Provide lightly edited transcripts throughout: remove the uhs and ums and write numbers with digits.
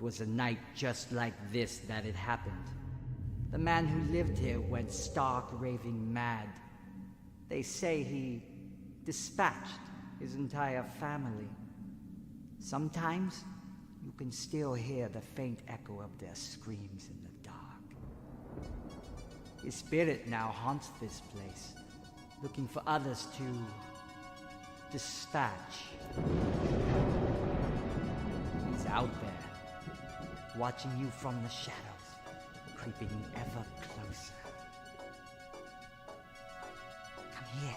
was a night just like this that it happened. The man who lived here went stark raving mad. They say he dispatched his entire family. Sometimes you can still hear the faint echo of their screams in the dark. His spirit now haunts this place, looking for others to dispatch. He's out there, watching you from the shadows, creeping ever closer. Come here.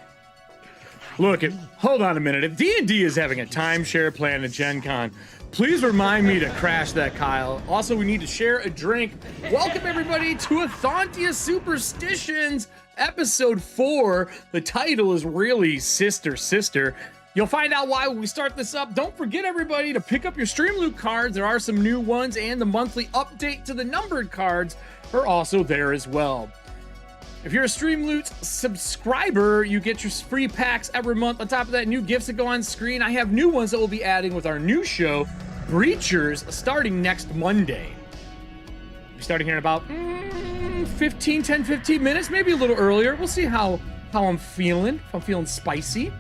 Look, hold on a minute. If D&D is having a timeshare plan at Gen Con, please remind me to crash that, Kyle. Also, we need to share a drink. Welcome, everybody, to Ethauntia Superstitions, Episode 4. The title is really Sister, Sister. You'll find out why when we start this up. Don't forget, everybody, to pick up your Streamloot cards. There are some new ones, and the monthly update to the numbered cards are also there as well. If you're a Streamloot subscriber, you get your free packs every month. On top of that, new gifts that go on screen. I have new ones that we'll be adding with our new show, Breachers, starting next Monday. We're starting here in about 10, 15 minutes, maybe a little earlier. We'll see how I'm feeling, if I'm feeling spicy.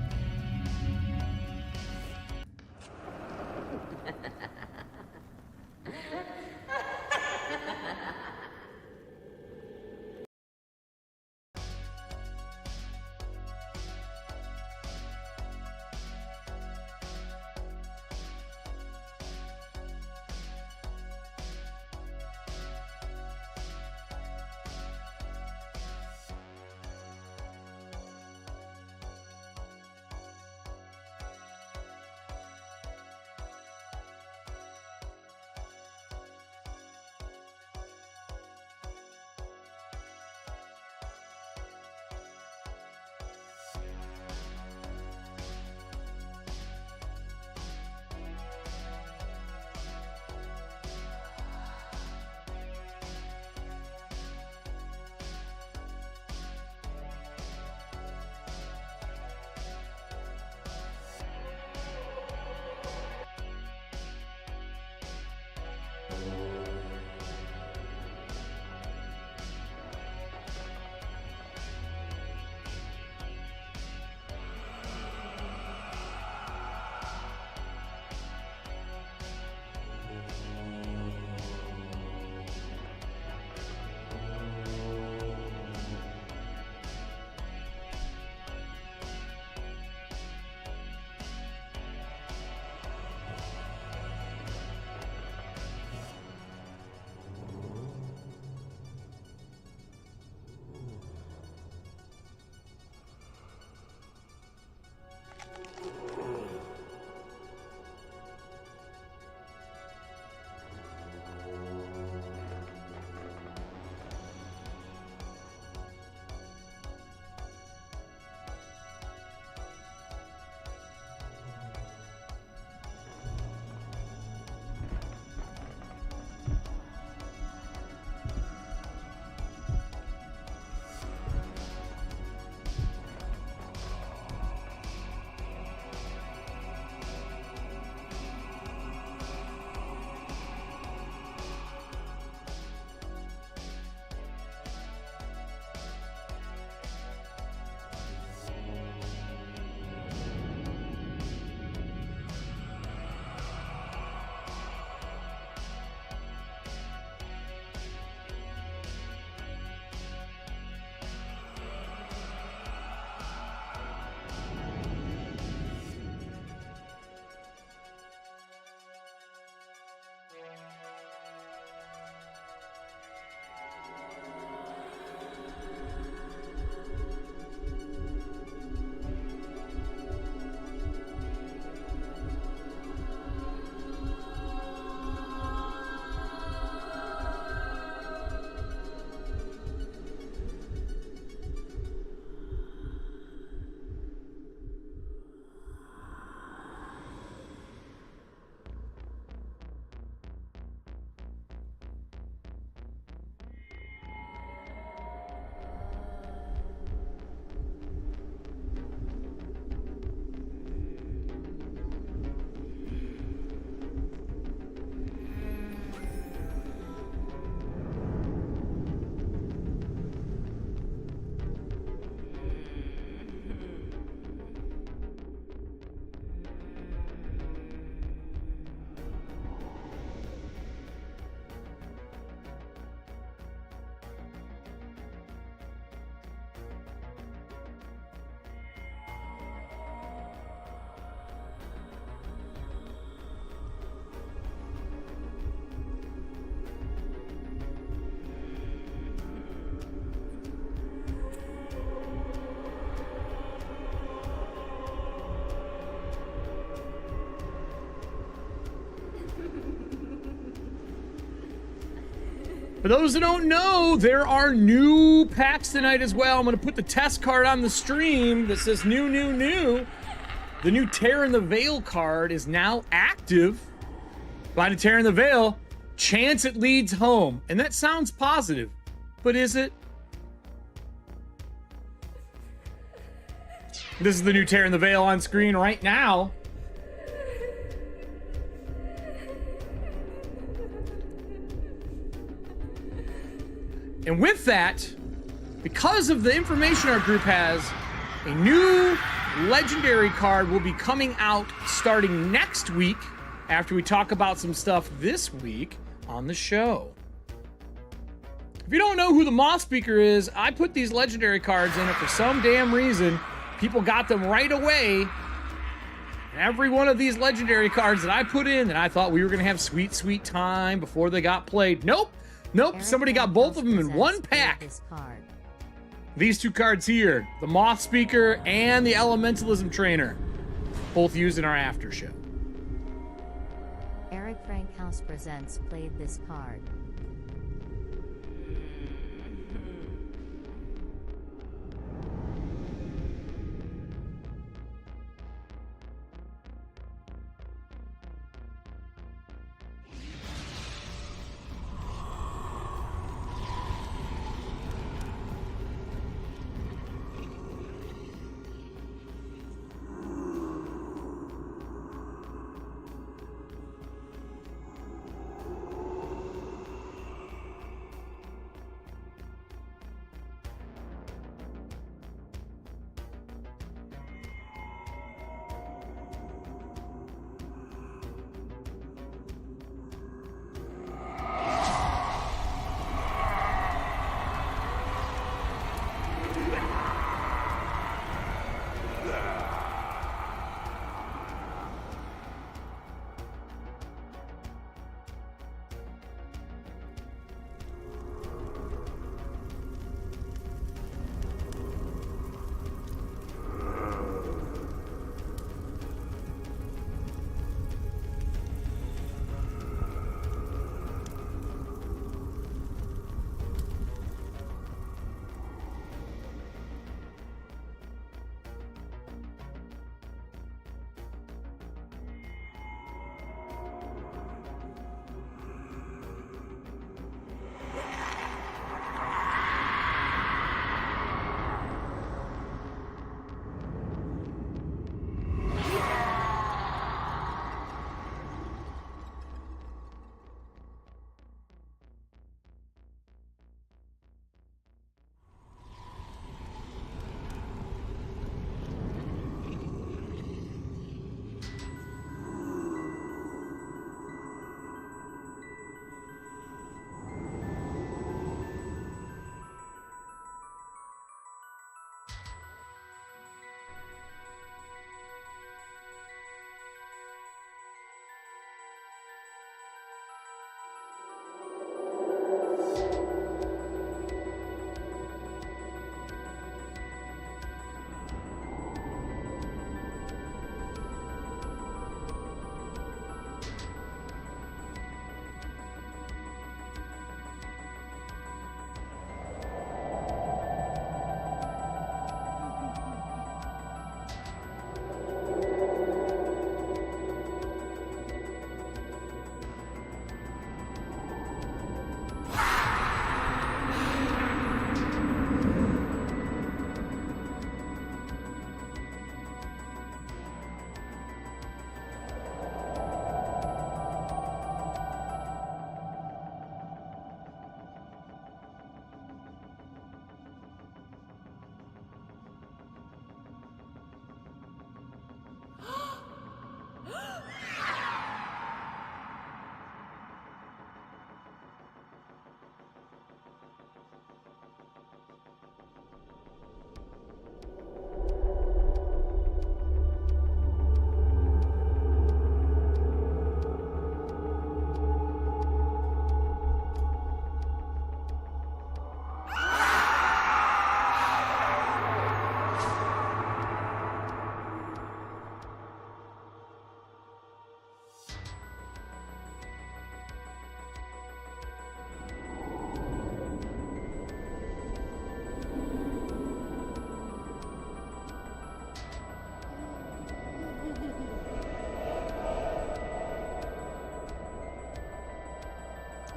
For those that don't know, there are new packs tonight as well. I'm going to put the test card on the stream that says new, new, new. The new Tear in the Veil card is now active. By the Tear in the Veil, chance it leads home. And that sounds positive, but is it? This is the new Tear in the Veil on screen right now. And with that, because of the information our group has, a new legendary card will be coming out starting next week after we talk about some stuff this week on the show. If you don't know who the Moth Speaker is, I put these legendary cards in it for some damn reason. People got them right away. Every one of these legendary cards that I put in that I thought we were going to have sweet, sweet time before they got played. Nope. Nope, somebody got both of them in one pack. These two cards here, the Moth Speaker and the Elementalism Trainer, both used in our after show. Erik Frankhouse presents played this card.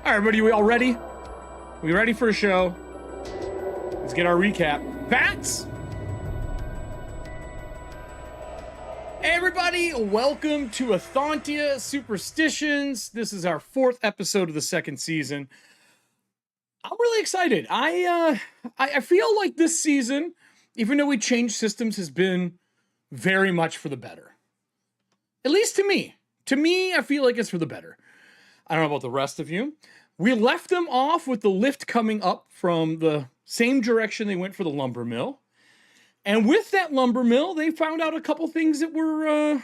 right, everybody, we all ready? We ready for a show? Let's get our recap. Bats! Hey, everybody, welcome to Ethauntia Superstitions. This is our 4th episode of the 2nd season. I'm really excited. I feel like this season, even though we changed systems, has been very much for the better. At least to me. To me, I feel like it's for the better. I don't know about the rest of you. We left them off with the lift coming up from the same direction they went for the lumber mill. And with that lumber mill, they found out a couple things that were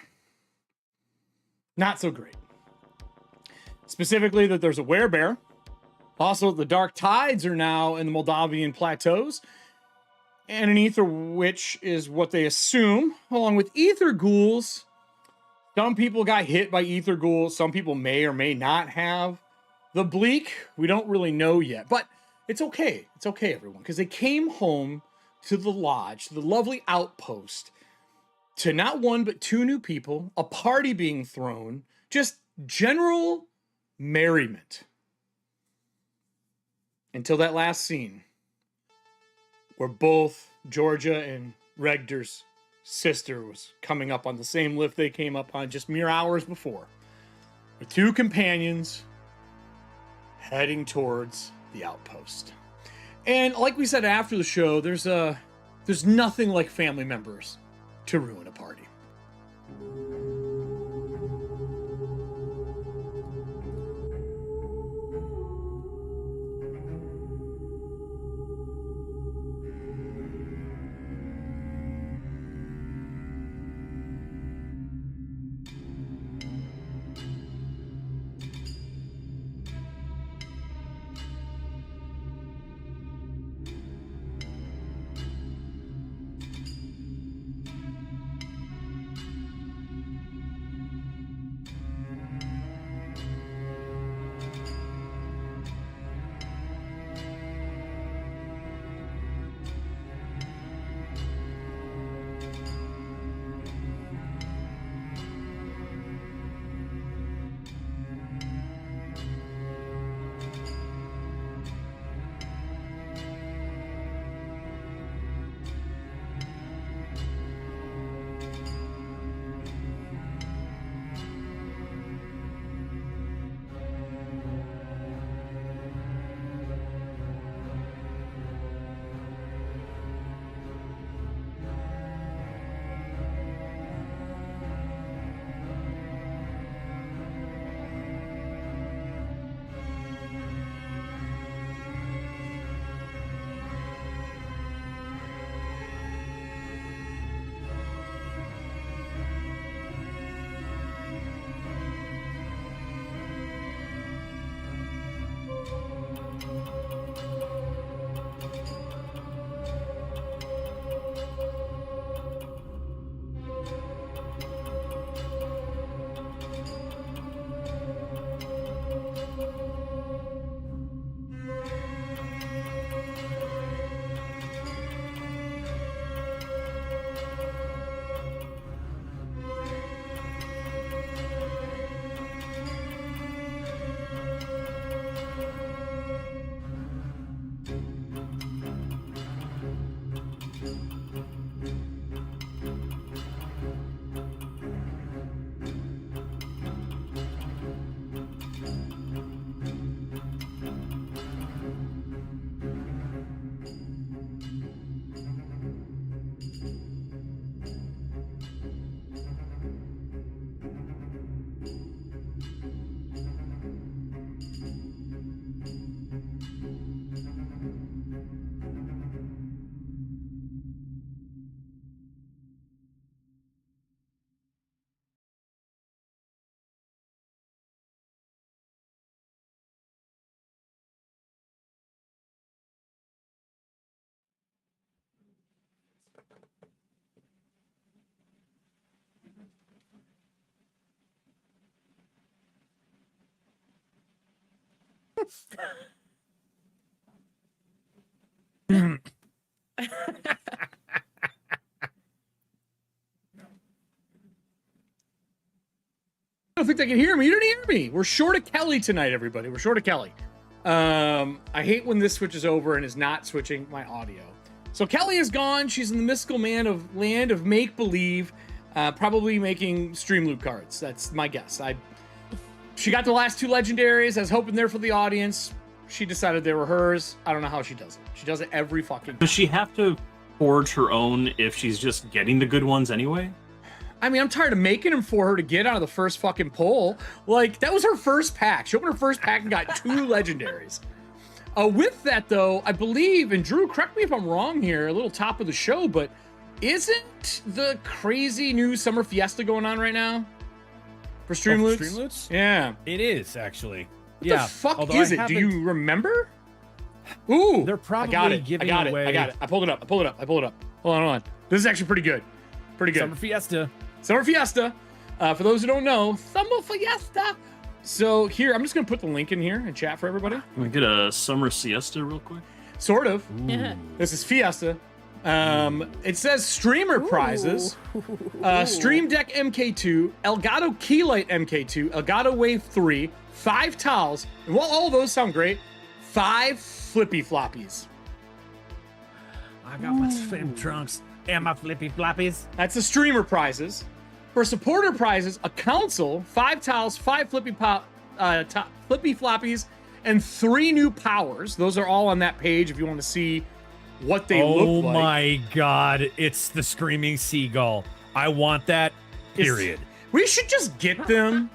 not so great. Specifically, that there's a werebear. Also, the dark tides are now in the Moldavian plateaus. And an ether witch is what they assume, along with ether ghouls. Some people got hit by ether ghouls. Some people may or may not have. The bleak, we don't really know yet. But it's okay. It's okay, everyone. Because they came home to the lodge, to the lovely outpost, to not one but 2 new people, a party being thrown, just general merriment. Until that last scene, where both Georgia and Regder's sister was coming up on the same lift they came up on just mere hours before, with 2 companions heading towards the outpost. And like we said after the show, there's nothing like family members to ruin a party. I don't think they can hear me. You didn't hear me. We're short of Kelly tonight, everybody. We're short of Kelly. I hate when this switches over and is not switching my audio. So Kelly is gone. She's in the mystical land of make-believe, probably making Streamloot cards. That's my guess. She got the last 2 legendaries. I was hoping there for the audience. She decided they were hers. I don't know how she does it. She does it every fucking time. Does she have to forge her own if she's just getting the good ones anyway? I mean, I'm tired of making them for her to get out of the first fucking pull. Like, that was her first pack. She opened her first pack and got 2 legendaries. With that, though, I believe, and Drew, correct me if I'm wrong here, a little top of the show, but isn't the crazy new Summer Fiesta going on right now? For Streamloots? Streamloots? Yeah. It is, actually. What the fuck is it? Do you remember? Ooh. They're probably giving away... I got it. I pulled it up. Hold on. This is actually pretty good. Summer Fiesta. Summer Fiesta. For those who don't know, Summer Fiesta. So here, I'm just going to put the link in here in chat for everybody. Can we get a summer siesta real quick? Sort of. This is Fiesta. It says streamer prizes. Stream Deck MK2, Elgato Keylight MK2, Elgato Wave 3, 5 towels, and while all those sound great, 5 flippy floppies. I got my swim trunks and my flippy floppies. That's the streamer prizes. For supporter prizes, a console, 5 towels, 5 flippy floppies, and 3 new powers. Those are all on that page if you want to see what they look like. Oh my god, it's the screaming seagull. I want that, period. We should just get them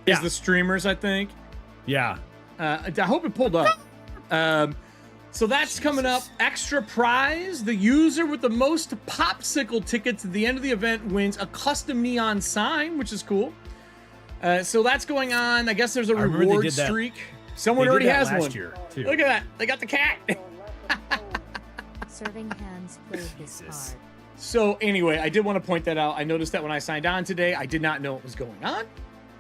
as the streamers, I think. Yeah. I hope it pulled up. So that's coming up. Extra prize. The user with the most popsicle tickets at the end of the event wins a custom neon sign, which is cool. So that's going on. I guess there's a reward streak. Someone already has one. Year, too. Look at that. They got the cat. Serving hands played this card. So anyway, I did want to point that out. I noticed that when I signed on today, I did not know what was going on.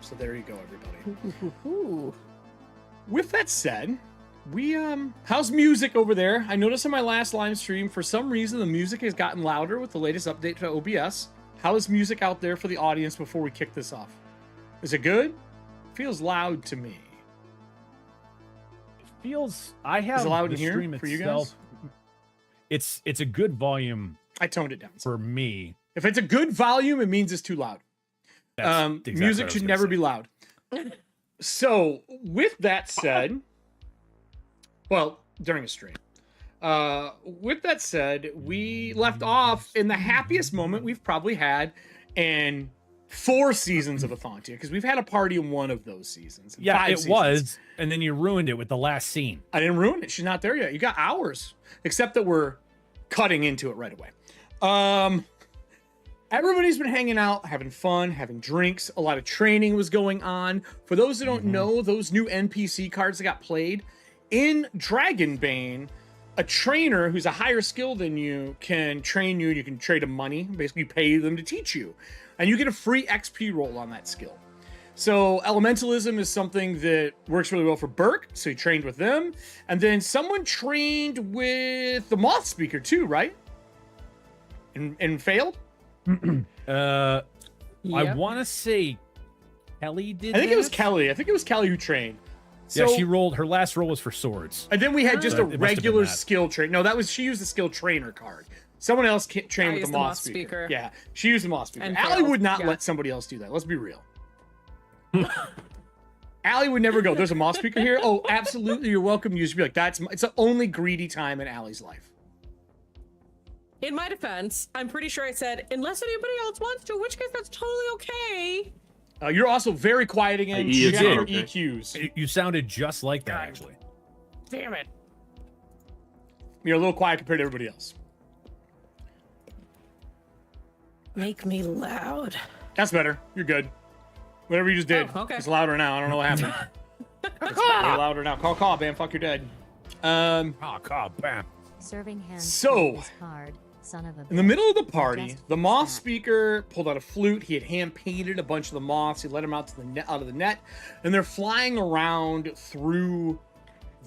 So there you go, everybody. With that said, how's music over there? I noticed in my last live stream, for some reason, the music has gotten louder with the latest update to OBS. How is music out there for the audience before we kick this off? Is it good? Feels loud to me. It feels... I have is it loud the in here stream for you itself. guys? It's a good volume. I toned it down for me. If it's a good volume, it means it's too loud. Exactly music should never be loud. So, with that said, well, during a stream. With that said, we left off in the happiest moment we've probably had in 4 seasons of Ethauntia, because we've had a party in 1 of those seasons. Yeah, 5 it seasons. Was, and then you ruined it with the last scene. I didn't ruin it. She's not there yet. You got hours, except that we're cutting into it right away. Everybody's been hanging out, having fun, having drinks. A lot of training was going on. For those who don't know, those new NPC cards that got played in Dragonbane, a trainer who's a higher skill than you can train you. You can trade them money, basically pay them to teach you, and you get a free XP roll on that skill. So elementalism is something that works really well for Burke, so he trained with them. And then someone trained with the Moth Speaker too, right? And failed? I want to say Kelly did. I think it was Kelly. I think it was Kelly who trained. So, yeah, she rolled. Her last roll was for swords. And then we had just a regular skill train. No, she used the skill trainer card. Someone else trained with the Moth Speaker. Yeah, she used the Moth Speaker. Allie would not let somebody else do that. Let's be real. Allie would never go, there's a Moth Speaker here? Oh, absolutely, you're welcome. You should be like, it's the only greedy time in Allie's life. In my defense, I'm pretty sure I said, unless anybody else wants to, in which case that's totally okay. You're also very quiet again. You got your EQs. You sounded just like that, actually. Damn it. You're a little quiet compared to everybody else. Make me loud. That's better. You're good. Whatever you just did. Oh, okay. It's louder now. I don't know what happened. It's louder now. Call, bam. Fuck, you're dead. Call, bam. Serving hands. So, card, son of a in the middle of the party, the Moth Speaker pulled out a flute. He had hand painted a bunch of the moths. He let them out to the out of the net, and they're flying around through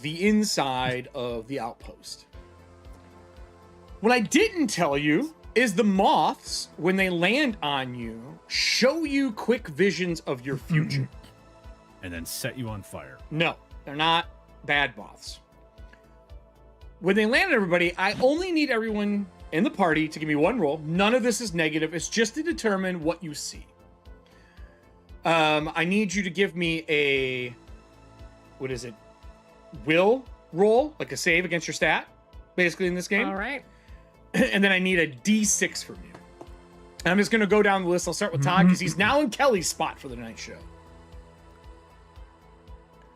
the inside of the outpost. What I didn't tell you is the moths, when they land on you, show you quick visions of your future. And then set you on fire. No, they're not bad moths. When they land on everybody, I only need everyone in the party to give me one roll. None of this is negative. It's just to determine what you see. I need you to give me a, what is it? Will roll, like a save against your stat, basically in this game. All right. And then I need a D6 from you. And I'm just going to go down the list. I'll start with Todd because he's now in Kelly's spot for the night show.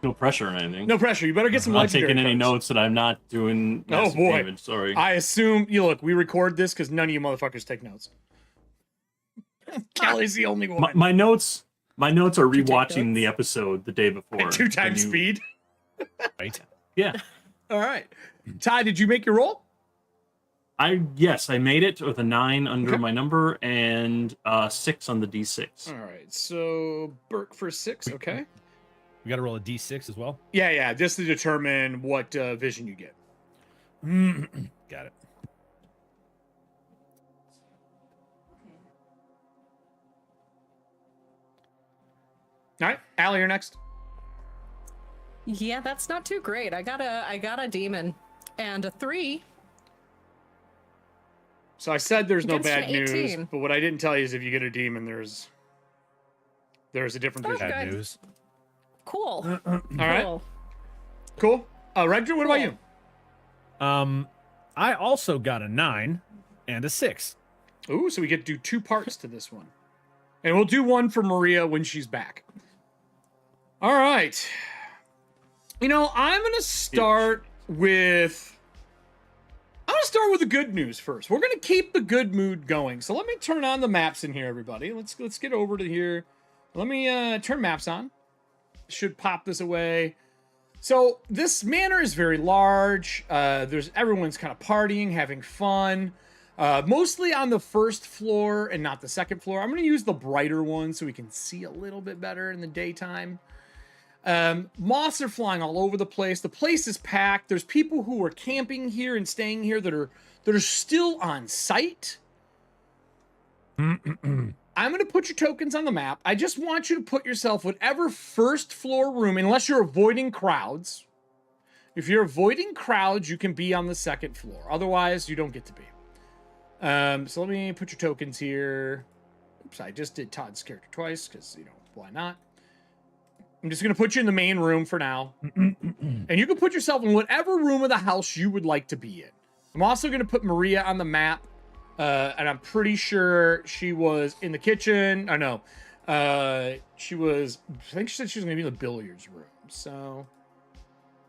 No pressure or anything. No pressure. You better get some I'm not legendary taking any cards. notes that I'm not doing massive damage. Sorry. I assume, you look, we record this because none of you motherfuckers take notes. Kelly's the only one. My notes are take rewatching notes? the episode the day before. At 2 times Can you- speed. Right. Yeah. All right. Todd, did you make your roll? Yes, I made it with a 9 under Okay. my number and 6 on the D6. All right. So Burke for 6. Okay. We got to roll a d6 as well. Yeah. Just to determine what vision you get. Got it. All right. Allie, you're next. Yeah, that's not too great. I got a demon and a 3. So I said there's no Against bad an news, 18. but what I didn't tell you is if you get a demon, there's a different vision. Bad Good. news. Cool. All right. Cool. Cool. Reggie, what about you? I also got a 9 and a 6. Ooh, so we get to do 2 parts to this one. And we'll do one for Maria when she's back. All right. You know, I'm going to start with the good news first. We're going to keep the good mood going. So let me turn on the maps in here, everybody. Let's get over to here. Let me turn maps on. Should pop this away. So this manor is very large. Everyone's kind of partying, having fun. Mostly on the first floor and not the second floor. I'm going to use the brighter one so we can see a little bit better in the daytime. Moths are flying all over the place. The place is packed. There's people who are camping here and staying here that are still on site. I'm going to put your tokens on the map. I just want you to put yourself whatever first floor room, unless you're avoiding crowds. If you're avoiding crowds, you can be on the second floor. Otherwise, you don't get to be. So let me put your tokens here. Oops, I just did Todd's character twice because, why not? I'm just going to put you in the main room for now. And you can put yourself in whatever room of the house you would like to be in. I'm also going to put Maria on the map. And I'm pretty sure she was in the kitchen. I know. I think she said she was going to be in the billiards room. So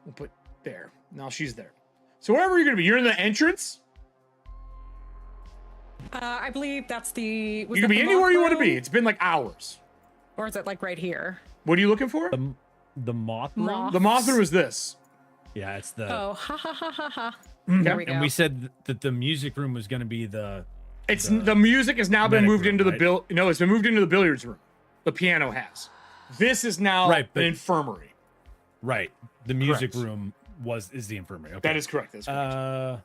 we'll put there. Now she's there. So wherever you're going to be, you're in the entrance. I believe that's the. You can be anywhere you want to be. It's been like hours. Or is it like right here? What are you looking for? The moth room? Moth. The moth room is this. Yeah, it's the. Oh, ha ha ha ha ha. Okay. There we go. And we said that the music room was going to be the. It's the music has now been medic moved room, into the right? No, it's been moved into the billiards room. The piano has. This is now Right, but- an infirmary. Right. The music Correct. room is the infirmary. Okay. That is correct. That's correct.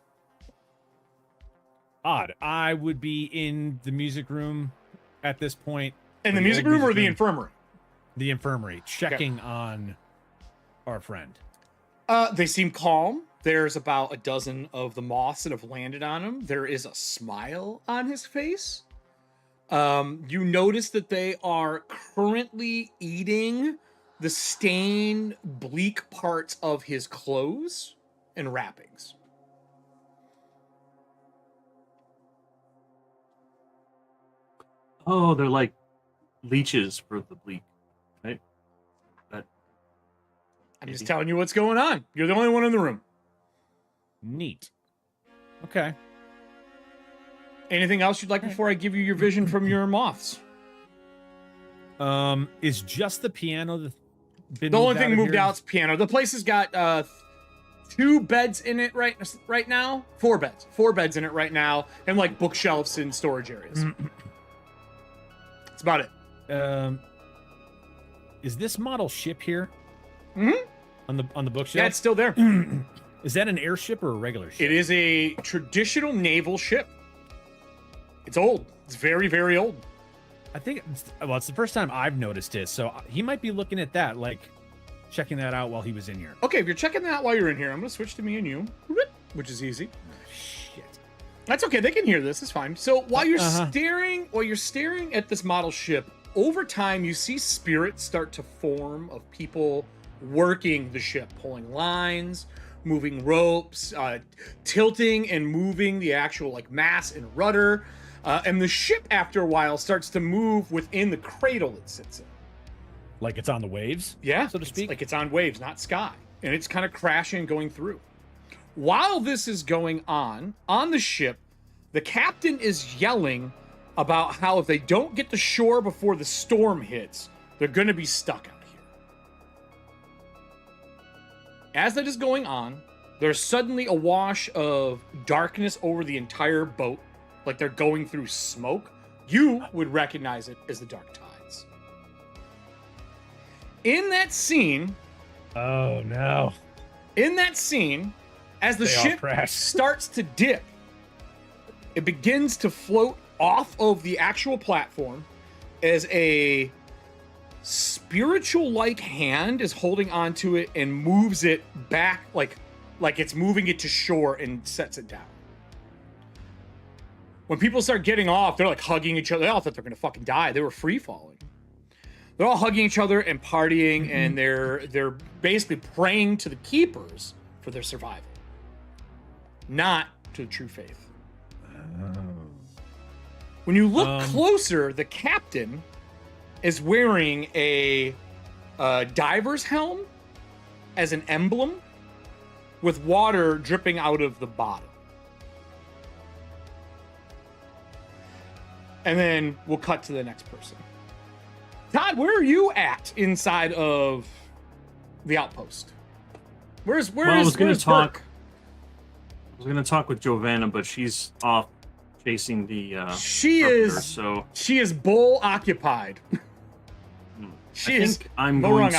Odd. I would be in the music room at this point. in the the music old room or music the room. infirmary? The infirmary, checking on our friend. They seem calm. There's about a dozen of the moths that have landed on him. There is a smile on his face. You notice that they are currently eating the stained, bleak parts of his clothes and wrappings. Oh, they're like leeches for the bleak, right? I'm just telling you what's going on. You're the only one in the room. Neat. Okay. Anything else you'd like before I give you your vision from your moths? Is just the piano been The only moved thing of moved here? out is piano. The place has got 2 beds in it right now. 4 beds. 4 beds in it right now, and like bookshelves and storage areas. That's about it. Is this model ship here? Mm-hmm. On the bookshelf? Yeah, it's still there. Is that an airship or a regular ship? It is a traditional naval ship. It's old. It's very, very old. I think it's the first time I've noticed it, so he might be looking at that like checking that out while he was in here. Okay, if you're checking that while you're in here, I'm gonna switch to me and you, which is easy. Shit. That's okay. They can hear this. It's fine. So while you're staring at this model ship, over time you see spirits start to form of people working the ship, pulling lines, moving ropes, tilting and moving the actual like mast and rudder, and the ship after a while starts to move within the cradle it sits in. Like it's on the waves? Yeah, so to speak. Like it's on waves, not sky, and it's kind of crashing, going through. While this is going on the ship, the captain is yelling about how if they don't get to shore before the storm hits, they're going to be stuck out here. As that is going on, there's suddenly a wash of darkness over the entire boat, like they're going through smoke. You would recognize it as the dark tides. In that scene... Oh, no. In that scene, as the ship starts to dip, it begins to float off of the actual platform as a spiritual-like hand is holding onto it and moves it back like it's moving it to shore and sets it down. When people start getting off, they're like hugging each other. They all thought they're gonna fucking die. They were free-falling. They're all hugging each other and partying, and they're basically praying to the keepers for their survival, not to the true faith. When you look closer, the captain is wearing a diver's helm as an emblem with water dripping out of the bottom. And then we'll cut to the next person. Todd, where are you at inside of the outpost? I was going to talk with Giovanna, but she's off chasing the she is bull occupied. I think I'm going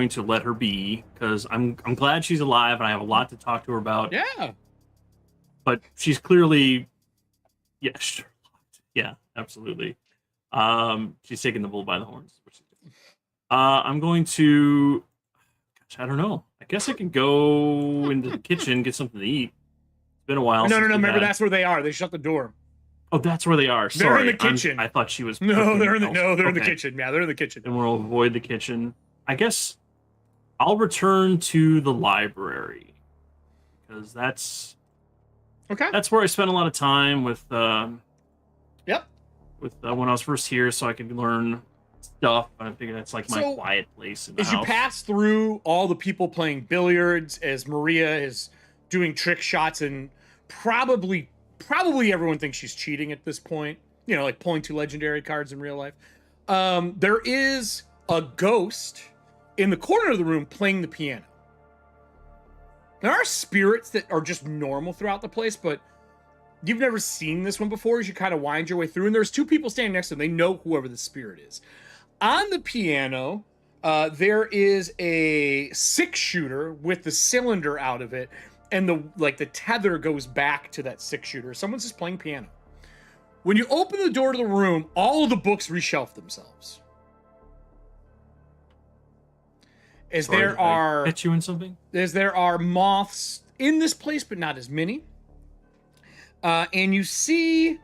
to let her be, because I'm glad she's alive and I have a lot to talk to her about. Yeah. But she's clearly yeah, absolutely. She's taking the bull by the horns. I'm going to, I don't know. I guess I can go into the kitchen, get something to eat. It's been a while. No. Remember, that's where they are. They shut the door. Oh, that's where they are. They're in the kitchen. I thought she was. No, they're in the kitchen. Yeah, they're in the kitchen. And we'll avoid the kitchen. I guess I'll return to the library, because that's where I spent a lot of time with. With when I was first here, so I could learn stuff. I figured that's like my quiet place in the house. You pass through all the people playing billiards, as Maria is doing trick shots, and probably everyone thinks she's cheating at this point. You know, like pulling 2 legendary cards in real life. There is a ghost in the corner of the room playing the piano. There are spirits that are just normal throughout the place, but you've never seen this one before as you kind of wind your way through, and there's 2 people standing next to them. They know whoever the spirit is. On the piano, there is a 6-shooter with the cylinder out of it, and the tether goes back to that 6-shooter. Someone's just playing piano. When you open the door to the room, all of the books reshelf themselves. There are moths in this place, but not as many. And you see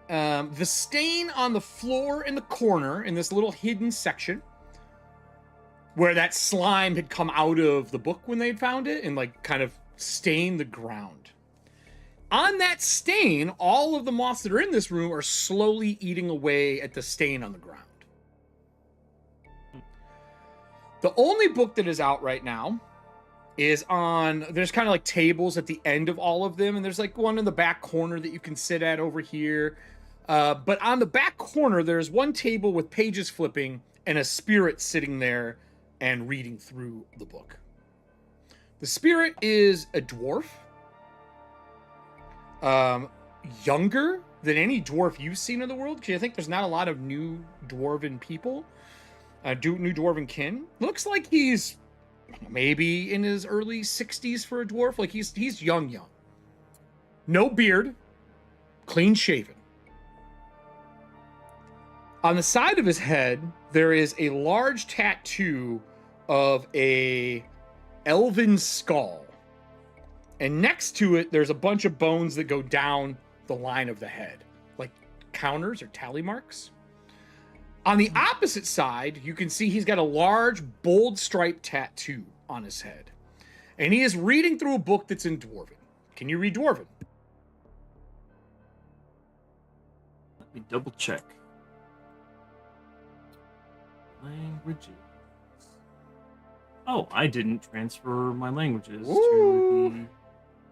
the stain on the floor in the corner in this little hidden section where that slime had come out of the book when they had found it and like kind of stained the ground. On that stain, all of the moths that are in this room are slowly eating away at the stain on the ground. The only book that is out right now is there's kind of like tables at the end of all of them, and there's like one in the back corner that you can sit at over here. But on the back corner, there's one table with pages flipping and a spirit sitting there and reading through the book. The spirit is a dwarf. Younger than any dwarf you've seen in the world, because I think there's not a lot of new dwarven people, new dwarven kin. Looks like he's maybe in his early 60s for a dwarf. Like he's young. No beard, clean shaven. On the side of his head, there is a large tattoo of a elven skull. And next to it, there's a bunch of bones that go down the line of the head, like counters or tally marks. On the opposite side, you can see he's got a large, bold stripe tattoo on his head. And he is reading through a book that's in Dwarven. Can you read Dwarven? Let me double check. Languages. Oh, I didn't transfer my languages to the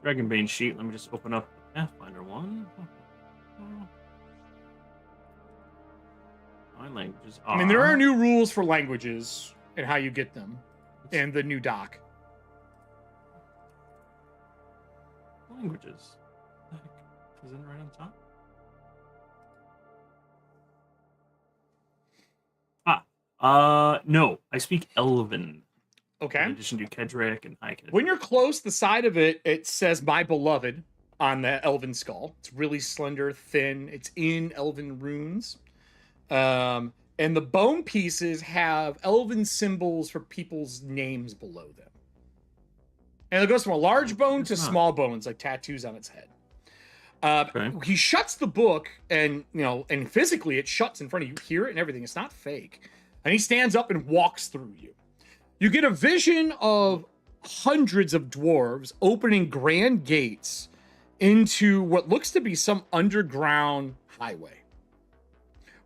Dragonbane sheet. Let me just open up the Pathfinder one. My languages are... I mean, there are new rules for languages and how you get them in the new doc. Languages. What the heck? Is it right on top? No. I speak Elven. Okay. In addition to Kedrick and High Kedrick. When you're close, the side of it, it says "My Beloved" on the elven skull. It's really slender, thin. It's in elven runes. And the bone pieces have elven symbols for people's names below them. And it goes from a large bone to small bones, like tattoos on its head. Okay. He shuts the book, and and physically it shuts in front of you. You hear it and everything. It's not fake. And he stands up and walks through you. You get a vision of hundreds of dwarves opening grand gates into what looks to be some underground highway.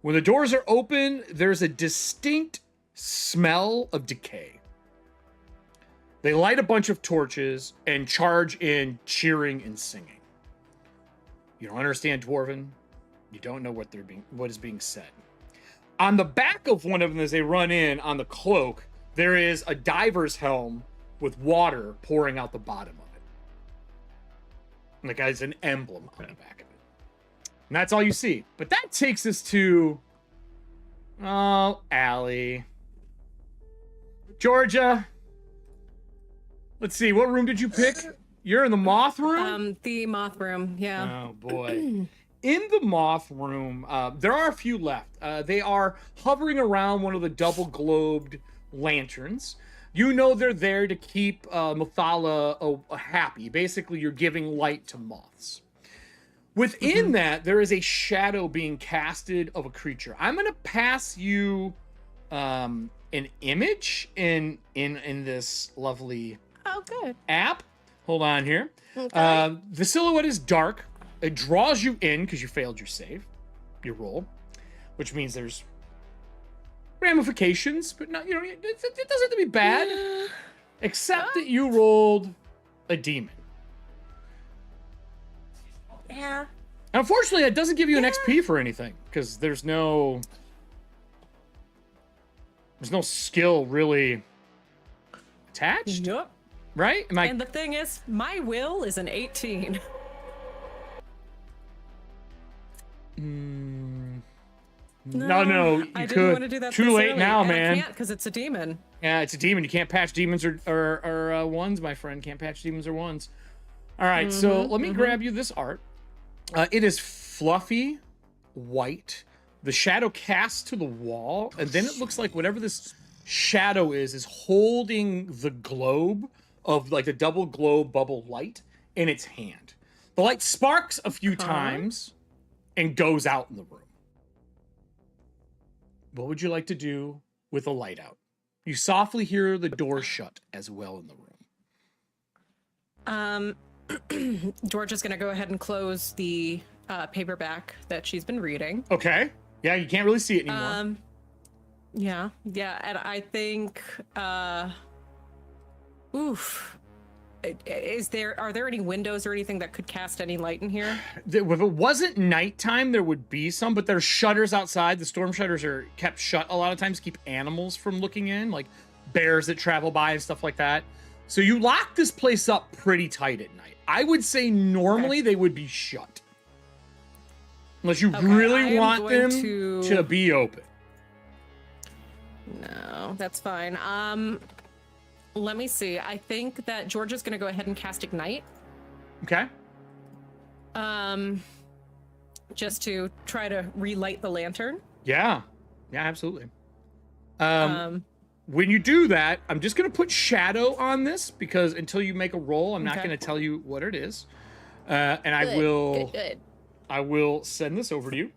When the doors are open, there's a distinct smell of decay. They light a bunch of torches and charge in, cheering and singing. You don't understand Dwarven. You don't know what is being said. On the back of one of them, as they run in on the cloak, there is a diver's helm with water pouring out the bottom of it. And the guy's an emblem on the back of it. And that's all you see. But that takes us to... Oh, Allie. Georgia. Let's see, what room did you pick? You're in the moth room? The moth room, yeah. Oh, boy. In the moth room, there are a few left. They are hovering around one of the double-globed lanterns. You know they're there to keep Mathala happy. Basically, you're giving light to moths. Within that, there is a shadow being casted of a creature. I'm going to pass you an image in this lovely app. Hold on here. Okay. The silhouette is dark. It draws you in because you failed your save, your roll, which means there's ramifications, but not, it doesn't have to be bad, except that you rolled a demon. Yeah. Unfortunately, it doesn't give you an XP for anything because there's no skill really attached. Yep. Right? And the thing is, my will is an 18. No, you I could. didn't want to do that Too this late early, now, and man. I can't because it's a demon. Yeah, it's a demon. You can't patch demons or ones, my friend. Can't patch demons or ones. All right, so let me grab you this art. It is fluffy, white. The shadow casts to the wall, and then it looks like whatever this shadow is holding the globe of like the double globe bubble light in its hand. The light sparks a few times and goes out in the room. What would you like to do with a light out? You softly hear the door shut as well in the room. Georgia's gonna go ahead and close the paperback that she's been reading. Okay. Yeah, you can't really see it anymore. Yeah, and I think, are there any windows or anything that could cast any light in here? If it wasn't nighttime, there would be some, but there's shutters outside. The storm shutters are kept shut a lot of times to keep animals from looking in, like bears that travel by and stuff like that. So you lock this place up pretty tight at night. I would say normally they would be shut. Unless you really want them to be open. No, that's fine. Let me see. I think that Georgia's gonna go ahead and cast Ignite. Okay. Just to try to relight the lantern. Yeah. Yeah, absolutely. When you do that, I'm just going to put shadow on this because until you make a roll, I'm not going to tell you what it is. And I will send this over to you.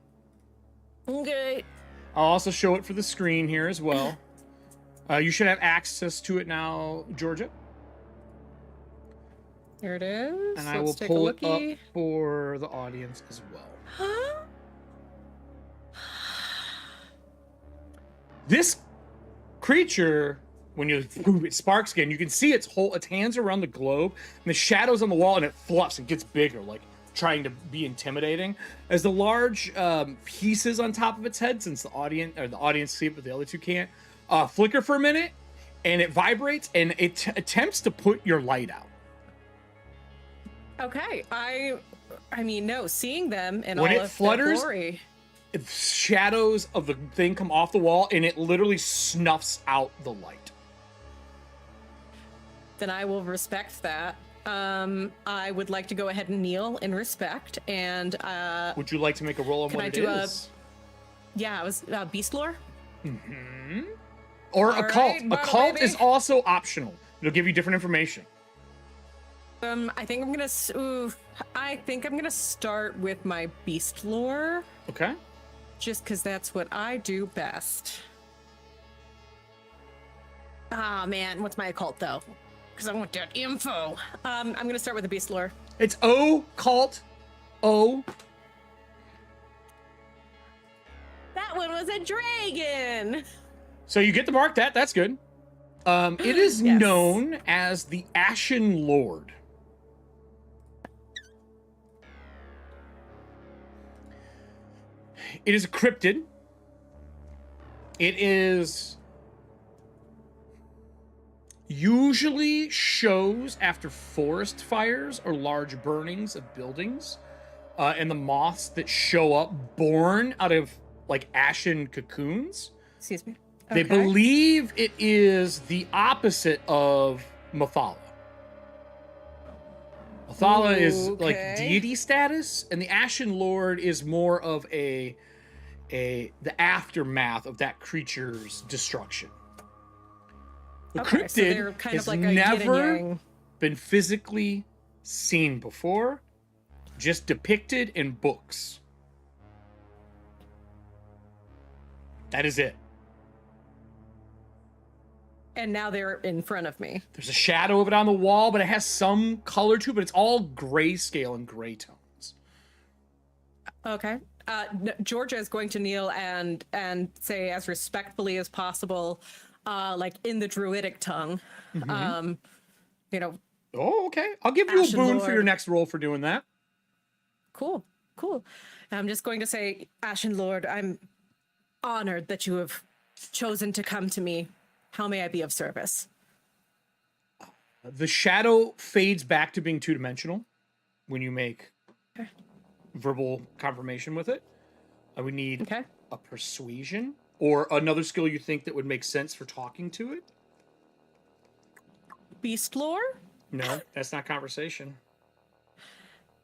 Okay. I'll also show it for the screen here as well. You should have access to it now, Georgia. Here it is. And I will pull it up for the audience as well. Huh? This creature, when you it sparks again, you can see its hands around the globe, and the shadows on the wall, and it fluffs and gets bigger, like trying to be intimidating. As the large pieces on top of its head, since the audience see it, but the other two can't, flicker for a minute, and it vibrates, and it attempts to put your light out. Okay, I mean, no, seeing them and When all it of flutters, their glory. Shadows of the thing come off the wall, and it literally snuffs out the light. Then I will respect that. I would like to go ahead and kneel in respect, and Would you like to make a roll on can what I it do is? yeah, it was beast lore. Or All occult. right, bottle Occult baby. is also optional. It'll give you different information. I think I'm gonna start with my beast lore, Okay. just because that's what I do best. Ah man, what's my occult though? Because I want that info. I'm gonna start with the beast lore. It's occult. O. That one was a dragon. So you get to mark that. That's good. It is Yes. known as the Ashen Lord. It is a cryptid. It is usually shows after forest fires or large burnings of buildings, and the moths that show up born out of like ashen cocoons. Excuse me. They believe it is the opposite of Mathala. Mathala is like Okay. deity status, and the Ashen Lord is more of the aftermath of that creature's destruction. The Okay, so they're cryptid kind of has like a yin and never yang. been physically seen before, just depicted in books. That is it. And now they're in front of me. There's a shadow of it on the wall, but it has some color to it, but it's all grayscale and gray tones. Okay. Georgia is going to kneel and say as respectfully as possible, like in the druidic tongue. You know, Oh, okay. I'll give you Ashen a boon for Lord. your next roll for doing that. cool. I'm just going to say, Ashen Lord, I'm honored that you have chosen to come to me. How may I be of service? The shadow fades back to being two-dimensional when you make verbal confirmation with it. I would need Okay. a persuasion or another skill you think that would make sense for talking to it. Beast lore? No, that's not conversation.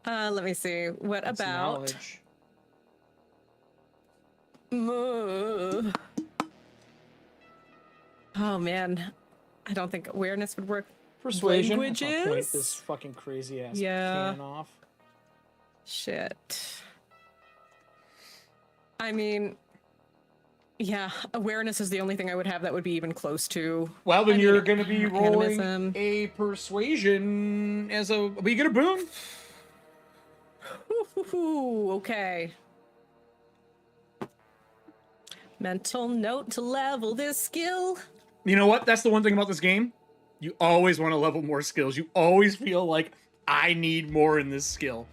Let me see. What That's about knowledge. Oh man, I don't think awareness would work. Persuasion. I'll point Languages? this fucking crazy ass Yeah. can off. Shit. I mean, yeah, awareness is the only thing I would have that would be even close to. Well, then I you're mean, going to be rolling animism. a persuasion as a. But you get a boon. Ooh, okay. Mental note to level this skill. You know what? That's the one thing about this game. You always want to level more skills. You always feel like I need more in this skill.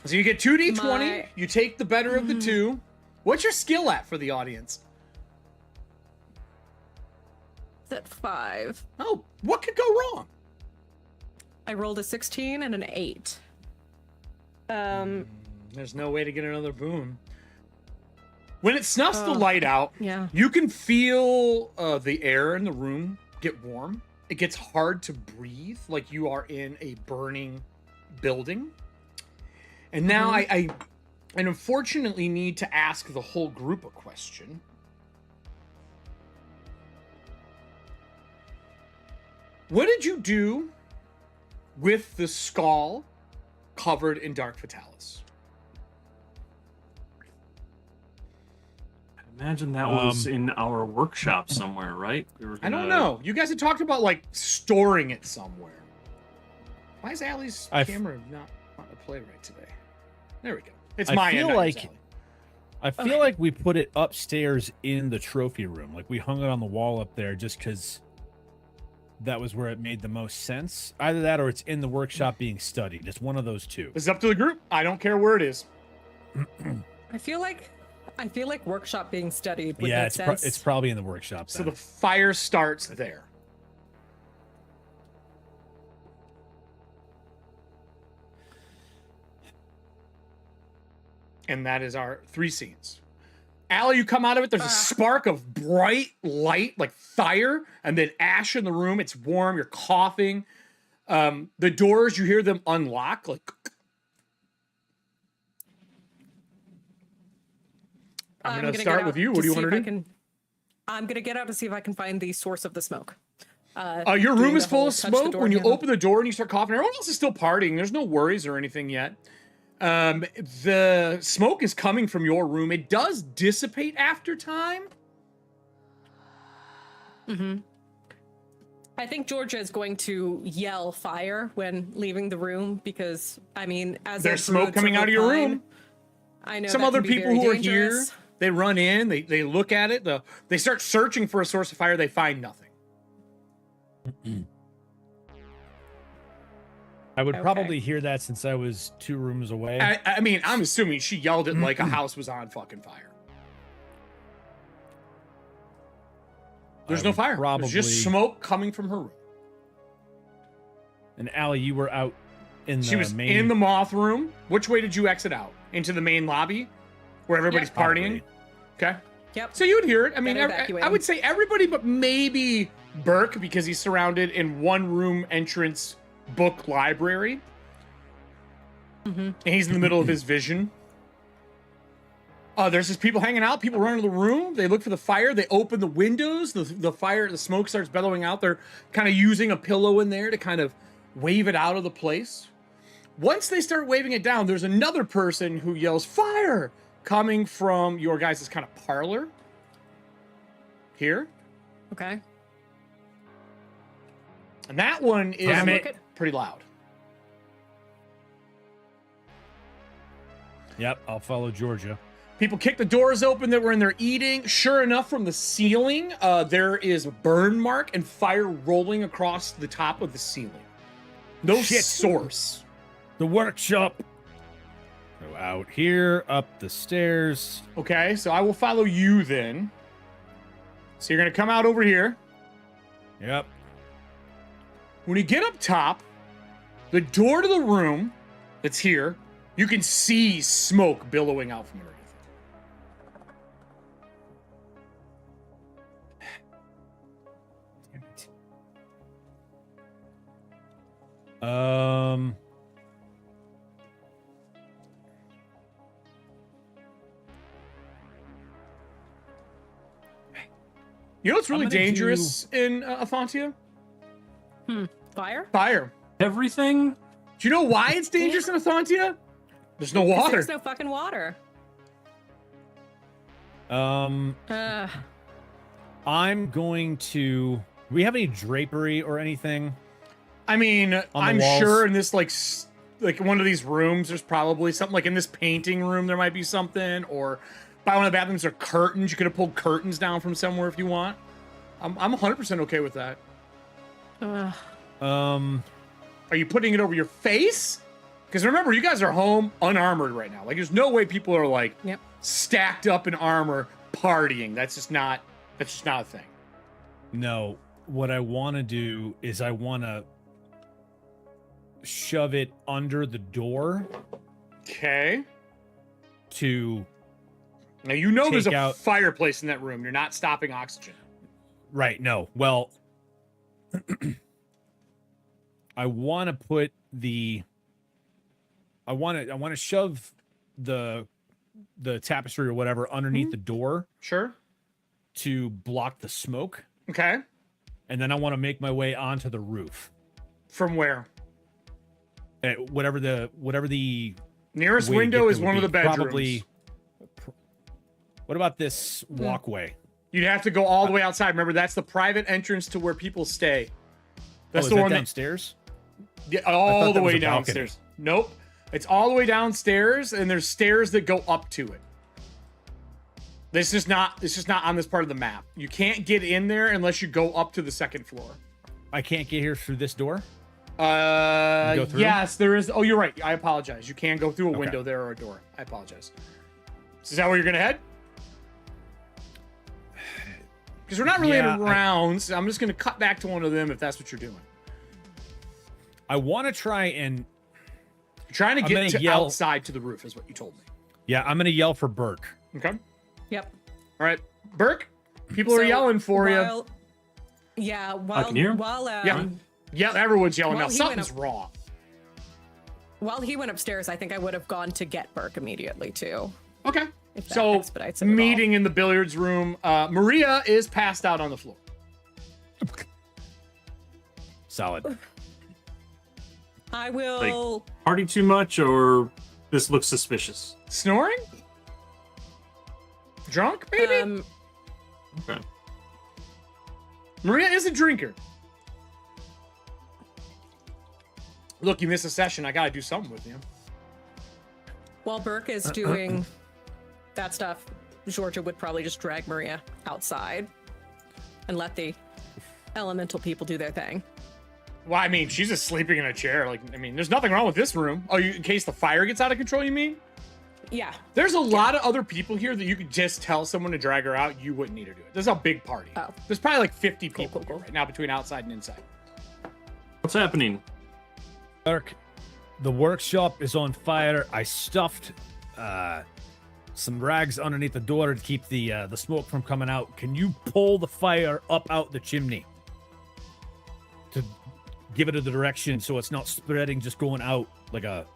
So you get 2d20. You take the better of the two. What's your skill at for the audience? It's at 5. Oh, what could go wrong? I rolled a 16 and an 8. There's no way to get another boon. When it snuffs the light out, yeah. you can feel the air in the room get warm. It gets hard to breathe, like you are in a burning building. And now I and unfortunately need to ask the whole group a question. What did you do with the skull covered in dark fatalis? I imagine that was in our workshop somewhere, right? We were I don't know. You guys had talked about like storing it somewhere. Why is Allie's camera not on the play right today? There we go. It's my end. I feel like we put it upstairs in the trophy room. Like we hung it on the wall up there just because that was where it made the most sense. Either that or it's in the workshop being studied. It's one of those two. It's up to the group. I don't care where it is. I feel like workshop being studied would Yeah, make sense. it's probably in the workshop. So then. the fire starts there. And that is our 3 scenes. Allie, you come out of it. There's a spark of bright light, like fire, and then ash in the room. It's warm. You're coughing. The doors, you hear them unlock. Like, I'm going to start with you. What do you want to do? I'm going to get out to see if I can find the source of the smoke. Your room is full of smoke. When you open the door and you start coughing, everyone else is still partying. There's no worries or anything yet. The smoke is coming from your room. It does dissipate after time. Mm-hmm. I think Georgia is going to yell fire when leaving the room because, I mean, as there's smoke coming out of your room. I know some other people who are here, they run in, they look at it, they start searching for a source of fire, they find nothing. I would probably hear that since I was 2 rooms away. I mean, I'm assuming she yelled it like a house was on fucking fire. There's no fire. There's just smoke coming from her room. And Allie, you were out in the She was main... in the moth room. Which way did you exit out? Into the main lobby? Where everybody's partying? Okay. Yep. So you would hear it. I mean, I would say everybody but maybe Burke, because he's surrounded in one room entrance book library. And he's in the middle of his vision. There's just people hanging out. People run into the room. They look for the fire. They open the windows. The fire, the smoke starts bellowing out. They're kind of using a pillow in there to kind of wave it out of the place. Once they start waving it down, there's another person who yells fire coming from your guys' kind of parlor. Here. Okay. And that one is pretty loud. Yep, I'll follow Georgia. People kick the doors open that were in there eating. Sure enough, from the ceiling, there is a burn mark and fire rolling across the top of the ceiling. No source. The workshop. Go out here, up the stairs. Okay, so I will follow you then. So you're going to come out over here. Yep. When you get up top, the door to the room that's here, you can see smoke billowing out from underneath. You know what's really dangerous in Ethauntia? Fire? Fire. Everything? Do you know why it's dangerous in Ethauntia? There's no water. There's no fucking water. I'm going to... Do we have any drapery or anything? I mean, I'm sure in this, like one of these rooms, there's probably something. Like in this painting room, there might be something. Or by one of the bathrooms, there are curtains. You could have pulled curtains down from somewhere if you want. I'm 100% okay with that. Are you putting it over your face? Because remember, you guys are home unarmored right now. Like, there's no way people are like stacked up in armor partying. That's just not a thing. No. What I want to do is I want to shove it under the door. Okay. Now you know there's a fireplace in that room. You're not stopping oxygen. Right. No. Well, I want to put I want to shove the the tapestry or whatever underneath the door Sure. to block the smoke, Okay. and then I want to make my way onto the roof. From where? Whatever the Nearest way to window get is there one would of the be. bedrooms. Probably. What about this walkway? You'd have to go all the way outside. Remember, that's the private entrance to where people stay. That's Is the that one downstairs? Yeah, all the that was way a balcony. downstairs. Nope. It's all the way downstairs, and there's stairs that go up to it. This is not on this part of the map. You can't get in there unless you go up to the second floor. I can't get here through this door. Go through? Yes, there is. Oh, you're right. I apologize. You can go through a Okay. window there or a door. I apologize. Is that where you're gonna head? Because we're not really Yeah, in rounds. I'm just gonna cut back to one of them if that's what you're doing. I want to try and You're trying to I'm get gonna to yell- outside to the roof, is what you told me. yeah, I'm gonna yell for Burke. Okay. Yep. All right, Burke. People are So yelling for you. while- Yeah, while can hear him? Yeah, everyone's yelling Well, now. he went Something's wrong. while he went upstairs, I think I would have gone to get Burke immediately too. Okay. If that So expedites it at all. meeting in the billiards room. Maria is passed out on the floor. Solid. I will. Party too much, or this looks suspicious? Snoring? Drunk, maybe? Okay. Maria is a drinker. Look, you miss a session. I gotta do something with you. While Burke is doing that stuff, Georgia would probably just drag Maria outside and let the elemental people do their thing. Well, I mean, she's just sleeping in a chair. Like, I mean, there's nothing wrong with this room. Oh, in case the fire gets out of control, you mean? Yeah. There's a lot of other people here that you could just tell someone to drag her out. You wouldn't need to do it. This is a big party. Oh. There's probably like 50 people cool. here right now between outside and inside. What's happening? Burke, the workshop is on fire. I stuffed some rags underneath the door to keep the smoke from coming out. Can you pull the fire up out the chimney to give it a direction so it's not spreading, just going out like a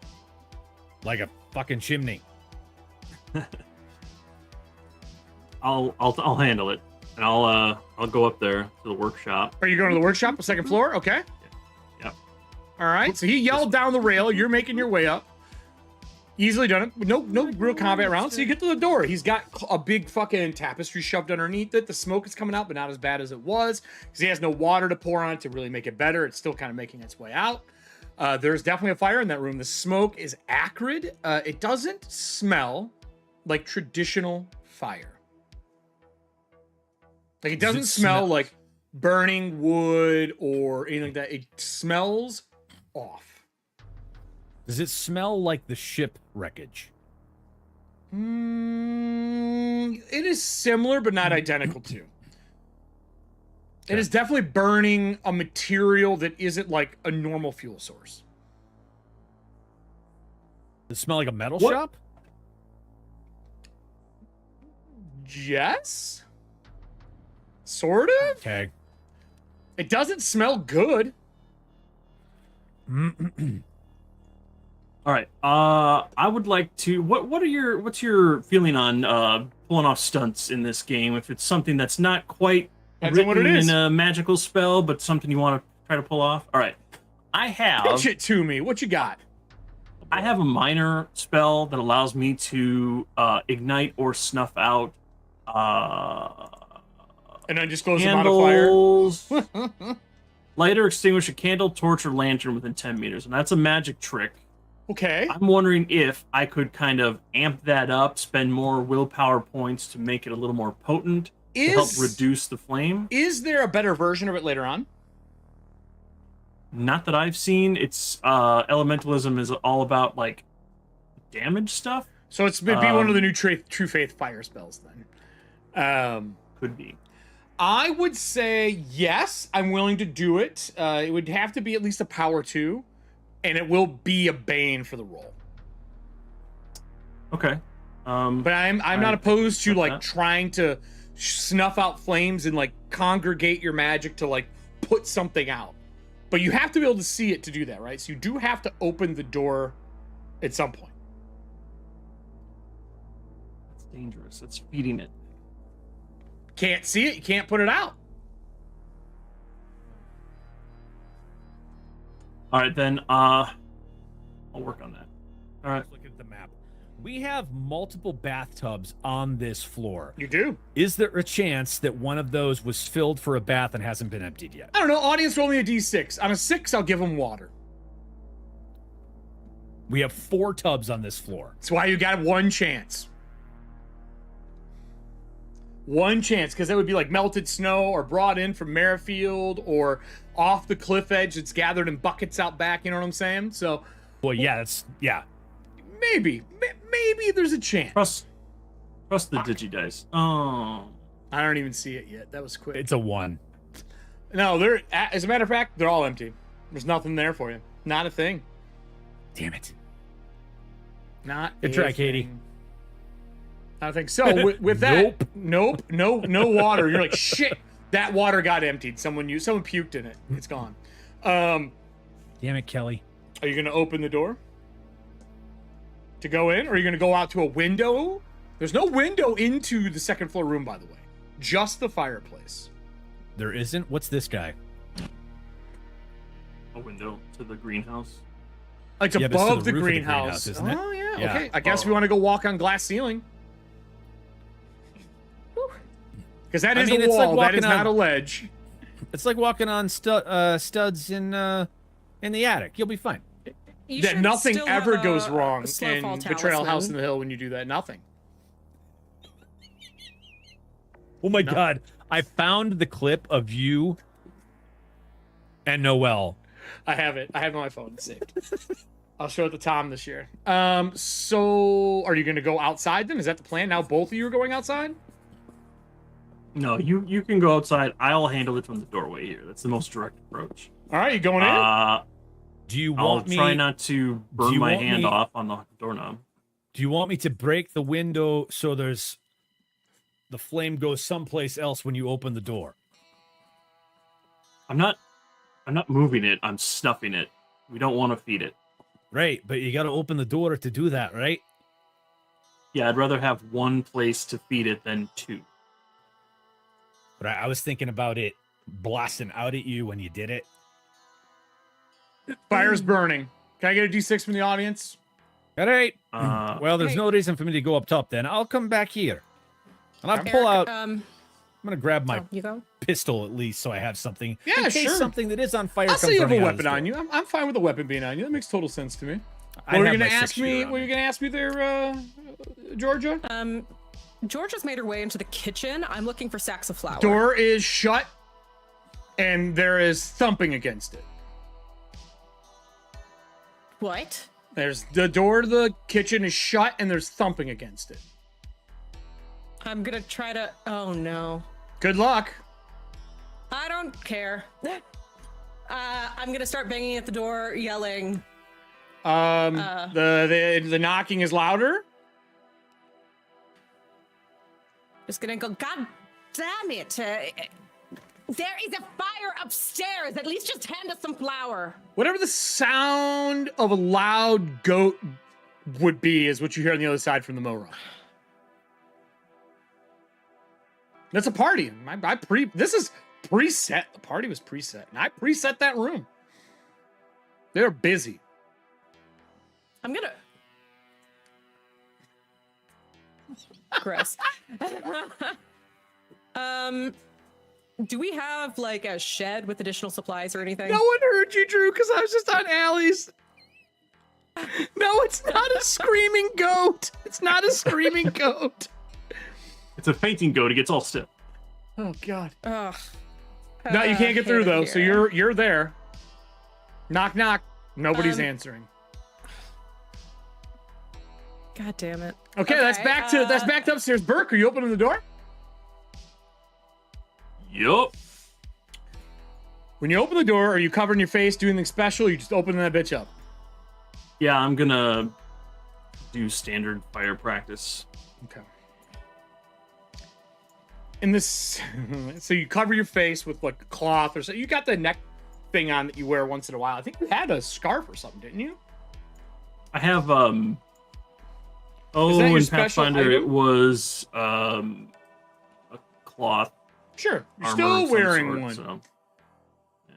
fucking chimney? I'll handle it, and I'll go up there to the workshop. Are you going to the workshop, the second floor? Okay. Yep. All right. So he yelled down the rail. You're making your way up. Easily done it. No real combat rounds. So you get to the door. He's got a big fucking tapestry shoved underneath it. The smoke is coming out, but not as bad as it was because he has no water to pour on it to really make it better. It's still kind of making its way out. There's definitely a fire in that room. The smoke is acrid. It doesn't smell like traditional fire. Like it Does doesn't it smell smell- like burning wood or anything like that. It smells off. Does it smell like the ship wreckage? It is similar, but not identical to. It is definitely burning a material that isn't like a normal fuel source. Does it smell like a metal What? shop? Yes? Sort of? Okay. It doesn't smell good. All right. I would like to. What's your feeling on pulling off stunts in this game? If it's something that's not quite Depends on what written it is. in a magical spell, but something you want to try to pull off. All right. I have Pitch it to me. What you got? a minor spell that allows me to ignite or snuff out An undisclosed amount of fire. candles. Light or extinguish a candle, torch, or lantern within 10 meters, and that's a magic trick. Okay. I'm wondering if I could kind of amp that up, spend more willpower points to make it a little more potent, to help reduce the flame. Is there a better version of it later on? Not that I've seen. It's elementalism is all about like damage stuff. So it's would be one of the new True Faith fire spells then. Could be. I would say yes, I'm willing to do it. It would have to be at least a power 2, and it will be a bane for the roll. Okay. But I'm not opposed to accept like that. trying to snuff out flames and like congregate your magic to like put something out. But you have to be able to see it to do that, right? So you do have to open the door at some point. dangerous. It's feeding it. Can't see it. You can't put it out. All right, then. I'll work on that. All right. Let's look at the map. We have multiple bathtubs on this floor. You do. Is there a chance that one of those was filled for a bath and hasn't been emptied yet? I don't know. Audience roll me a d6. On a 6, I'll give them water. We have 4 tubs on this floor. That's why you got one chance. One chance, because that would be like melted snow or brought in from Merrifield or off the cliff edge that's gathered in buckets out back. You know what I'm saying? So, Well, yeah, that's maybe there's a chance. Trust the digidice. Oh, I don't even see it yet. That was quick. It's a 1. No, as a matter of fact, they're all empty. There's nothing there for you. Not a thing. Damn it. Not Good a try, Katie. thing. I think so. With that, no water. You're like, shit. That water got emptied. Someone puked in it. It's gone. Damn it, Kelly. Are you going to open the door to go in, or are you going to go out to a window? There's no window into the second floor room, by the way. Just the fireplace. There isn't? What's this guy? a window to the greenhouse. It's Yeah, but it's to above the the roof of the greenhouse. greenhouse, isn't it? Oh, yeah. Yeah. Okay. I guess we want to go walk on glass ceiling. Because that is I mean, a it's like wall. That is walking not on- a ledge. It's like walking on studs in the attic. You'll be fine. You That should nothing still have ever a goes wrong snowfall in Betrayal House in talisman. the Hill when you do that. Nothing. Oh my god. I found the clip of you and Noel. I have it. I have it on my phone. It's saved. I'll show it to Tom this year. So are you going to go outside then? Is that the plan? Now both of you are going outside? No, you can go outside. I'll handle it from the doorway here. That's the most direct approach. All right, you going in? Do you I'll want me try not to burn you my want hand me- off on the doorknob. Do you want me to break the window so the flame goes someplace else when you open the door? I'm not moving it. I'm stuffing it. We don't want to feed it. Right, but you got to open the door to do that, right? Yeah, I'd rather have one place to feed it than two. But I was thinking about it blasting out at you when you did it. Fire's burning. Can I get a D6 from the audience? All right. Uh, Well, there's Hey. no reason for me to go up top then. I'll come back here. And I'll Eric, pull out. I'm going to grab my oh, you go. pistol at least so I have something. Yeah, in case sure. something that is on fire I'll comes say you have a running out of weapon this on door. you. I'm fine with a weapon being on you. That makes total sense to me. I What were have you my going to ask me? six-shooter on What were you going to ask me there, Georgia? Georgia's made her way into the kitchen. I'm looking for sacks of flour. Door is shut, and there is thumping against it. What? There's the door to the kitchen is shut, and there's thumping against it. I'm gonna try to. Oh no. Good luck. I don't care. I'm gonna start banging at the door, yelling. The knocking is louder. Just gonna go. God damn it! There is a fire upstairs. At least just hand us some flour. Whatever the sound of a loud goat would be is what you hear on the other side from the mow run. That's a party. This is preset. The party was preset. And I preset that room. They're busy. I'm gonna. Gross. Do we have like a shed with additional supplies or anything? No one heard you, Drew, because I was just on Allie's. No, it's not a screaming goat. It's not a screaming goat. it's a fainting goat. It gets all stiff. Oh God. Ugh. No, you can't get through hate it though. So here. you're there. Knock knock. Nobody's answering. God damn it. Okay, that's back to upstairs. Burke, are you opening the door? Yup. When you open the door, are you covering your face, doing anything special? Or you just opening that bitch up? Yeah, I'm gonna do standard fire practice. Okay. In this, so you cover your face with like a cloth or so. You got the neck thing on that you wear once in a while. I think you had a scarf or something, didn't you? I have Oh, that your in special Pathfinder, it item? was a cloth. Sure, you're armor still of some wearing sort, one. So.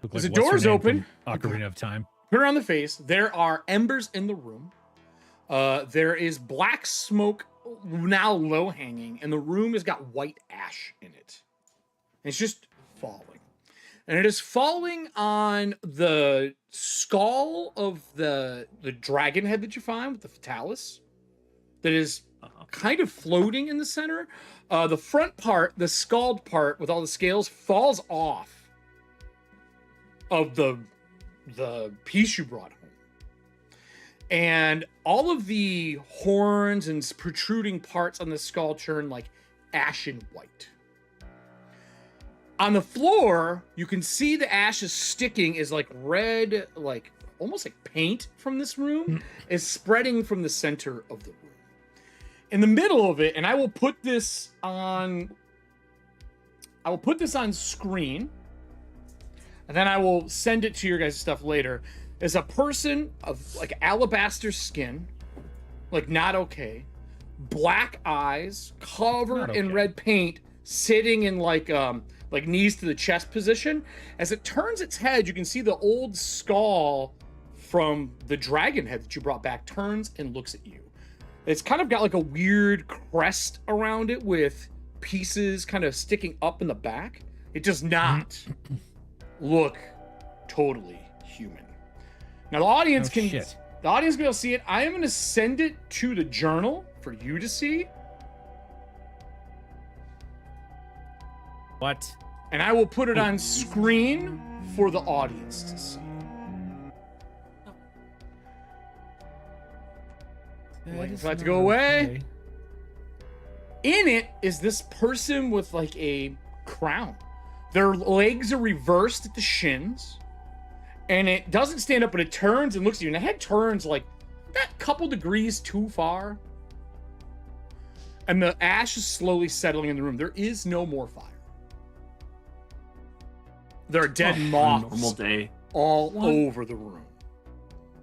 Look As like the what's her door's name open, from Ocarina of Time. put her on the face. There are embers in the room. There is black smoke, now low hanging, and the room has got white ash in it. It's just falling, and it is falling on the skull of the dragon head that you find with the fatalis. That is kind of floating in the center. The front part, the scald part with all the scales, falls off of the piece you brought home. And all of the horns and protruding parts on the skull turn like ashen white. On the floor, you can see the ashes sticking is like red, like almost like paint from this room is spreading from the center of the room. In the middle of it, and I will put this on screen, and then I will send it to your guys' stuff later, is a person of like alabaster skin, like not okay, black eyes, covered in red paint, sitting in like knees to the chest position. As it turns its head, you can see the old skull from the dragon head that you brought back turns and looks at you. It's kind of got like a weird crest around it with pieces kind of sticking up in the back. It does not look totally human. Now the audience can be able to see it. I am going to send it to the journal for you to see. What? And I will put it on screen for the audience to see. Waiting for that to go away. In it is this person with like a crown. Their legs are reversed at the shins. And it doesn't stand up, but it turns and looks at you. And the head turns like that couple degrees too far. And the ash is slowly settling in the room. There is no more fire. There are dead moths normal day. all over the room.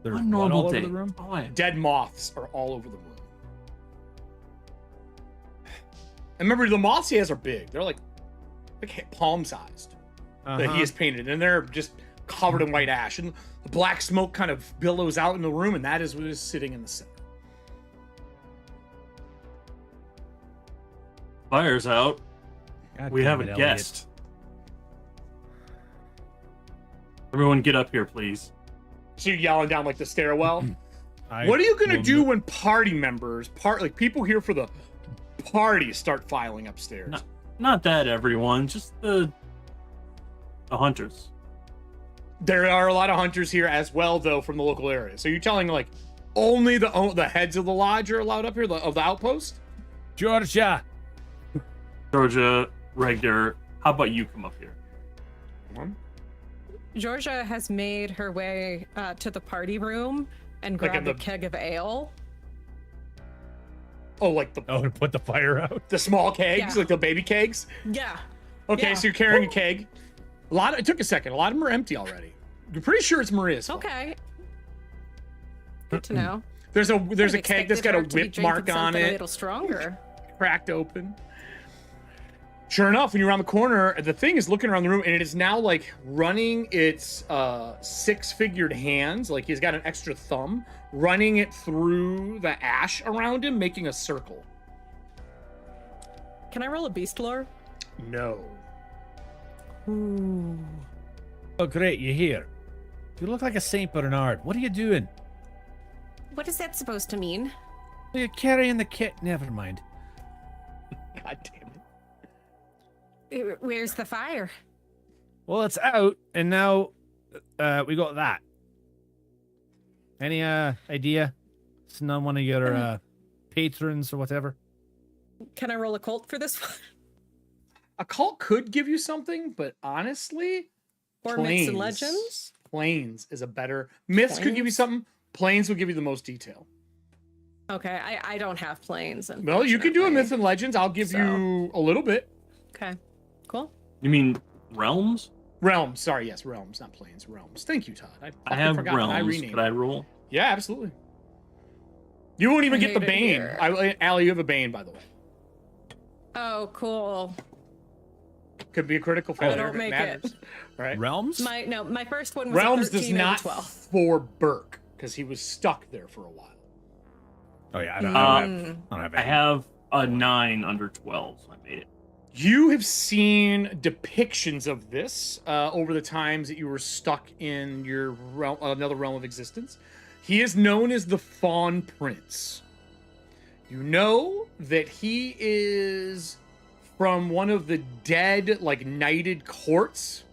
There's One what normal all over day. the room? Oh, I- Dead moths are all over the room. And remember, the moths he has are big. They're like palm-sized that he has painted. And they're just covered in white ash. And the black smoke kind of billows out in the room, and that is what is sitting in the center. Fire's out. God We damn have it, a Elliot. guest. Everyone get up here, please. So you're yelling down like the stairwell. I What are you gonna will do move- when party members, like people here for the party, start filing upstairs? No. Not that everyone, just the hunters. There are a lot of hunters here as well, though, from the local area. So you're telling like only the heads of the lodge are allowed up here, of the outpost? Georgia. Georgia, Regner, how about you come up here? Georgia has made her way to the party room and grabbed a keg of ale. Oh, like Oh, to put the fire out. the small kegs, Yeah. like the baby kegs. Yeah. Okay, Yeah. so you're carrying a keg. It took a second. A lot of them are empty already. You're pretty sure it's Maria's fault. Okay. Good to know. There's a I'd keg that's expected got a her to be whip mark drinking on something A it, little stronger. cracked open. Sure enough, when you're around the corner, the thing is looking around the room, and it is now like running its six-figured hands, like he's got an extra thumb, running it through the ash around him, making a circle. Can I roll a beast lore? No. Ooh. Oh, great, you're here. You look like a Saint Bernard. What are you doing? What is that supposed to mean? Oh, you're carrying the kit. Never mind. God damn it. Where's the fire? Well, it's out, and now we got that. Any idea? It's not one of your patrons or whatever. Can I roll a cult for this one? A cult could give you something, but honestly, Or myths and Planes. legends? Planes is a better. Myths could give you Planes? something. Planes will give you the most detail. Okay, I don't have planes. Well, you can do a unfortunately. myths and legends. I'll give you a little bit. Okay, cool. You mean realms? Realms. Sorry, yes, realms, not planes. Realms. Thank you, Todd. I have forgot. realms. I renamed. Could I roll? Yeah, absolutely. You won't even I get the hate it Bane. here. Allie, you have a Bane, by the way. Oh, cool. Could be a critical failure. don't if it make matters. it. Right? Realms? My first one was Realms a 13 does and a not 12. for Burke because he was stuck there for a while. Oh yeah, I don't have I any. have a 9 under 12, so I made it. You have seen depictions of this over the times that you were stuck in your realm, another realm of existence. He is known as the Fawn Prince. You know that he is from one of the dead, like, knighted courts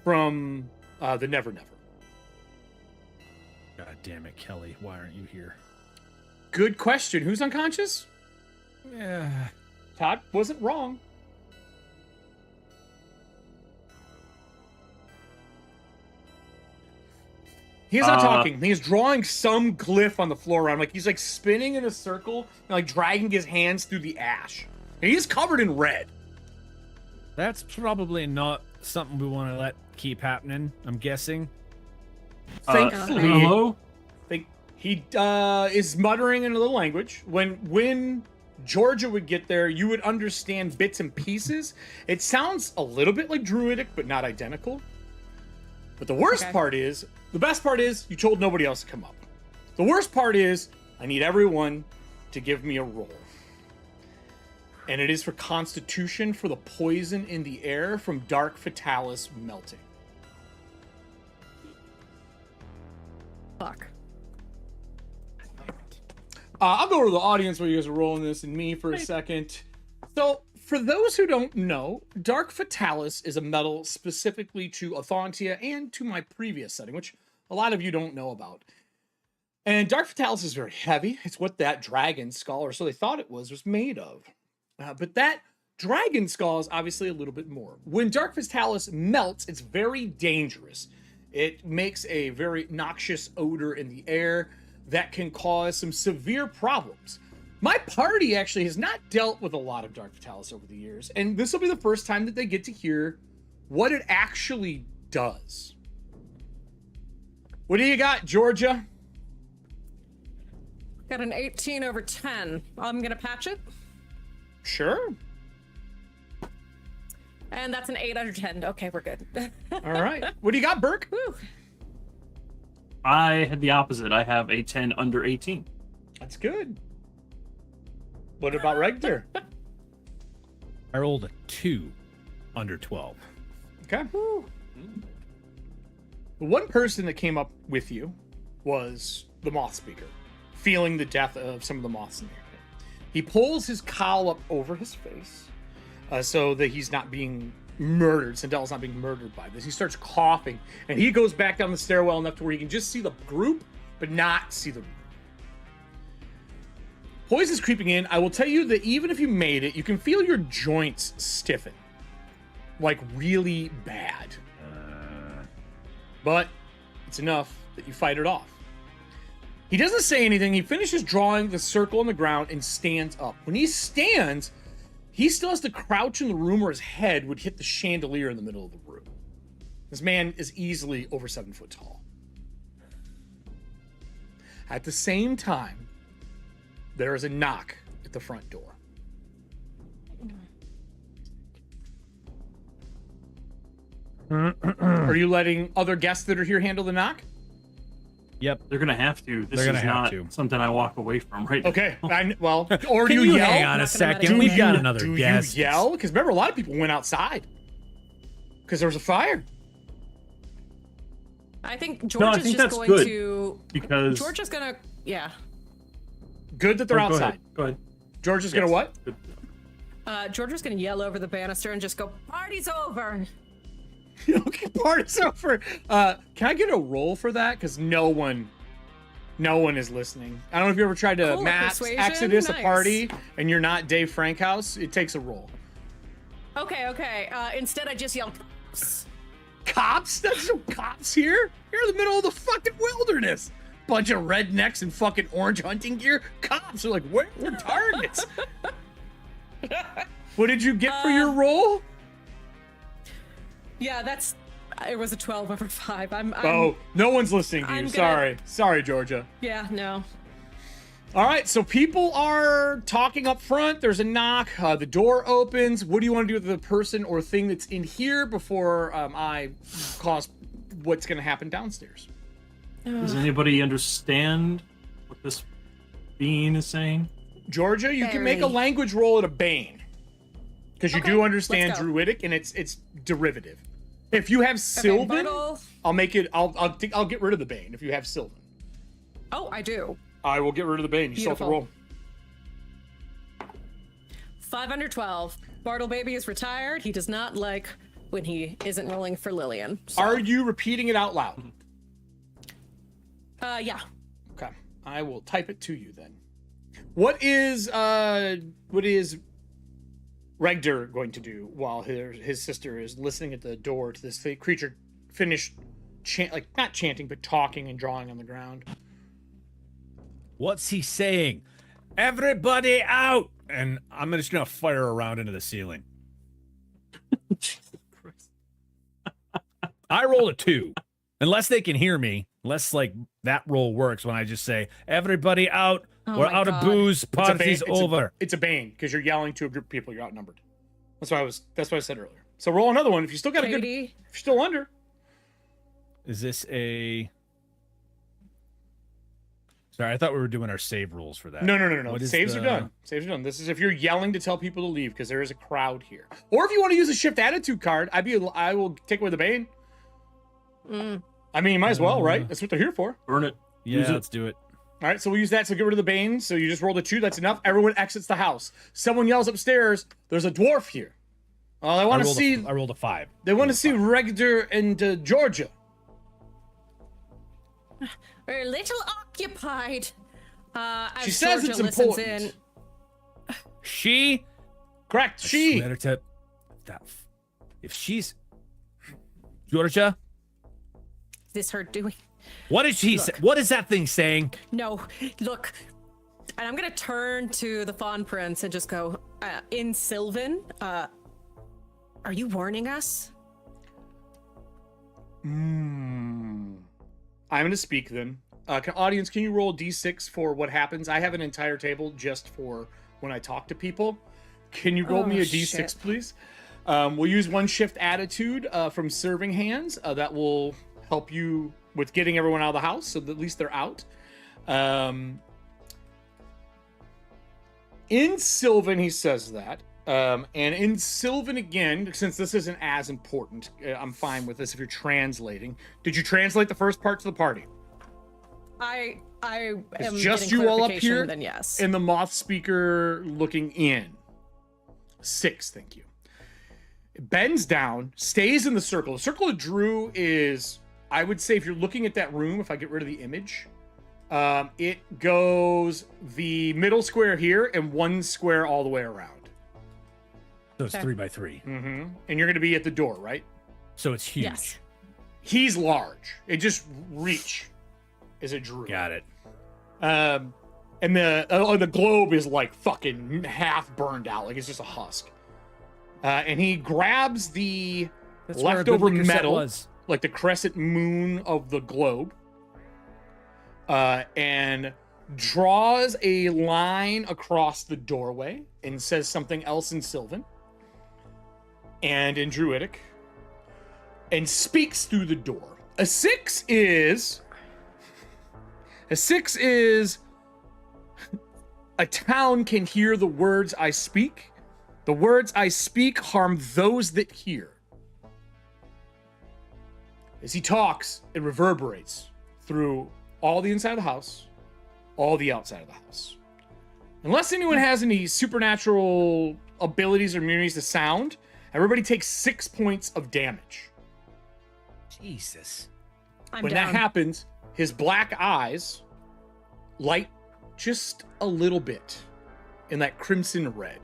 from the Never Never. God damn it, Kelly! Why aren't you here? Good question. Who's unconscious? Yeah. Todd wasn't wrong. He's not talking. He's drawing some glyph on the floor around. Like, he's like spinning in a circle and like dragging his hands through the ash. And he's covered in red. That's probably not something we want to let keep happening. I'm guessing. Thankfully, Hello? he is muttering in a little language. When Georgia would get there, you would understand bits and pieces. It sounds a little bit like Druidic, but not identical. But the worst part is, the best part is, you told nobody else to come up. The worst part is, I need everyone to give me a roll. And it is for Constitution for the poison in the air from Dark Fatalis melting. Fuck. I'll go to the audience while you guys are rolling this and me for a second. So, for those who don't know, Dark Fatalis is a metal specifically to Ethauntia and to my previous setting, which a lot of you don't know about. And Dark Fatalis is very heavy. It's what that dragon skull, or so they thought it was made of. But that dragon skull is obviously a little bit more. When Dark Fatalis melts, it's very dangerous. It makes a very noxious odor in the air that can cause some severe problems. My party actually has not dealt with a lot of Dark Fatalis over the years, and this will be the first time that they get to hear what it actually does. What do you got, Georgia? Got an 18 over 10. I'm gonna patch it. Sure. And that's an 8 out of 10. Okay, we're good. All right. What do you got, Burke? Woo. I had the opposite. I have a 10 under 18. That's good. What about Regtor? I rolled a 2 under 12. Okay. The one person that came up with you was the Moth Speaker, feeling the death of some of the moths in there. He pulls his cowl up over his face so that he's not being murdered. Sindel's not being murdered by this. He starts coughing, and he goes back down the stairwell enough to where he can just see the group, but not see the room. Poison's creeping in. I will tell you that even if you made it, you can feel your joints stiffen. Like, really bad. But it's enough that you fight it off. He doesn't say anything. He finishes drawing the circle on the ground and stands up. When he stands, he still has to crouch in the room or his head would hit the chandelier in the middle of the room. This man is easily over 7 foot tall. At the same time, there is a knock at the front door. Are you letting other guests that are here handle the knock? Yep. They're gonna have to. This They're gonna is have not to. something I walk away from right now. Okay. Well, or Can do you you yell? hang on a Not gonna let second? it We've go. got another Do guest. you yell? Because remember, a lot of people went outside because there was a fire. I think No, George I is think just that's going good. to. Because George is gonna. Yeah. Good that they're Oh, go outside. ahead. Go ahead. George is gonna Yes. what? Good. George is gonna yell over the banister and just go, "Party's over!" Okay, party's over. Can I get a roll for that? Because no one is listening. I don't know if you ever tried to Cool, mass persuasion, exodus a nice. party and you're not Dave Frankhouse. It takes a roll. Okay. Instead, I just yelled, "Cops." Cops? There's no cops here. You're in the middle of the fucking wilderness. Bunch of rednecks in fucking orange hunting gear. Cops are like, where are targets? What did you get for your roll? Yeah, it was a 12 over 5. I'm Oh, no one's listening to you. I'm gonna- Sorry, Georgia. Yeah, no. All right, so people are talking up front. There's a knock. The door opens. What do you want to do with the person or thing that's in here before I cause what's going to happen downstairs? Does anybody understand what this being is saying? Georgia, you can make a Barely. language roll at a Bane. Because you Okay, do understand let's go. Druidic, and it's derivative. If you have Sylvan, Bartle. I'll make it. I'll get rid of the Bane if you have Sylvan. Oh, I do. I will get rid of the Bane. You still have to Beautiful. roll. 5 under 12. Bartle baby is retired. He does not like when he isn't rolling for Lillian. So, Are you repeating it out loud? yeah. Okay, I will type it to you then. What is Regder going to do while his sister is listening at the door to this creature finish not chanting but talking and drawing on the ground? What's he saying? Everybody out! And I'm just gonna fire a round into the ceiling. Jesus Christ. I rolled a 2. Unless they can hear me, unless like that roll works when I just say, everybody out, Oh we're my out God. of booze, party's It's over. It's a Bane because you're yelling to a group of people. You're outnumbered. That's what I said earlier. So roll another one if you still got a good. If Katie. you're still under. Is this a... Sorry, I thought we were doing our save rules for that. No. What is Saves are the- done. Saves are done. This is if you're yelling to tell people to leave because there is a crowd here, or if you want to use a shift attitude card. I will take away the Bane. I mean, you might as well, right? That's what they're here for. Burn it. Yeah, Use it. let's do it. All right, so we'll use that. So get rid of the Bane. So you just rolled a 2. That's enough. Everyone exits the house. Someone yells upstairs. There's a dwarf here. Oh, I want to see. I rolled a 5. They want to see Regder and Georgia. We're a little occupied. As She says Georgia it's listens important. in. She... Correct. She. Swear to... That... If she's... Georgia, Is this her doing? what is she say? What is that thing saying? No, look. And I'm gonna turn to the Fawn Prince and just go, in Sylvan, are you warning us? I'm going to speak then. Audience, can you roll d6 for what happens? I have an entire table just for when I talk to people. Can you roll Oh, me a d6, shit. please? We'll use one shift attitude from serving hands. That will help you with getting everyone out of the house, so that at least they're out. In Sylvan, he says that. And in Sylvan again, since this isn't as important, I'm fine with this if you're translating. Did you translate the first part to the party? I am It's just getting you all up clarification, here then yes. and the moth speaker looking in. 6, thank you. It bends down, stays in the circle. The circle of Drew is, I would say, if you're looking at that room, if I get rid of the image, it goes the middle square here and 1 square all the way around. So it's Okay. 3 by 3. Mm-hmm. And you're going to be at the door, right? So it's huge. Yes. He's large. It just reach is a Drew. Got it. And the globe is like fucking half burned out, like it's just a husk. And he grabs the That's where our good leftover liquor set metal, was. like the crescent moon of the globe, and draws a line across the doorway and says something else in Sylvan and in Druidic, and speaks through the door. A 6 is a town can hear the words I speak. The words I speak harm those that hear. As he talks, it reverberates through all the inside of the house, all the outside of the house. Unless anyone has any supernatural abilities or immunities to sound, everybody takes 6 points of damage. Jesus. I'm When down. that happens, his black eyes light just a little bit in that crimson red.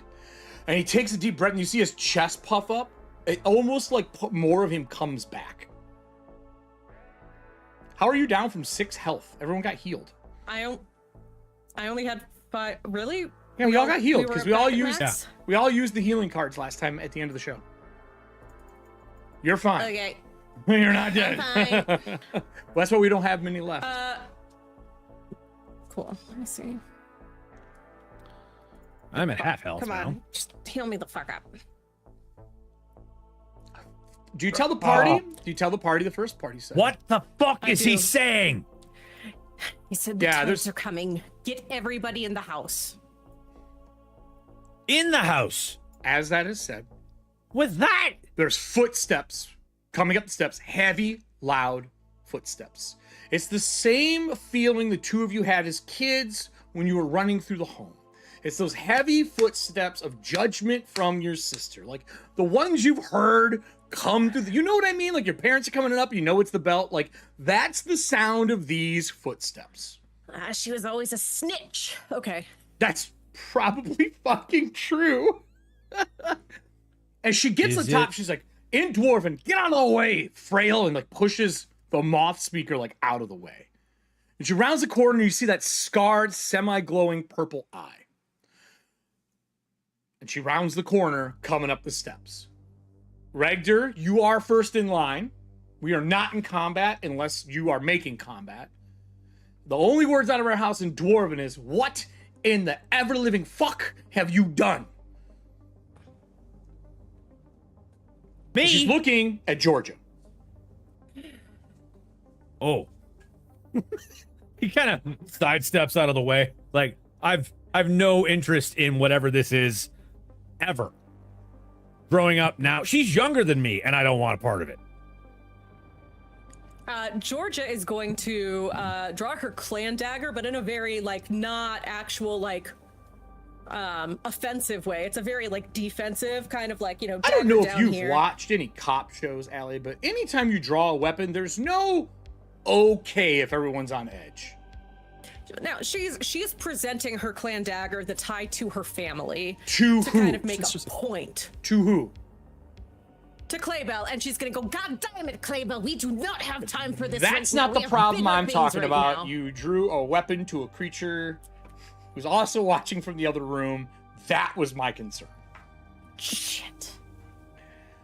And he takes a deep breath and you see his chest puff up. It almost like more of him comes back. How are you down from 6 health? Everyone got healed. I only had 5. Really? Yeah, we all got healed because we all used max? we all used the healing cards last time at the end of the show. You're fine. Okay. You're not dead. I'm Well, that's why we don't have many left. Cool. Let me see. I'm at half health Come now. on, just heal me the fuck up. Do you tell the party? Do you tell the party the first party said? What the fuck is he do. saying? He said the Yeah, toads are coming. Get everybody in the house. In the house. As that is said, With that? there's footsteps coming up the steps, heavy, loud footsteps. It's the same feeling the two of you had as kids when you were running through the home. It's those heavy footsteps of judgment from your sister, like the ones you've heard come through. You know what I mean? Like your parents are coming up, you know it's the belt. Like that's the sound of these footsteps. She was always a snitch. Okay. That's probably fucking true. As she gets to Is the top, it? she's like, in Dwarven, get out of the way, frail, and like pushes the moth speaker like out of the way. And she rounds the corner and you see that scarred, semi-glowing purple eye. And she rounds the corner, coming up the steps. Regder, you are first in line. We are not in combat unless you are making combat. The only words out of our house in Dwarven is, what in the ever-living fuck have you done? Me? She's looking at Georgia. Oh. He kind of sidesteps out of the way. Like, I've no interest in whatever this is ever. Growing up now, she's younger than me, and I don't want a part of it. Georgia is going to draw her clan dagger, but in a very like not actual like offensive way. It's a very like defensive kind of like, you know, I don't dagger know if down you've here. watched any cop shows, Allie, but anytime you draw a weapon, there's no okay if everyone's on edge. Now she's presenting her clan dagger, the tie to her family, To to who? kind of make a point. To who? To Claybell, and she's gonna go, God damn it, Claybell, we do not have time for this. That's right now. not the We have problem bigger I'm things talking right about. now." You drew a weapon to a creature who's also watching from the other room. That was my concern. Shit.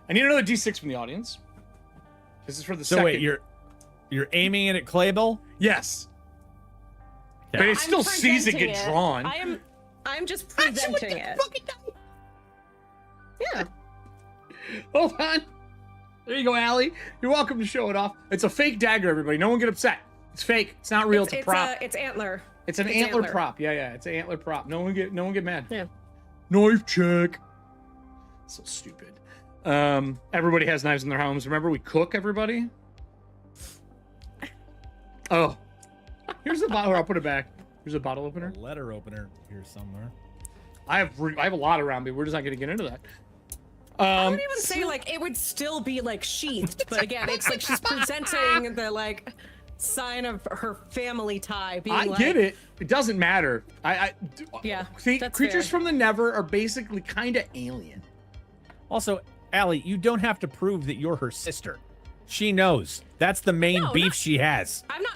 I need another D6 from the audience. This is for the So second. wait, you're aiming it at Claybell? Yes. Yeah. But it still I'm sees it presenting get drawn. I'm just presenting it. Yeah. Hold on. There you go, Allie. You're welcome to show it off. It's a fake dagger, everybody. No one get upset. It's fake. It's not real. It's a prop. It's antler. It's an antler prop. Yeah. It's an antler prop. No one get mad. Yeah. Knife check. So stupid. Everybody has knives in their homes. Remember, we cook, everybody? Oh. Here's the bottle. I'll put it back. Here's a bottle opener. A letter opener here somewhere. I have a lot around me. We're just not going to get into that. I would even say like it would still be like sheathed, but again, it's like she's presenting the like sign of her family tie. Being I like, get it. It doesn't matter. Yeah, See, that's creatures fair. from the Never are basically kind of alien. Also, Allie, you don't have to prove that you're her sister. She knows. That's the main No, beef not- she has. I'm not.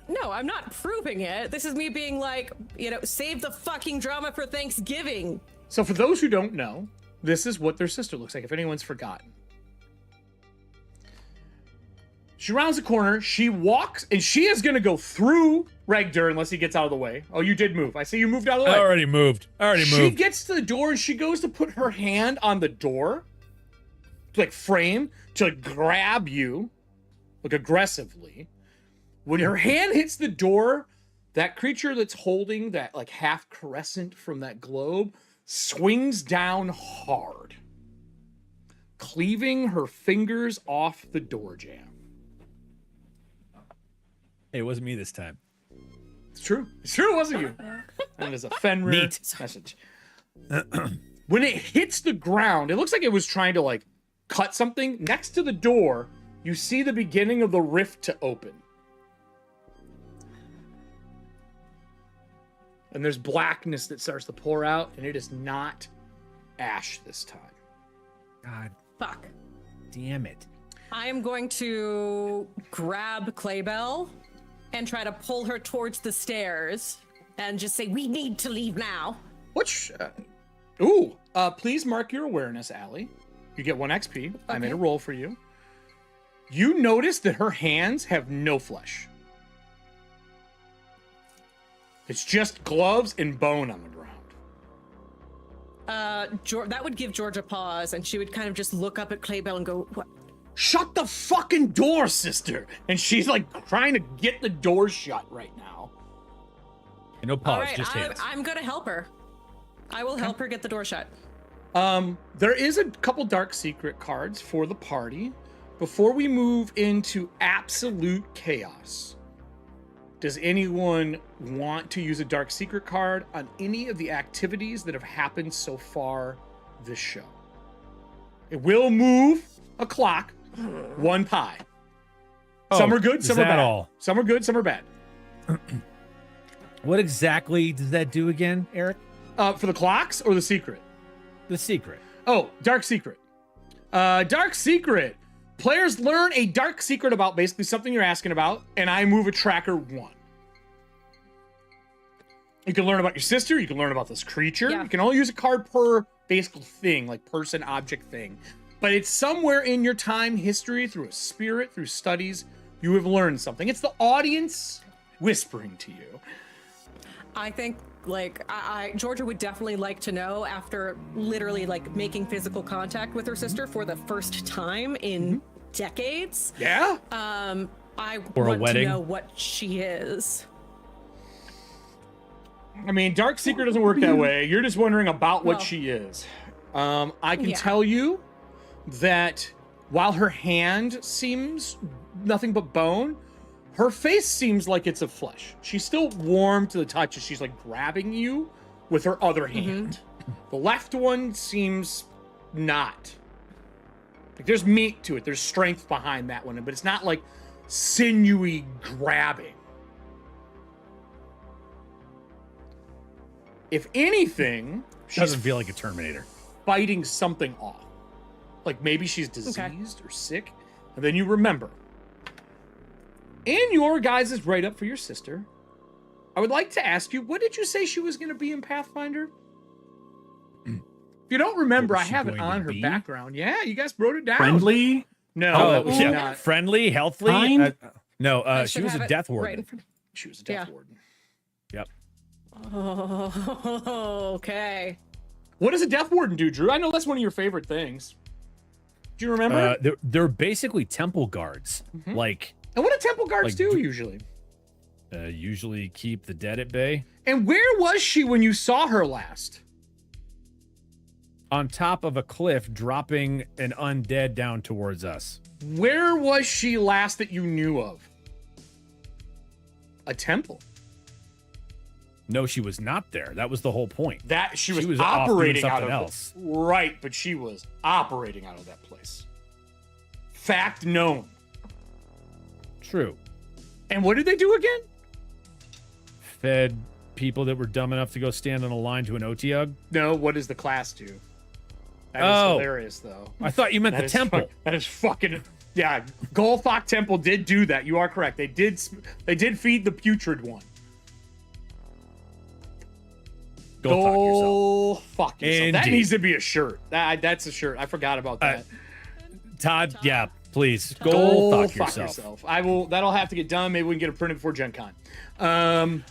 No, I'm not proving it. This is me being like, you know, save the fucking drama for Thanksgiving. So for those who don't know, this is what their sister looks like, if anyone's forgotten. She rounds the corner, she walks, and she is going to go through Regder unless he gets out of the way. Oh, you did move. I see you moved out of the way. I already moved. She gets to the door and she goes to put her hand on the door, like frame, to grab you, like aggressively. When her hand hits the door, that creature that's holding that like half crescent from that globe swings down hard, cleaving her fingers off the door jamb. Hey, it wasn't me this time. It's true. It's true, it wasn't you. And there's a Fenrir Neat. message. When it hits the ground, it looks like it was trying to like cut something. Next to the door, you see the beginning of the rift to open. And there's blackness that starts to pour out, and it is not ash this time. God Fuck. damn it. I am going to grab Claybell and try to pull her towards the stairs and just say, we need to leave now. Which, please mark your awareness, Allie. You get 1 XP. I made a roll for you. You notice that her hands have no flesh. It's just gloves and bone on the ground. that would give Georgia pause, and she would kind of just look up at Claybell and go, "What?" Shut the fucking door, sister! And she's like trying to get the door shut right now. No All pause, right, just hands. I'm gonna help her. I will help her get the door shut. There is a couple dark secret cards for the party. Before we move into absolute chaos, does anyone want to use a dark secret card on any of the activities that have happened so far this show? It will move a clock, one pie. Some are good, some are bad. All? Some are good, some are bad. What exactly does that do again, Eric? For the clocks or the secret? The secret. Oh, dark secret. Dark secret. Players learn a dark secret about basically something you're asking about, and I move a tracker 1. You can learn about your sister. You can learn about this creature. Yeah. You can only use a card per basic thing, like person, object, thing. But it's somewhere in your time history, through a spirit, through studies, you have learned something. It's the audience whispering to you. I think like Georgia would definitely like to know, after literally like making physical contact with her sister for the first time in decades. Yeah? I Or a want to wedding. know what she is. I mean, dark secret doesn't work that way. You're just wondering about what Well, she is. I can yeah. tell you that while her hand seems nothing but bone, her face seems like it's of flesh. She's still warm to the touch as she's like grabbing you with her other hand. The left one seems not. Like there's meat to it. There's strength behind that one, but it's not like sinewy grabbing. If anything, she's Doesn't feel like a Terminator. fighting something off. Like maybe she's diseased or sick. And then you remember. In your guys' write-up for your sister, I would like to ask you, what did you say she was going to be in Pathfinder? If you don't remember, What I was she have it going to on her be? background. Yeah, you guys wrote it down. Friendly? No, that was yeah. not. Friendly, healthy. Kind? No, I she should was have a it death right warden. in front- She was a death Yeah. warden. Yep. Oh, okay. What does a death warden do, Drew? I know that's one of your favorite things. Do you remember? They're basically temple guards. Like, and what do temple guards like, do do- usually? usually keep the dead at bay. And where was she when you saw her last? On top of a cliff, dropping an undead down towards us. Where was she last that you knew of? A temple. No, she was not there. That was the whole point. That she was was off doing operating out something of else. Right, but she was operating out of that place. Fact known. True. And what did they do again? Fed people that were dumb enough to go stand on a line to an OTUG. No, what does the class do? That is Oh. hilarious, though. I thought you meant That the is temple. that is fucking yeah. Golfok Temple did do that. You are correct. They did feed the putrid one. Go fuck fuck yourself. yourself. That Indeed. needs to be a shirt. That's a shirt. I forgot about that. Todd, yeah, please. Go, Go fuck yourself. I will. That'll have to get done. Maybe we can get it printed before Gen Con.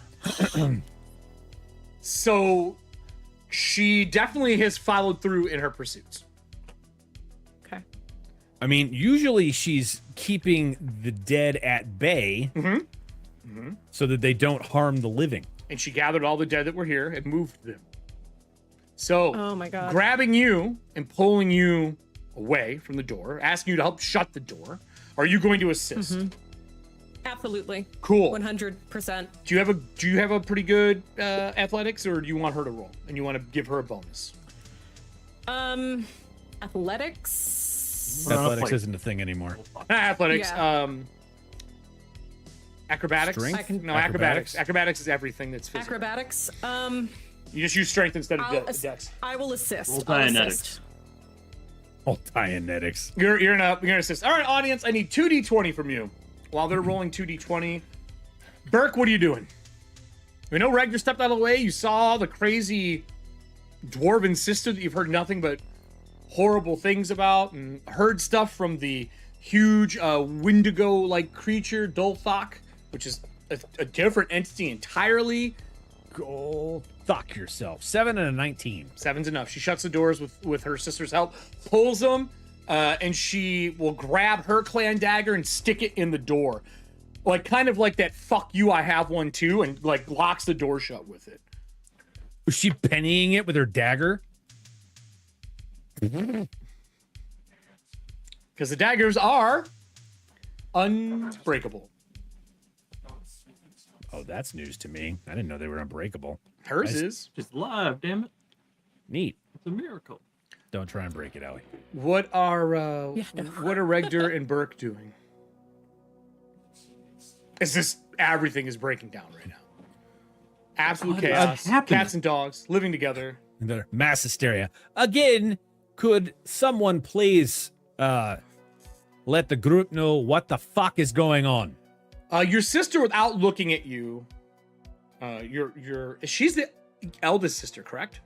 So she definitely has followed through in her pursuits. Okay. I mean, usually she's keeping the dead at bay so that they don't harm the living. And she gathered all the dead that were here and moved them. So, Oh my God. grabbing you and pulling you away from the door, asking you to help shut the door. Are you going to assist? Absolutely. Cool. 100%. Do you have a pretty good athletics, or do you want her to roll and you want to give her a bonus? Athletics. Athletics isn't a thing anymore. Athletics. Yeah. Acrobatics. Strength? I can- No, acrobatics. Acrobatics is everything that's physical. Acrobatics. You just use strength instead of dex. I will assist. Roll I'll Dianetics. assist. Oh, Dianetics. You're gonna assist. All right, audience. I need 2d20 from you. While they're rolling 2d20, Burke, what are you doing? We know Ragnar stepped out of the way. You saw the crazy dwarven sister that you've heard nothing but horrible things about, and heard stuff from the huge Wendigo-like creature, Dolthok, which is a different entity entirely. Go fuck yourself. 7 and a 19. 7's enough. She shuts the doors with her sister's help, pulls them, and she will grab her clan dagger and stick it in the door. Like, kind of like that fuck you, I have one too, and like locks the door shut with it. Was she pennying it with her dagger? Because the daggers are unbreakable. Oh, that's news to me. I didn't know they were unbreakable. Hers is. She's alive, damn it. Neat. It's a miracle. Don't try and break it, Ellie. What are Regdur and Burke doing? Is this everything is breaking down right now? Absolute What is chaos. happening? Cats and dogs living together. And they're mass hysteria. Again, could someone please let the group know what the fuck is going on? Your sister, without looking at you, she's the eldest sister, correct?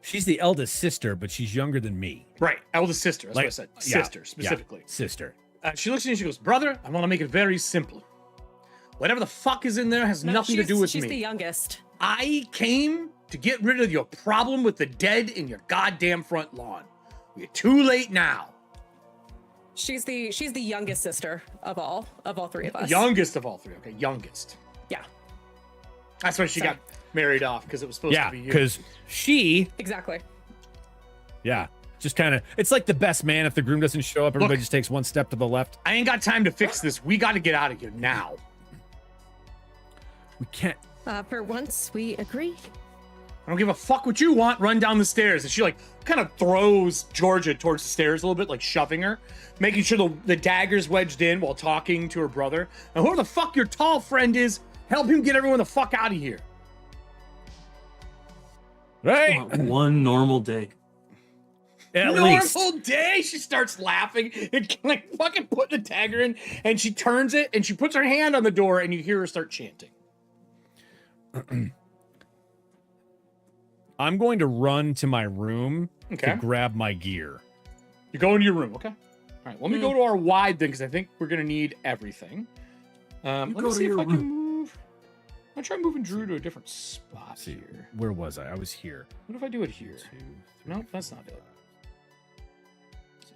She's the eldest sister, but she's younger than me. Right, eldest sister. That's what I said. Yeah, Sister, specifically. yeah, sister. She looks at you and she goes, "Brother, I want to make it very simple. Whatever the fuck is in there has No, nothing to do with she's me. the youngest. I came to get rid of your problem with the dead in your goddamn front lawn. We're too late now." She's the youngest sister of all three of us. Youngest of all three. Okay, youngest. Yeah, That's why she Sorry. got married off, because it was supposed Yeah, to be you. because she, exactly. just kind of, it's like the best man. If the groom doesn't show up, everybody Look. just takes one step to the left. I ain't got time to fix this. We got to get out of here now. We can't. For once, we agree. I don't give a fuck what you want. Run down the stairs. And she like kind of throws Georgia towards the stairs a little bit, like shoving her, making sure the dagger's wedged in while talking to her brother. And whoever the fuck your tall friend is, help him get everyone the fuck out of here. Right. One normal day. At Normal least. day. She starts laughing and like fucking putting the dagger in, and she turns it and she puts her hand on the door, and you hear her start chanting. I'm going to run to my room Okay. to grab my gear. You go into your room, okay? All right, let me go to our wide thing because I think we're gonna need everything. Let me go to see if your I can room. move. I'm gonna try moving Drew to a different spot Let's see, here. where was I? I was here. What if I do it here? 2, 3, No, that's not it.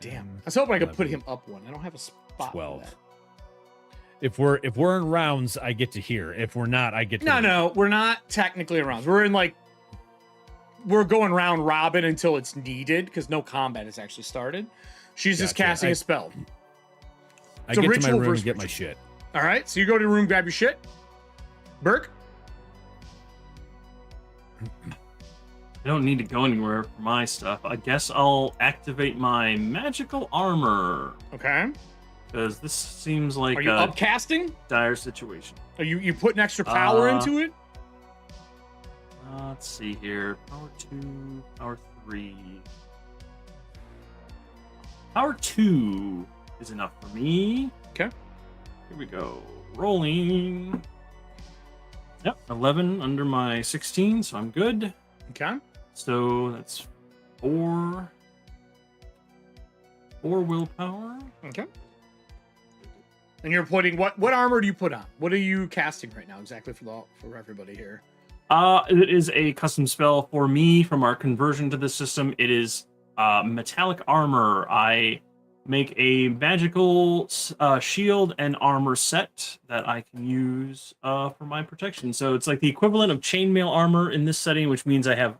10, Damn. I was hoping I could put 11, him up one. I don't have a spot. 12. For that. If we're in rounds, I get to here. If we're not, I get to No, we're not technically around. We're in like we're going round robin until it's needed because no combat has actually started. She's just Gotcha. casting a spell. I It's a get to my ritual room and versus get my ritual. shit. All right, so you go to your room, grab your shit. Burke. I don't need to go anywhere for my stuff. I guess I'll activate my magical armor Okay. because this seems like Are you a upcasting? dire situation. Are you putting extra power Uh, into it? Let's see here. Power 2, power 3. Power 2 is enough for me. Okay. Here we go. Rolling. Yep, 11 under my 16, so I'm good. Okay. So that's 4 willpower. Okay. And you're putting what armor do you put on? What are you casting right now exactly for everybody here? It is a custom spell for me from our conversion to this system. It is metallic armor. I make a magical shield and armor set that I can use for my protection. So it's like the equivalent of chainmail armor in this setting, which means I have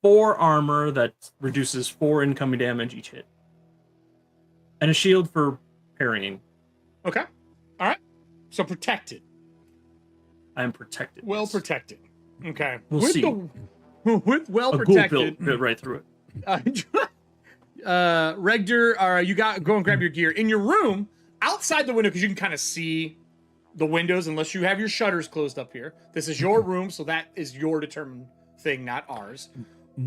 4 armor that reduces 4 incoming damage each hit, and a shield for parrying. Okay. All right. So protected. I am protected. Well yes. protected. Okay. We'll with see. With well A ghoul protected. bit right through it. Regdur, you go and grab your gear in your room outside the window because you can kind of see the windows unless you have your shutters closed up here. This is your room, so that is your determined thing, not ours.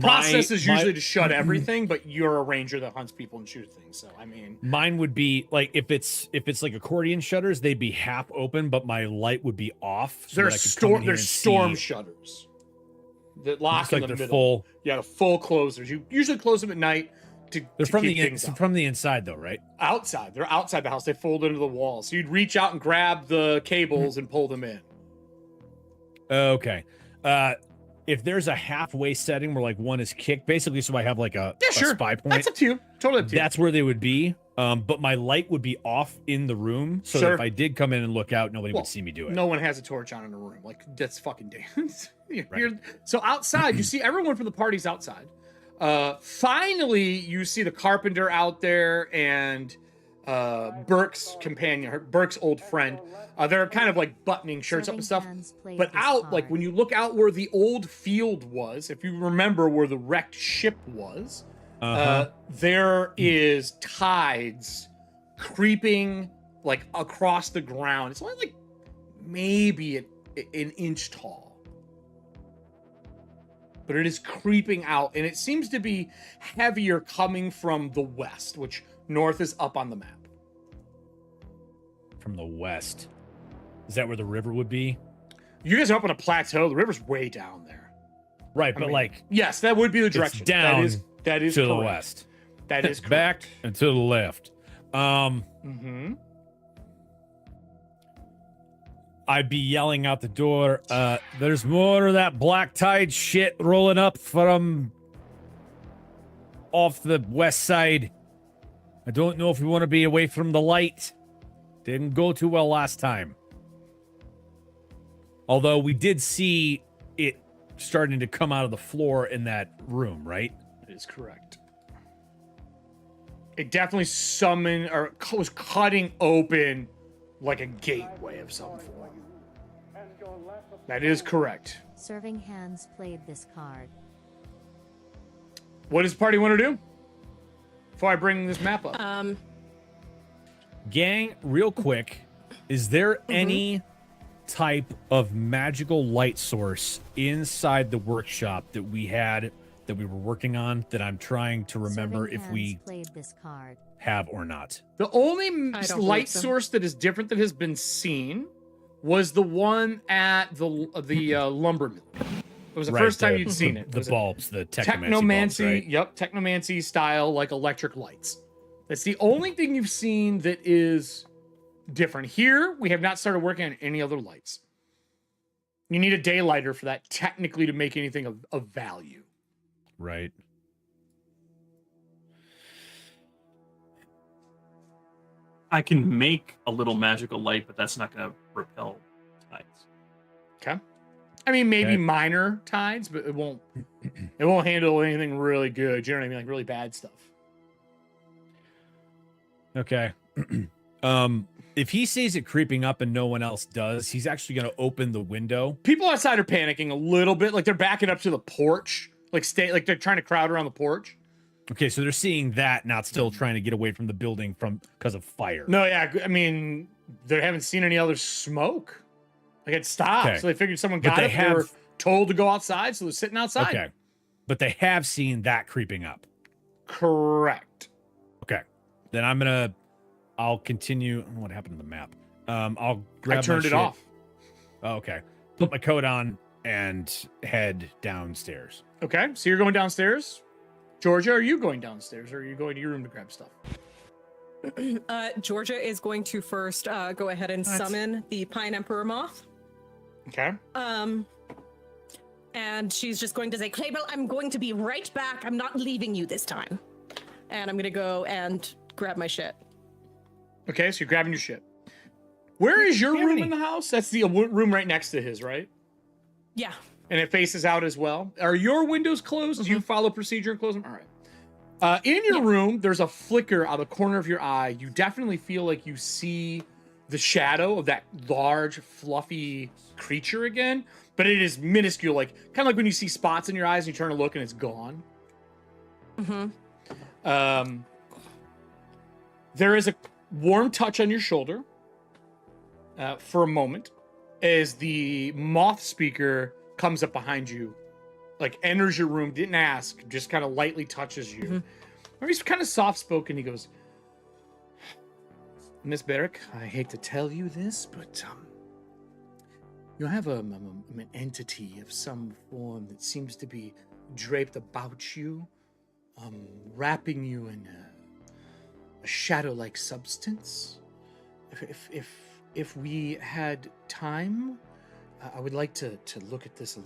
Process is usually to shut everything, but you're a ranger that hunts people and shoots things. So I mean, Mine would be like if it's like accordion shutters, they'd be half open, but my light would be off. So that I could come in here there's and storm see. shutters that lock Looks in like the they're middle. full. Yeah, the full closers. You usually close them at night They're to from keep the things out. from the inside though, right? Outside. They're outside the house. They fold into the wall. So you'd reach out and grab the cables and pull them in. Okay. if there's a halfway setting where like one is kicked, basically, so I have like a spy point. That's up to you. Totally up to you. That's where they would be. But my light would be off in the room, so that if I did come in and look out, nobody would see me do it. No one has a torch on in a room. Like, that's fucking dance. So outside, you see everyone from the party's outside. Finally, you see the carpenter out there and Burke's companion, Burke's old friend. They're kind of like buttoning shirts up and stuff. But out, like when you look out where the old field was, if you remember where the wrecked ship was, there is tides creeping like across the ground. It's only like maybe an inch tall, but it is creeping out, and it seems to be heavier coming from the west, which north is up on the map. From the west. Is that where the river would be? You guys are up on a plateau. The river's way down there. Right, but like... Yes, that would be the direction. It's down that is to correct. the west. That is correct. Back and to the left. I'd be yelling out the door, there's more of that black tide shit rolling up from off the west side. I don't know if we want to be away from the light. Didn't go too well last time. Although we did see it starting to come out of the floor in that room, right? That is correct. It definitely summoned or was cutting open like a gateway of some form. That is correct. Serving hands played this card. What does the party want to do before I bring this map up? Gang, real quick, is there any type of magical light source inside the workshop that we were working on that I'm trying to remember Serving if we hands played this card. have or not? The only don't light believe so. source that is different that has been seen was the one at the lumber mill. It was the first time you'd seen it. The bulbs, the technomancy bulbs, Technomancy, right? yep, technomancy style, like electric lights. That's the only thing you've seen that is different. Here, we have not started working on any other lights. You need a daylighter for that, technically, to make anything of value. Right. I can make a little magical light, but that's not going to repel tides. Okay. I mean, maybe Okay. minor tides, but it won't handle anything really good. You know what I mean? Like really bad stuff. Okay. If he sees it creeping up and no one else does, he's actually going to open the window. People outside are panicking a little bit, like they're backing up to the porch, like they're trying to crowd around the porch. Okay, so they're seeing that, not still trying to get away from the building because of fire. No, yeah, I mean, they haven't seen any other smoke. Like it stopped, Okay. so they figured someone But got they it. They were have- told to go outside, so they're sitting outside. Okay. But they have seen that creeping up. Correct. Okay. Then I'll continue. What happened to the map? I'll grab I turned my it shit. off. Oh, okay. Put my coat on and head downstairs. Okay, so you're going downstairs. Georgia, are you going downstairs, or are you going to your room to grab stuff? Georgia is going to first go ahead and summon the Pine Emperor Moth. Okay. And she's just going to say, Claybell, I'm going to be right back. I'm not leaving you this time. And I'm going to go and grab my shit. Okay, so you're grabbing your shit. Where is your Do you have room any- in the house? That's the room right next to his, right? Yeah. And it faces out as well. Are your windows closed? Do you follow procedure and close them? All right. In your room, there's a flicker out of the corner of your eye. You definitely feel like you see the shadow of that large, fluffy creature again, but it is minuscule, like kind of like when you see spots in your eyes and you turn to look and it's gone. There is a warm touch on your shoulder for a moment as the moth speaker comes up behind you, like enters your room, didn't ask, just kind of lightly touches you. Or he's kind of soft-spoken. He goes, Miss Barrick, I hate to tell you this, but you have an entity of some form that seems to be draped about you, wrapping you in a shadow-like substance. If we had time, I would like to look at this a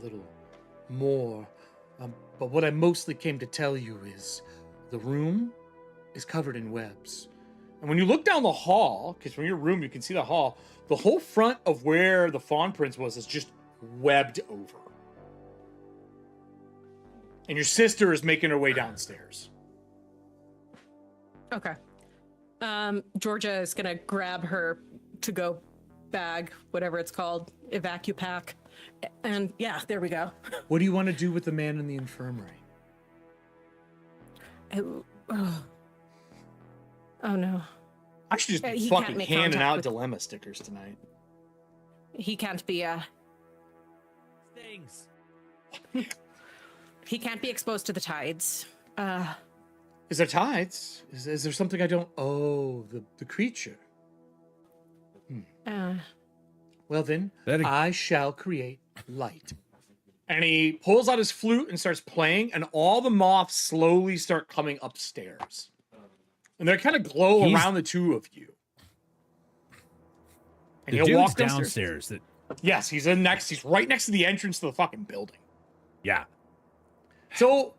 more. But what I mostly came to tell you is the room is covered in webs. And when you look down the hall, because from your room you can see the hall, the whole front of where the Fawn Prince was is just webbed over. And your sister is making her way downstairs. Okay. Georgia is gonna grab her to-go bag, whatever it's called, evacupack, and yeah, there we go. What do you want to do with the man in the infirmary? Oh no. I should just be He fucking can't make handing contact out with- dilemma stickers tonight. He can't be Things. he can't be exposed to the tides. Is there tides? Is there something I don't... Oh, the creature. Well then, I shall create light. And he pulls out his flute and starts playing, and all the moths slowly start coming upstairs. And they kind of glow around the two of you. And The he'll walk dude's downstairs. Yes, he's right next to the entrance to the fucking building. Yeah. So,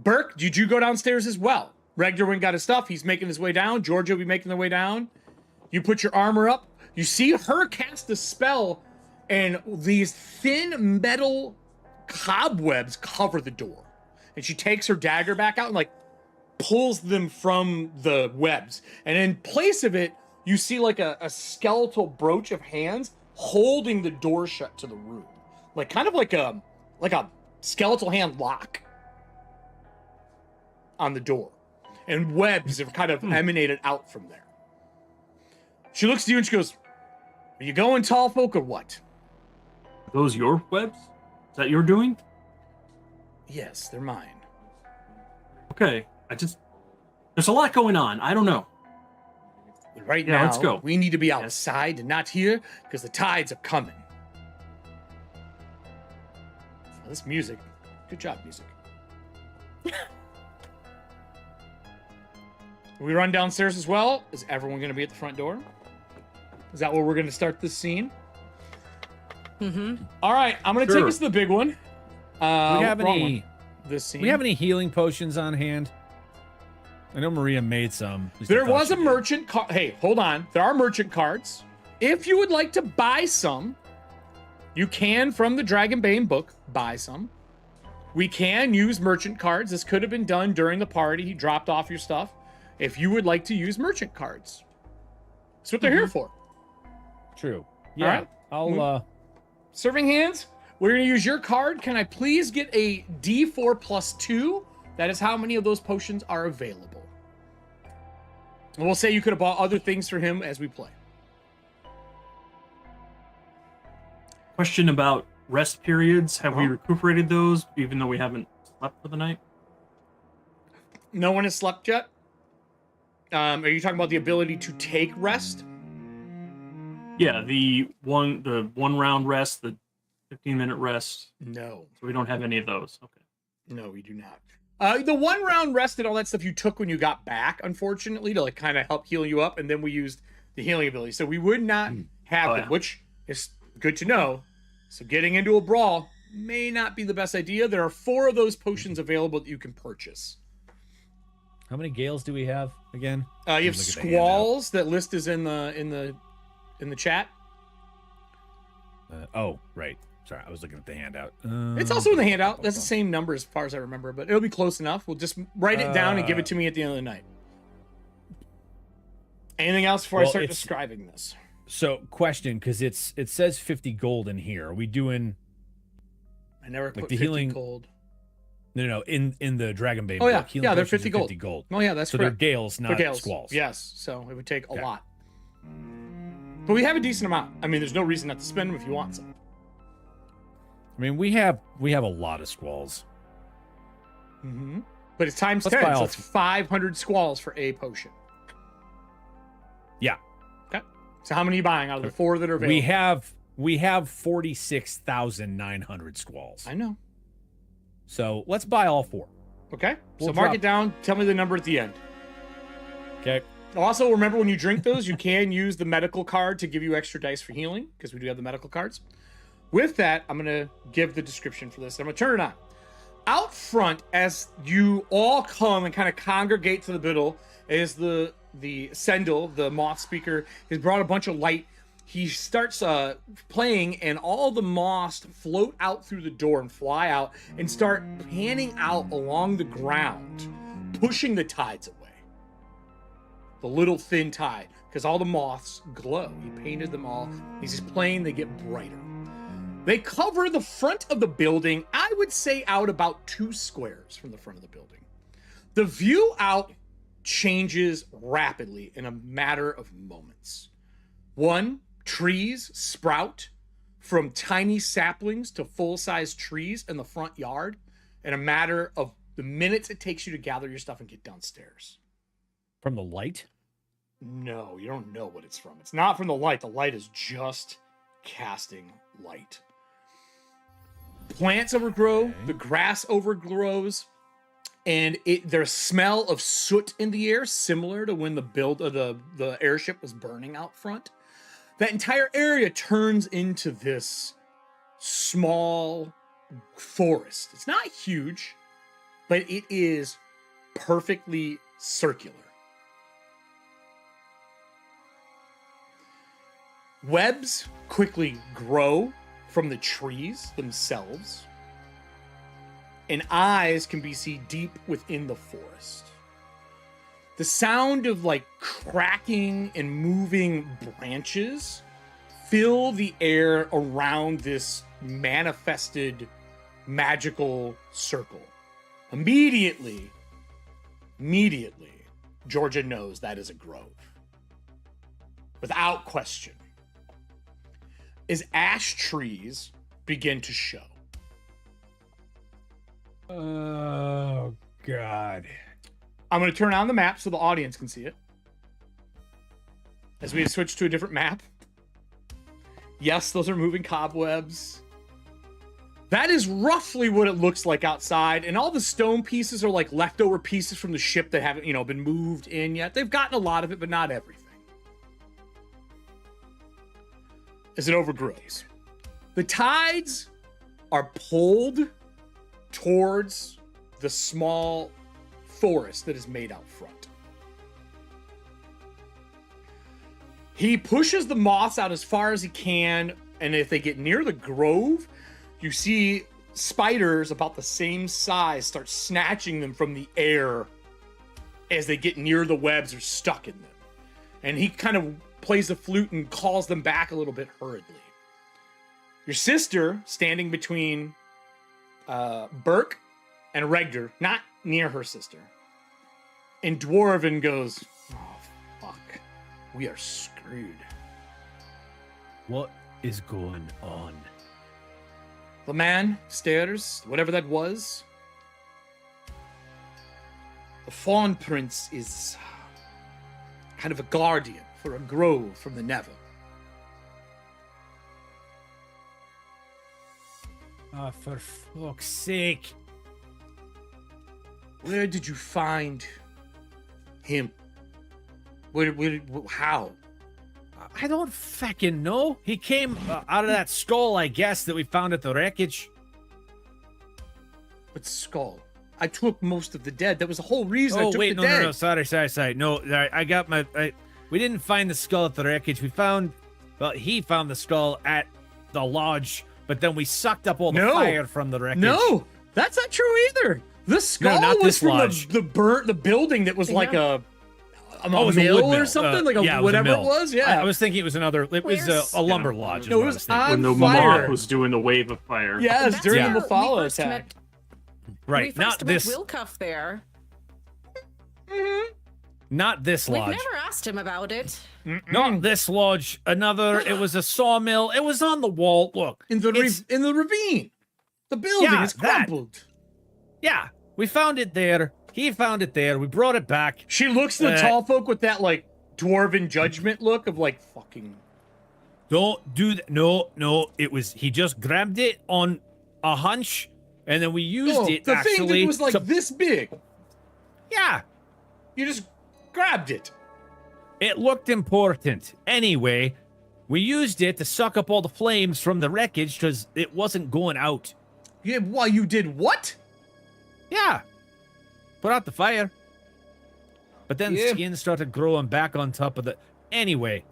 Burke, did you go downstairs as well? Regderwin got his stuff. He's making his way down. Georgia will be making their way down. You put your armor up. You see her cast a spell, and these thin metal cobwebs cover the door. And she takes her dagger back out and like pulls them from the webs. And in place of it, you see like a skeletal brooch of hands holding the door shut to the room. Like kind of like a skeletal hand lock on the door. And webs have kind of emanated out from there. She looks to you and she goes, "Are you going, tall folk, or what?" Are those your webs? Is that your doing? Yes, they're mine. Okay. There's a lot going on. I don't know. But right Yeah, now, let's go. we need to be outside and not here because the tides are coming. This music. Good job, music. We run downstairs as well. Is everyone going to be at the front door? Is that where we're going to start this scene? Mm-hmm. All right, I'm going to take us to the big one. Do we have wrong any? one. This scene. We have any healing potions on hand? I know Maria made some. At least I There thought was she a did. merchant card. Hey, hold on. There are merchant cards. If you would like to buy some, you can, from the Dragonbane book, buy some. We can use merchant cards. This could have been done during the party. He dropped off your stuff. If you would like to use merchant cards, that's what they're here for. True. Yeah. right. I'll. Serving hands, we're going to use your card. Can I please get a D4 plus 2? That is how many of those potions are available. And we'll say you could have bought other things for him as we play. Question about rest periods. Have we recuperated those, even though we haven't slept for the night? No one has slept yet. Are you talking about the ability to take rest? Yeah, the one round rest, the 15-minute rest. No. So we don't have any of those. Okay. No, we do not. The 1 round rest and all that stuff you took when you got back, unfortunately, to like kind of help heal you up, and then we used the healing ability. So we would not have them, which is good to know. So getting into a brawl may not be the best idea. There are 4 of those potions available that you can purchase. How many gales do we have again? You have squalls. That list is in the chat. Oh, right. Sorry, I was looking at the handout. It's also in the handout. That's the same number as far as I remember, but it'll be close enough. We'll just write it down and give it to me at the end of the night. Anything else before I start describing this? So, question, because it says 50 gold in here. Are we doing? I never put like the 50 healing gold. No, in the Dragonbane. Oh yeah, book, healing yeah, they're potions 50 are gold. 50 gold. Oh yeah, that's so correct. they're gales, not They're gales. squalls. Yes, so it would take a Okay. lot. But we have a decent amount. I mean, there's no reason not to spend them if you want some. I mean, we have a lot of squalls. Mm-hmm. But it's times Let's 10, buy so all it's 500 squalls for a potion. Yeah. Okay. So how many are you buying out of the 4 that are available? We have 46,900 squalls. I know. So let's buy all 4. Okay. We'll so mark drop- it down. Tell me the number at the end. Okay. Also, remember when you drink those, you can use the medical card to give you extra dice for healing, because we do have the medical cards. With that, I'm going to give the description for this. I'm going to turn it on. Out front, as you all come and kind of congregate to the middle, is the Sendel, the moth speaker, has brought a bunch of light. He starts playing, and all the moths float out through the door and fly out and start panning out along the ground, pushing the tides away. The little thin tide, because all the moths glow. He painted them all. He's just playing, they get brighter. They cover the front of the building, I would say out about 2 squares from the front of the building. The view out changes rapidly in a matter of moments. 1, trees sprout from tiny saplings to full-size trees in the front yard in a matter of the minutes it takes you to gather your stuff and get downstairs. From the light? No, you don't know what it's from. It's not from the light. The light is just casting light. Plants overgrow, the grass overgrows, and there's smell of soot in the air, similar to when the airship was burning out front. That entire area turns into this small forest. It's not huge, but it is perfectly circular. Webs quickly grow from the trees themselves, and eyes can be seen deep within the forest. The sound of like cracking and moving branches fill the air around this manifested magical circle. Immediately, Georgia knows that is a grove. Without question. As ash trees begin to show. Oh, God. I'm going to turn on the map so the audience can see it. As we switch to a different map. Yes, those are moving cobwebs. That is roughly what it looks like outside. And all the stone pieces are like leftover pieces from the ship that haven't, been moved in yet. They've gotten a lot of it, but not everything. As it overgrows. The tides are pulled towards the small forest that is made out front. He pushes the moths out as far as he can, and if they get near the grove, you see spiders about the same size start snatching them from the air as they get near the webs or stuck in them. And he kind of plays the flute and calls them back a little bit hurriedly. Your sister, standing between Burke and Regder, not near her sister, in Dwarven goes, "Oh, fuck. We are screwed." What is going on? The man stares, whatever that was. The Fawn Prince is kind of a guardian for a grove from the Nether. Oh, for fuck's sake. Where did you find him? How? I don't fucking know. He came out of that skull, I guess, that we found at the wreckage. But skull. I took most of the dead. That was the whole reason I took the dead. No. Sorry. No, I got my... we didn't find the skull at the wreckage. He found the skull at the lodge, but then we sucked up all the fire from the wreckage. No, that's not true either. The skull was from the building that was like a mill or something, whatever it was. Yeah, I was thinking it was another. It was a lumber lodge. No, it was on when the fire. moth was doing the wave of fire. Yeah, it was during the Mephala attack. Right, not this. Wilcuff there. Not this lodge. We've never asked him about it. Not this lodge. Another. It was a sawmill. It was on the wall. Look, in the ravine. The building is crumpled. Yeah, we found it there. He found it there. We brought it back. She looks to the tall folk with that like dwarven judgment look of like fucking. Don't do that. No. It was he just grabbed it on a hunch, and then we used it. The thing that was like this big. Yeah, you just grabbed it. It looked important. Anyway, We used it to suck up all the flames from the wreckage because it wasn't going out. Yeah, well, you did what? Yeah. Put out the fire. But then Yeah. skin started growing back on top of the... Anyway,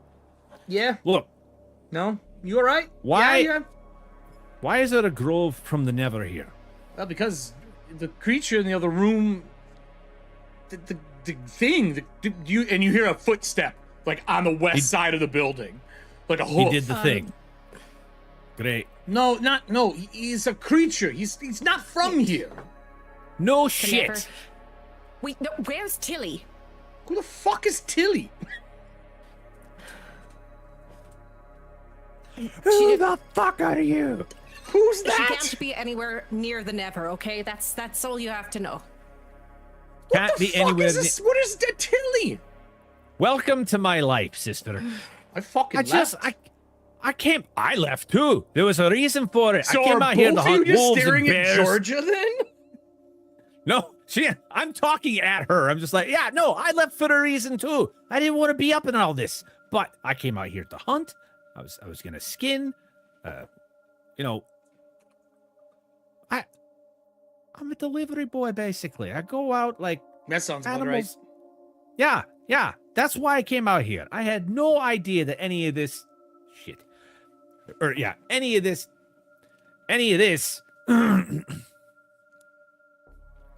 Yeah. look. No. You all right? Why- Yeah. Why is there a grove from the Never here? Well, because the creature in the other room, the thing, you hear a footstep like on the west side of the building, like a hoof. He did the thing. Great. No, he's a creature. He's not from here. No Never. shit. Wait, no, where's Tilly? Who the fuck is Tilly? Who the fuck are you? Who's She that? can't be anywhere near the Never, okay? That's all you have to know. Can't What the be fuck anywhere. is this? What is that Tilly? Welcome to my life, sister. I fucking I came. I left too. There was a reason for it. So I came are out here to both of you hunt just wolves and staring at bears. Georgia then? No, I'm talking at her. I'm just like, yeah, no, I left for a reason too. I didn't want to be up in all this, but I came out here to hunt. I was gonna skin. You know, I'm a delivery boy basically. I go out like That sounds about right. animals. Yeah. That's why I came out here. I had no idea that any of this shit, or yeah, any of this.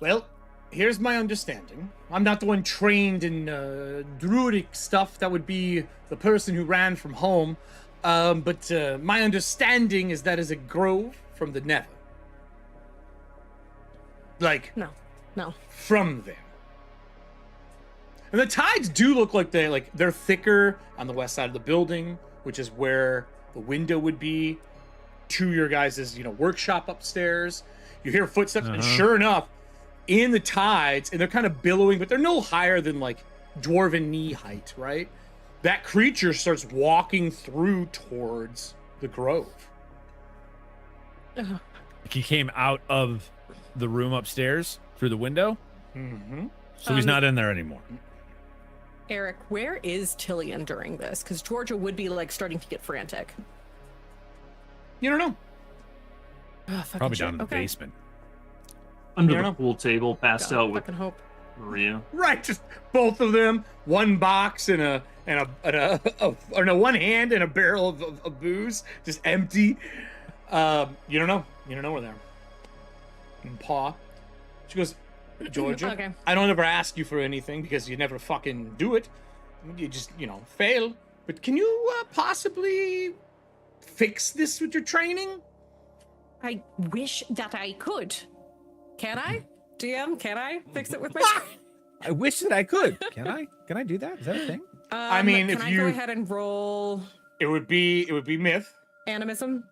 Well, here's my understanding. I'm not the one trained in druidic stuff. That would be the person who ran from home. But my understanding is that is a grove from the Never. Like, No. from there. And the tides do look like they're thicker on the west side of the building, which is where the window would be to your guys' workshop upstairs. You hear footsteps, and sure enough, in the tides, and they're kind of billowing, but they're no higher than like dwarven knee height, right? That creature starts walking through towards the grove. He came out of the room upstairs through the window. Mm-hmm. So he's not in there anymore. Eric, where is Tillian during this? Because Georgia would be like starting to get frantic. You don't know. Oh, fucking Probably shit. down in the Okay. basement. Under Yeah, I the know. pool table, passed God, out with fucking hope. Maria. Right, just both of them, one box and a one hand and a barrel of booze, just empty. You don't know. You don't know where they are. And Paw. She goes, Georgia, Okay. I don't ever ask you for anything because you never fucking do it. You just, fail. But can you possibly fix this with your training? I wish that I could. Can I? DM, can I fix it with my... I wish that I could. Can I? Can I do that? Is that a thing? I mean, can if I you- go ahead and roll It would be myth. animism?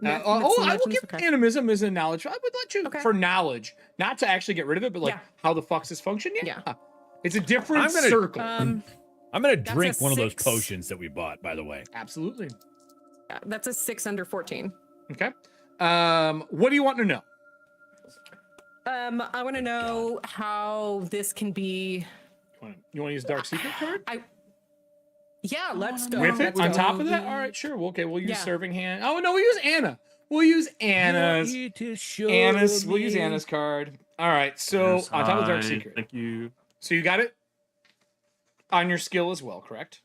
I Myths and will legends? give Okay. animism as a knowledge. I would let you Okay. for knowledge, not to actually get rid of it, but like Yeah. how the fuck's this function? Yeah. Yeah. It's a different I'm gonna- circle. I'm gonna That's drink a one of those 6. potions that we bought, by the way. Absolutely. Yeah, that's a 6 under 14. Okay. What do you want to know? I want to know how this can be... You want to use Dark Secret card? Yeah, let's go. With it Let's on go. top of that? All right, sure. Well, okay, we'll use Yeah. Serving Hand. Oh no, we'll use Anna. We'll use Anna's. We'll use Anna's card. All right. So Yes, on top of Dark I- Secret. Thank you. So you got it on your skill as well, correct?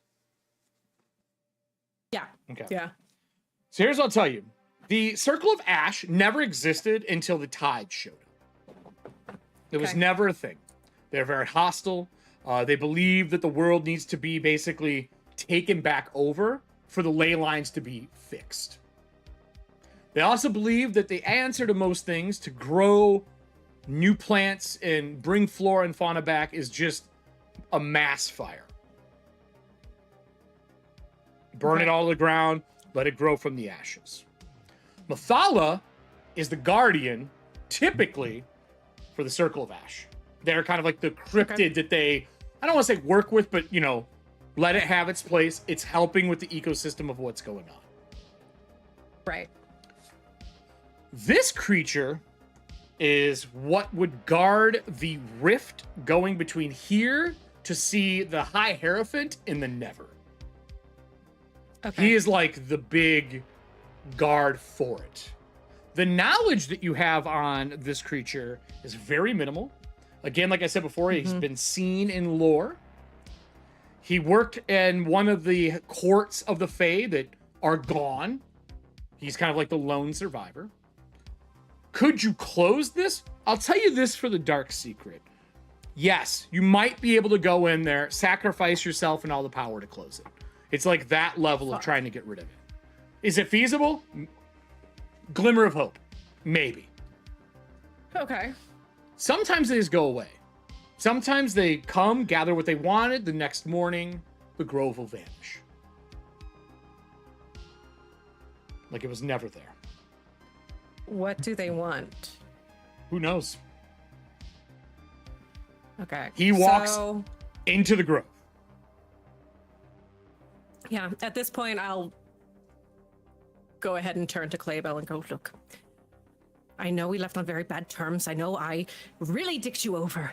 Yeah. Okay. Yeah. So here's what I'll tell you. The Circle of Ash never existed until the tide showed up. It was Okay. never a thing. They're very hostile. They believe that the world needs to be basically taken back over for the ley lines to be fixed. They also believe that the answer to most things, to grow new plants and bring flora and fauna back, is just a mass fire. Burn it all to the ground, let it grow from the ashes. Mathala is the guardian, typically, for the Circle of Ash. They're kind of like the cryptid that they, I don't want to say work with, but, let it have its place. It's helping with the ecosystem of what's going on. Right. This creature is what would guard the rift going between here to see the High Hierophant in the Never. Okay. He is like the big guard for it. The knowledge that you have on this creature is very minimal. Again, like I said before, he's been seen in lore. He worked in one of the courts of the Fae that are gone. He's kind of like the lone survivor. Could you close this? I'll tell you this for the dark secret. Yes, you might be able to go in there, sacrifice yourself and all the power to close it. It's like that level of trying to get rid of it. Is it feasible? Glimmer of hope. Maybe. Okay. Sometimes they just go away. Sometimes they come, gather what they wanted. The next morning, the grove will vanish. Like it was never there. What do they want? Who knows? Okay. He walks So, into the grove. yeah, at this point, I'll go ahead and turn to Claybell and go, look, I know we left on very bad terms. I know I really dicked you over.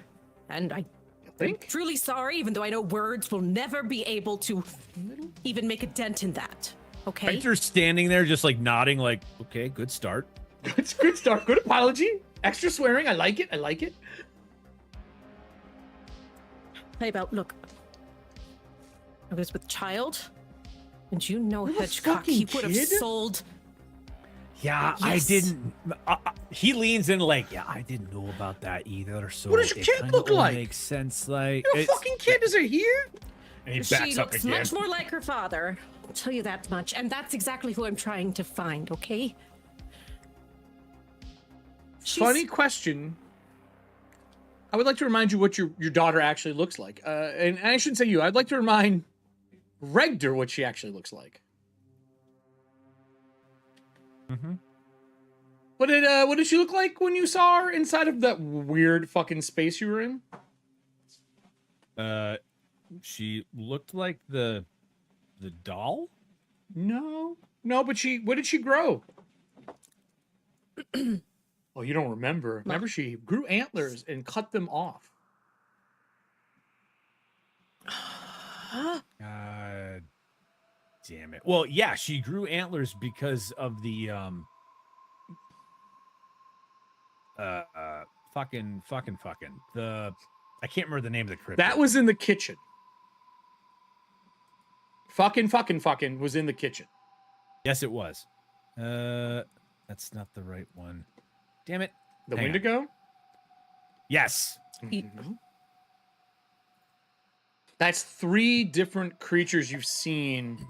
And I'm truly sorry, even though I know words will never be able to even make a dent in that. Okay? Hector's standing there just like nodding like, okay, good start. It's a good start. Good apology. Extra swearing. I like it. I like it. Claybell, look. I was with child, and you know You're a Hedgecock, he fucking would have kid? sold. Yeah, I Yes. didn't. He leans in like, yeah, I didn't know about that either. So What does your it kid kinda look all like? Makes sense. Like You're a fucking kid. Is it here? and he She backs up looks again. much more like her father. I'll tell you that much. And that's exactly who I'm trying to find, okay? She's- Funny question. I would like to remind you what your daughter actually looks like. And I shouldn't say you. I'd like to remind Regder what she actually looks like. Mhm. What did she look like when you saw her inside of that weird fucking space you were in? She looked like the doll. No, but what did she grow? Oh, you don't remember. Remember she grew antlers and cut them off. Damn it. Well, yeah, she grew antlers because of the fucking the I can't remember the name of the crypt. That was in the kitchen. Fucking was in the kitchen. Yes, it was. That's not the right one. Damn it. The Hang on. Wendigo? Yes. Mhm. That's 3 different creatures you've seen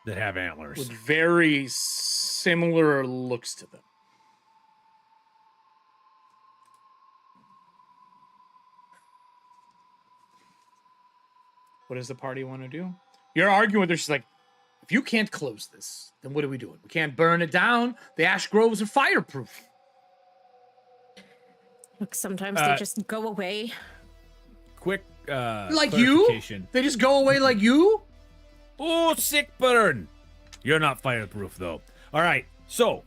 That have antlers. with very similar looks to them. What does the party want to do? You're arguing with her. She's like, if you can't close this, then what are we doing? We can't burn it down. The ash groves are fireproof. Look, sometimes they just go away. Quick Like you? clarification. They just go away like you? Oh, sick burn. You're not fireproof though. All right. So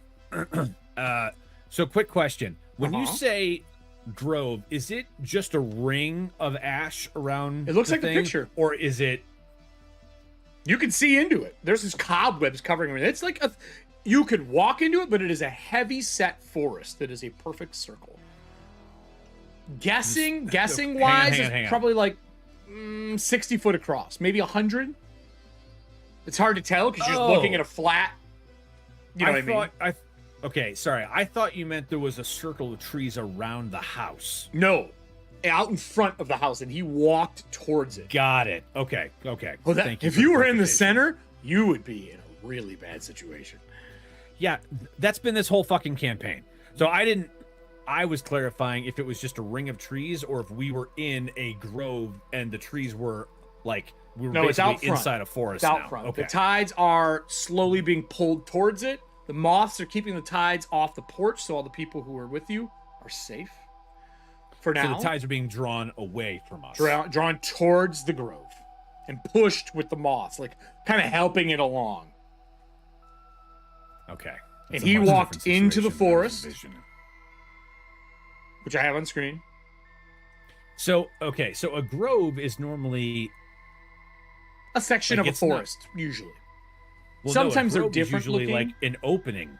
so quick question. When you say grove, is it just a ring of ash around It looks the like the thing? picture. Or is it You can see into it. There's this cobwebs covering it. It's like you could walk into it, but it is a heavy set forest that is a perfect circle. Guessing hang wise, on. it's probably like 60 foot across, maybe 100. It's hard to tell because you're just looking at a flat. You know what I mean? Okay, sorry. I thought you meant there was a circle of trees around the house. No, out in front of the house, and he walked towards it. Got it. Okay. Well, Thank you. if for you were in the clarification. center, you would be in a really bad situation. Yeah, that's been this whole fucking campaign. So I was clarifying if it was just a ring of trees or if we were in a grove and the trees were like we were No, it's out basically front. inside a forest It's out now. front. Okay. The tides are slowly being pulled towards it. The moths are keeping the tides off the porch, so all the people who are with you are safe for So now. the tides are being drawn away from us. Drawn towards the grove and pushed with the moths, like kind of helping it along. Okay. And That's a he much walked different into the situation than I was forest. envisioning. Which I have on screen. So a grove is normally A section Like, of a it's not- forest, usually. Well, Sometimes no, a they're grove is different usually looking. like an opening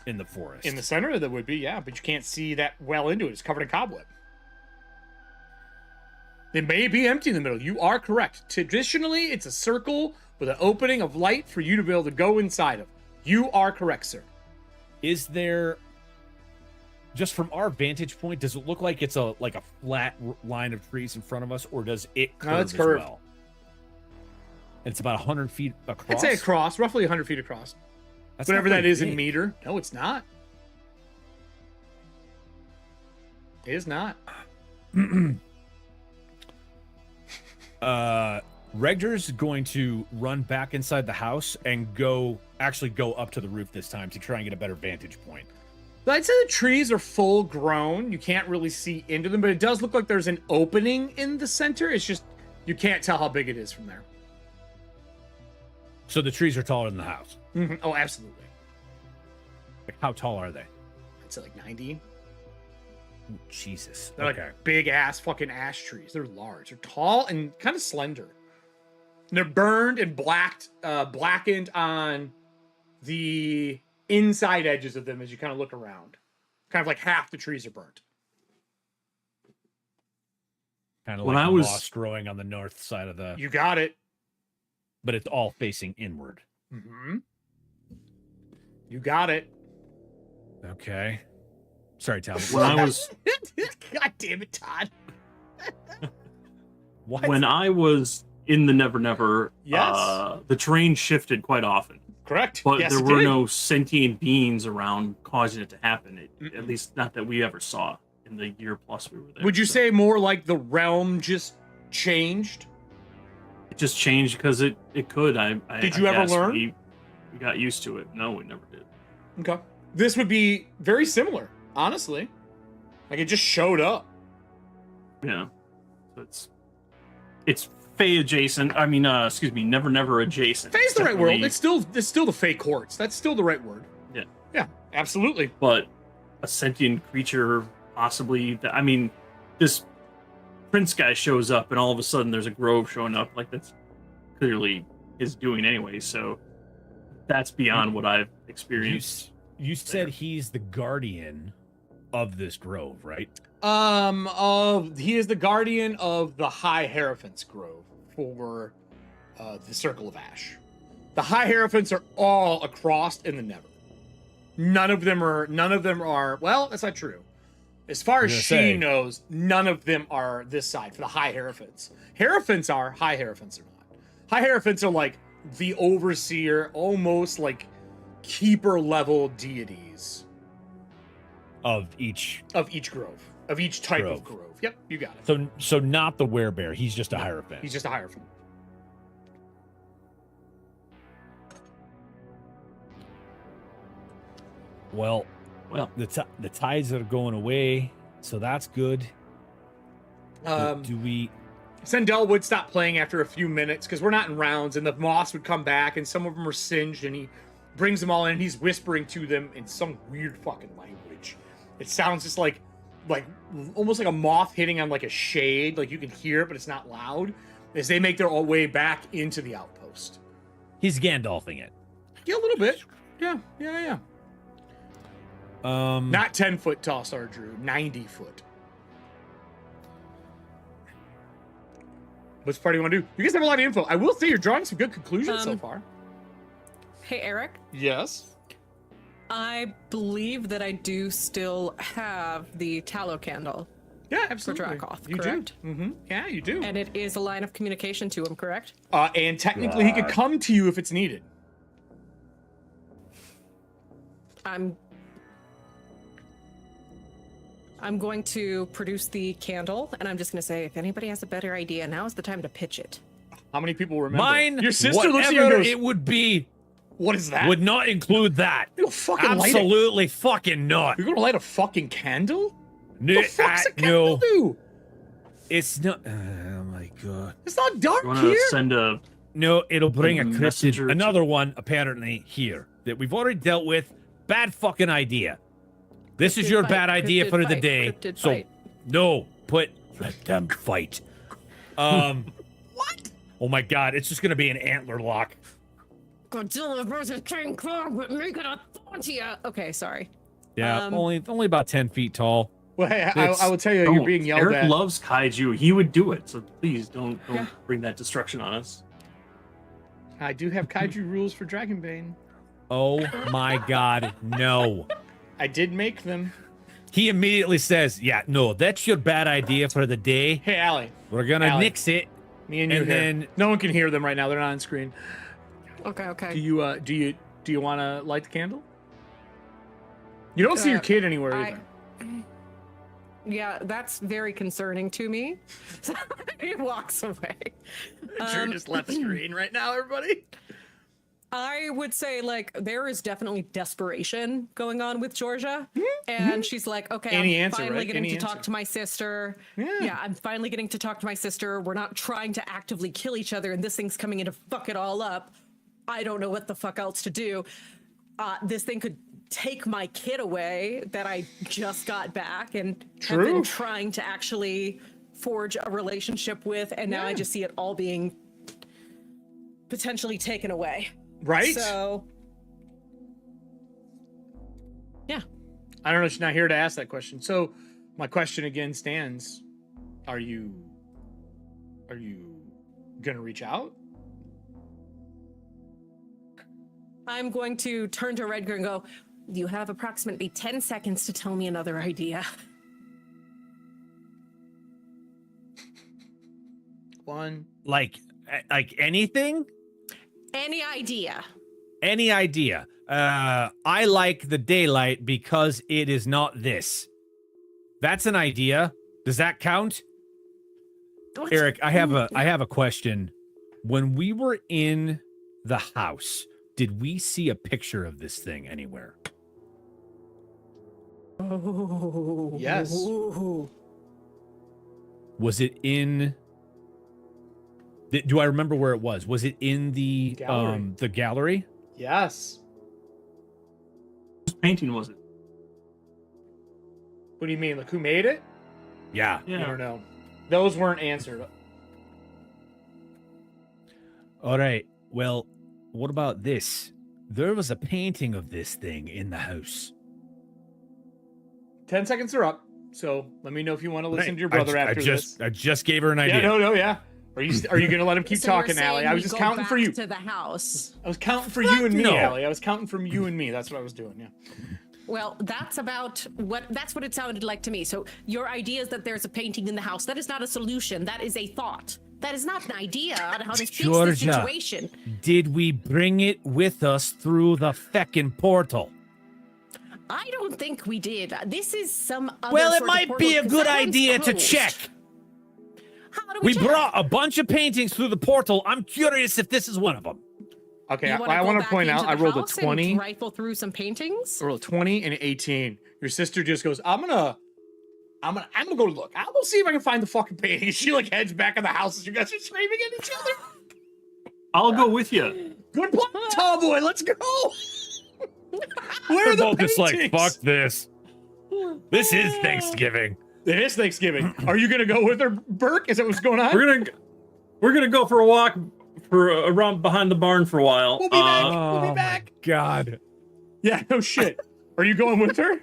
in the forest. In the center, there would be, yeah, but you can't see that well into it. It's covered in cobweb. They may be empty in the middle. You are correct. Traditionally, it's a circle with an opening of light for you to be able to go inside of. You are correct, sir. Is there, just from our vantage point, does it look like it's a flat line of trees in front of us, or does it curve it's as curved. well? It's about 100 feet across. I'd say across, roughly 100 feet across. That's Whatever not that very is in big. meter. No, it's not. It is not. Regner's going to run back inside the house and actually go up to the roof this time to try and get a better vantage point. But I'd say the trees are full grown. You can't really see into them, but it does look like there's an opening in the center. It's just, you can't tell how big it is from there. So the trees are taller than the house. Mhm. Oh, absolutely. Like, how tall are they? I'd say like 90. Ooh, Jesus. They're Okay. like big ass fucking ash trees. They're large. They're tall and kind of slender. And they're burned and blackened on the inside edges of them as you kind of look around. Kind of like half the trees are burnt. Kind of When like I was- moss growing on the north side of the, You got it. but it's all facing inward. Mm-hmm. You got it. Okay. Sorry, Talbot. When I was God damn it, Todd. What? when I was in the Never Never, Yes. the terrain shifted quite often, Correct. but Yes, there it were did. no sentient beings around causing it to happen. At least not that we ever saw in the year plus we were there. Would you So say more like the realm just changed? it just changed because it could? Did you ever guess learn? We got used to it. No, we never did. Okay. This would be very similar, honestly. Like it just showed up. Yeah, so it's Fey adjacent. I mean, excuse me, Never Never adjacent. Faye's the right word. Definitely- It's still the Fae courts. That's still the right word. Yeah. Yeah, absolutely. But a sentient creature, possibly. I mean, this prince guy shows up, and all of a sudden there's a grove showing up. Like that's clearly his doing anyway. So that's beyond what I've experienced. You said he's the guardian of this grove, right? He is the guardian of the High Hierophant's Grove for the Circle of Ash. The High Hierophants are all across in the Never. None of them are. Well, that's not true. As far as gonna she say. knows, none of them are this side for the High Hierophants. Hierophants are. High Hierophants are not. High Hierophants are like the overseer, almost like keeper level deities Of each. of each grove, of each type of Grove. grove. Yep, you got it. So not the werebear. He's just a hierophant. He's just a Hierophant. Well, Well, the tides are going away, so that's good. Do we? Sendell would stop playing after a few minutes because we're not in rounds, and the moss would come back, and some of them are singed, and he brings them all in, and he's whispering to them in some weird fucking language. It sounds just like almost like a moth hitting on like a shade, like you can hear it, but it's not loud, as they make their way back into the outpost. He's Gandalfing it. Yeah, a little bit. Yeah. Not 10-foot tall, Star Drew, 90 foot. What's the party want to do? You guys have a lot of info. I will say you're drawing some good conclusions so far. Hey, Eric. Yes. I believe that I do still have the tallow candle, Yeah, absolutely. Dracoth, you correct? do. Mm-hmm. Yeah, you do. and it is a line of communication to him, correct? And technically, he could come to you if it's needed. I'm going to produce the candle, and I'm just going to say, if anybody has a better idea, now is the time to pitch it. How many people remember? Mine. Your sister looks at you and whatever goes, it would be "What is that? would not include that. You don't fucking light it. Absolutely fucking not. You're gonna light a fucking candle? No, What the fuck's a candle no, do? it's not. Oh my god. It's not dark you want here. to send a No, it'll bring a messenger cryptid. to- Another one apparently here that we've already dealt with. Bad fucking idea. This is Cryptid your fight, bad idea cryptid for the fight, day. cryptid So fight. no, let them fight. What? Oh my god, it's just gonna be an antler lock. Godzilla versus King Kong, but make it ETHUANTIA. Okay, sorry. Yeah, only about 10 feet tall. Well, hey, I will tell you, you're being yelled Eric at. loves kaiju. He would do it. So please don't bring that destruction on us. I do have kaiju rules for Dragonbane. Oh my God, no. I did make them. He immediately says, yeah, no, that's your bad idea for the day. Hey, Allie. We're going to nix it. Me and you And here. then- No one can hear them right now. They're not on screen. Okay. Do you want to light the candle? You don't see your kid anywhere either. Yeah, that's very concerning to me. So he walks away. Sure, just left screen right now, everybody. I would say, like, there is definitely desperation going on with Georgia. And she's like, okay, Any I'm answer, finally right? getting Any to talk answer. to my sister. Yeah. I'm finally getting to talk to my sister. We're not trying to actively kill each other, and this thing's coming in to fuck it all up. I don't know what the fuck else to do. This thing could take my kid away that I just got back and have been True. trying to actually forge a relationship with, and now I just see it all being potentially taken away. Right? So, yeah. I don't know. She's not here to ask that question. So, my question again stands: Are you gonna reach out? I'm going to turn to Redger and go, you have approximately 10 seconds to tell me another idea. One. Like anything? Any idea? Any idea? I like the daylight because it is not this. That's an idea. Does that count? What? Eric, I have a question. When we were in the house, did we see a picture of this thing anywhere? Oh. Yes. Was it in? Do I remember where it was? Was it in the Gallery. the gallery? Yes. Whose painting was it? What do you mean? Like, who made it? Yeah. I don't know. Those weren't answered. All right. Well, what about this? There was a painting of this thing in the house. 10 seconds are up. So let me know if you want to listen to your brother after this. I just gave her an idea. Yeah. Are you gonna let him keep So you're talking, saying Allie? I we was just go counting for back you. to the house. I was counting for you and me, no. Allie. I was counting from you and me. That's what I was doing. Yeah. Well, that's what it sounded like to me. So your idea is that there's a painting in the house. That is not a solution. That is a thought. That is not an idea on how to fix the Georgia. situation. Did we bring it with us through the feckin' portal? I don't think we did. This is some other Well, it sort of might portal, be a 'cause good that one's idea to closed. check. How do We check? brought a bunch of paintings through the portal. I'm curious if this is one of them. Okay. You I go want to back point out into I the rolled a house and 20. rifle through some paintings. I rolled a 20 and an 18. Your sister just goes, I'm gonna go look. I'm gonna see if I can find the fucking painting. She like heads back in the house as you guys are screaming at each other. I'll go with you. Good plan, tall boy. Let's go. Where are the Both just like, paintings? fuck this. This is Thanksgiving. It is Thanksgiving. Are you gonna go with her, Burke? Is that what's going on? We're gonna go for a walk around behind the barn for a while. We'll be back. We'll Oh be back. God. Yeah, no shit. Are you going with her?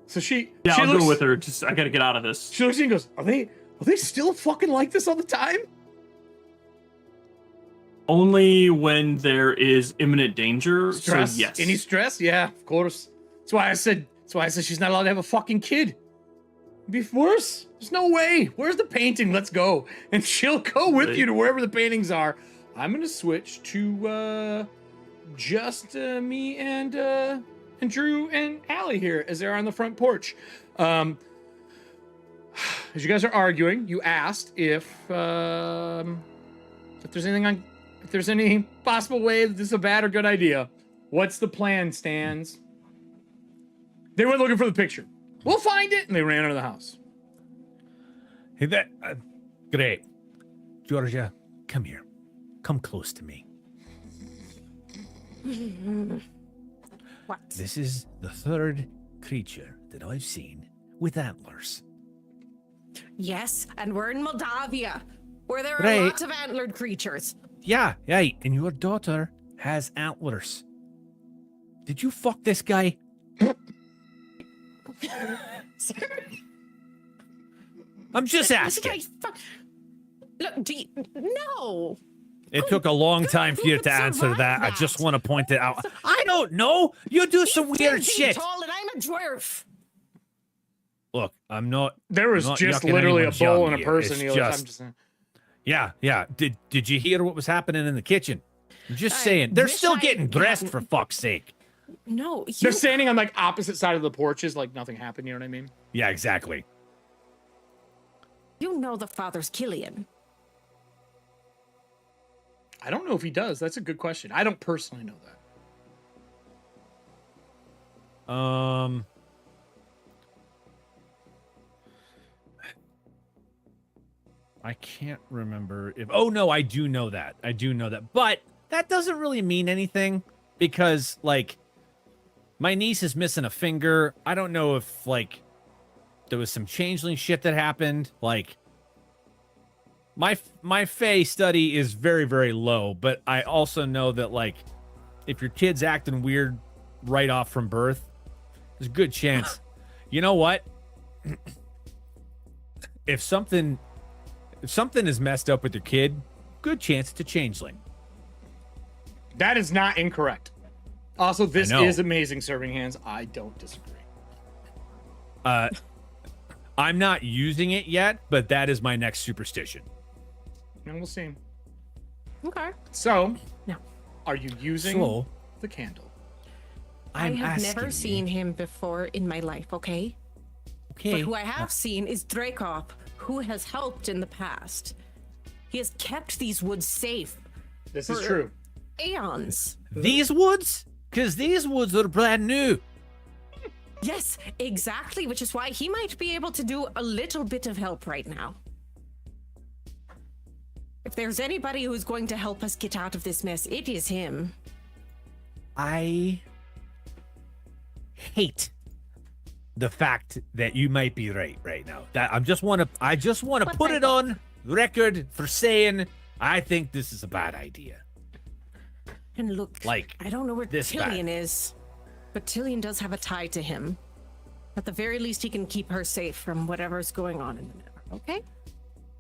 So she Yeah, she I'll looks, go with her. Just I gotta get out of this. She looks at you and goes, Are they still fucking like this all the time? Only when there is imminent danger. Stress? So yes. Any stress? Yeah, of course. That's why I said she's not allowed to have a fucking kid. It'd be worse. There's no way. Where's the painting? Let's go. And she'll go with you to wherever the paintings are. I'm gonna switch to just me and Drew and Allie here as they're on the front porch. As you guys are arguing, you asked if there's any possible way that this is a bad or good idea. What's the plan, Stans? They went looking for the picture. We'll find it, and they ran out of the house. Hey, great. Georgia, come here. Come close to me. What? This is the third creature that I've seen with antlers. Yes, and we're in Moldavia, where there are Right. lots of antlered creatures. Yeah, and your daughter has antlers. Did you fuck this guy? I'm just asking. Look, no. It took a long time for you to answer that. I just want to point it out. I don't know. You do some He's weird 10 feet shit. tall and I'm a dwarf. Look, I'm not. There was not just yucking literally a anyone's bowl yum and a here. person. It's I'm just saying. Yeah. Did you hear what was happening in the kitchen? I'm just saying. They're wish still I getting dressed, hadn't- for fuck's sake. No, They're standing on like opposite side of the porches, like nothing happened. You know what I mean? Yeah, exactly. you know the father's Killian. I don't know if he does. That's a good question. I don't personally know that. I can't remember if. Oh no, I do know that. But that doesn't really mean anything because, like, my niece is missing a finger. I don't know if, like, there was some changeling shit that happened. Like, my Fae study is very, very low, but I also know that, like, if your kid's acting weird right off from birth, there's a good chance. You know what? If something is messed up with your kid, good chance it's a changeling. That is not incorrect. Also, this I know. is amazing serving hands. I don't disagree. I'm not using it yet, but that is my next superstition. And we'll see. Okay. So, No. are you using So, the candle? I I'm have asking never you. seen him before in my life, okay? Okay. But who I have seen is Drakop, who has helped in the past. He has kept these woods safe This is For- true. aeons. These woods? Because these woods are brand new. Yes, exactly, which is why he might be able to do a little bit of help right now. If there's anybody who's going to help us get out of this mess, it is him. I hate the fact that you might be right now. That I just want to But put I- it on record for saying I think this is a bad idea. And look, Like, I don't know where this bad. Tillian is, but Tillian does have a tie to him. At the very least, he can keep her safe from whatever's going on in the nether. Okay?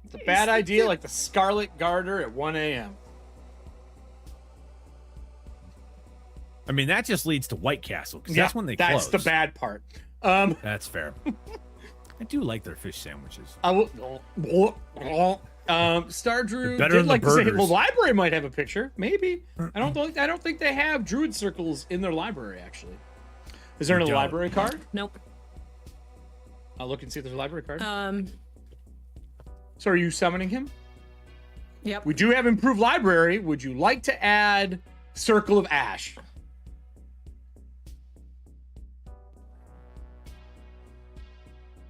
It's a bad idea, like the Scarlet Garter at 1 a.m. I mean, that just leads to White Castle because Yeah, that's when they that's close. the bad part. That's fair. I do like their fish sandwiches. I will. Star Drew They're better did than like the to say, burgers. well, library might have a picture. Maybe. I don't think they have druid circles in their library. Actually, is there They a don't. library card? Nope. I'll look and see if there's a library card. Um, So, are you summoning him? yep. We do have improved library. Would you like to add Circle of Ash?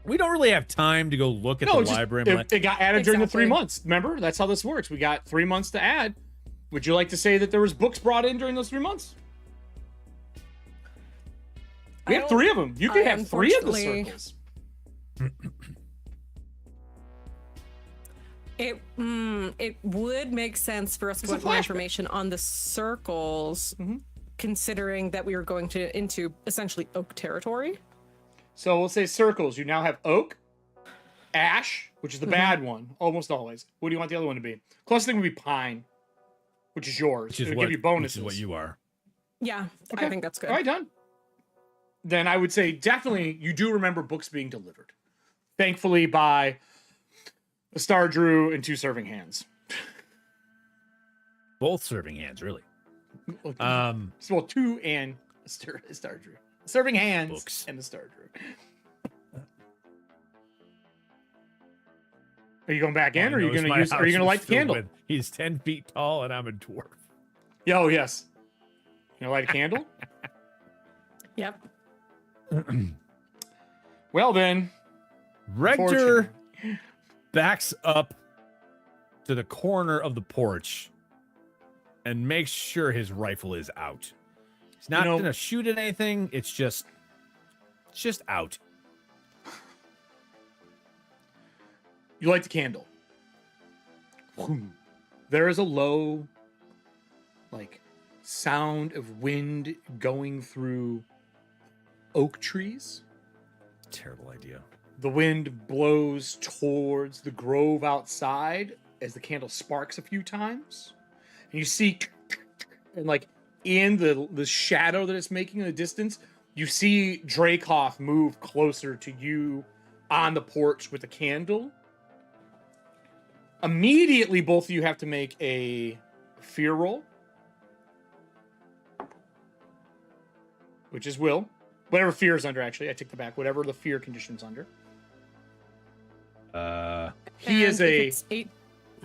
We don't really have time to go look at No, the library. I'm like, it got added during the 3 Exactly. months. Remember, that's how this works. We got 3 months to add. Would you like to say that there was books brought in during those 3 months? We I have don't- 3 of them. You could I have 3 of the unfortunately- circles. It would make sense for us to It's a want more flashback. information on the circles, considering that we were going to into essentially oak territory. So we'll say circles. You now have oak, ash, which is the bad one, almost always. What do you want the other one to be? Closest thing would be pine, which is yours. which is It'll what, give you bonuses. Which is what you are. Yeah, Okay. I think that's good. All right, done. Then I would say definitely you do remember books being delivered. Thankfully by a Star Drew and 2 serving hands. Both serving hands, really. Well, 2 and a Star Drew. Serving hands Books. and the Star Drew. Are you going back in, or are you going to use? Are you going to light the candle? He's 10 feet tall, and I'm a dwarf. Oh yes. You gonna light a candle? Yep. Well then, Rector backs up to the corner of the porch and makes sure his rifle is out. He's not You know- gonna shoot at anything. It's just out. you light the candle. There is a low like sound of wind going through oak trees. Terrible idea. The wind blows towards the grove outside as the candle sparks a few times. And you see, and like in the shadow that it's making in the distance, you see Dracoth move closer to you on the porch with a candle. Immediately, both of you have to make a fear roll, which is will. Whatever fear is under, actually. I take the back. Whatever the fear condition's under. He is a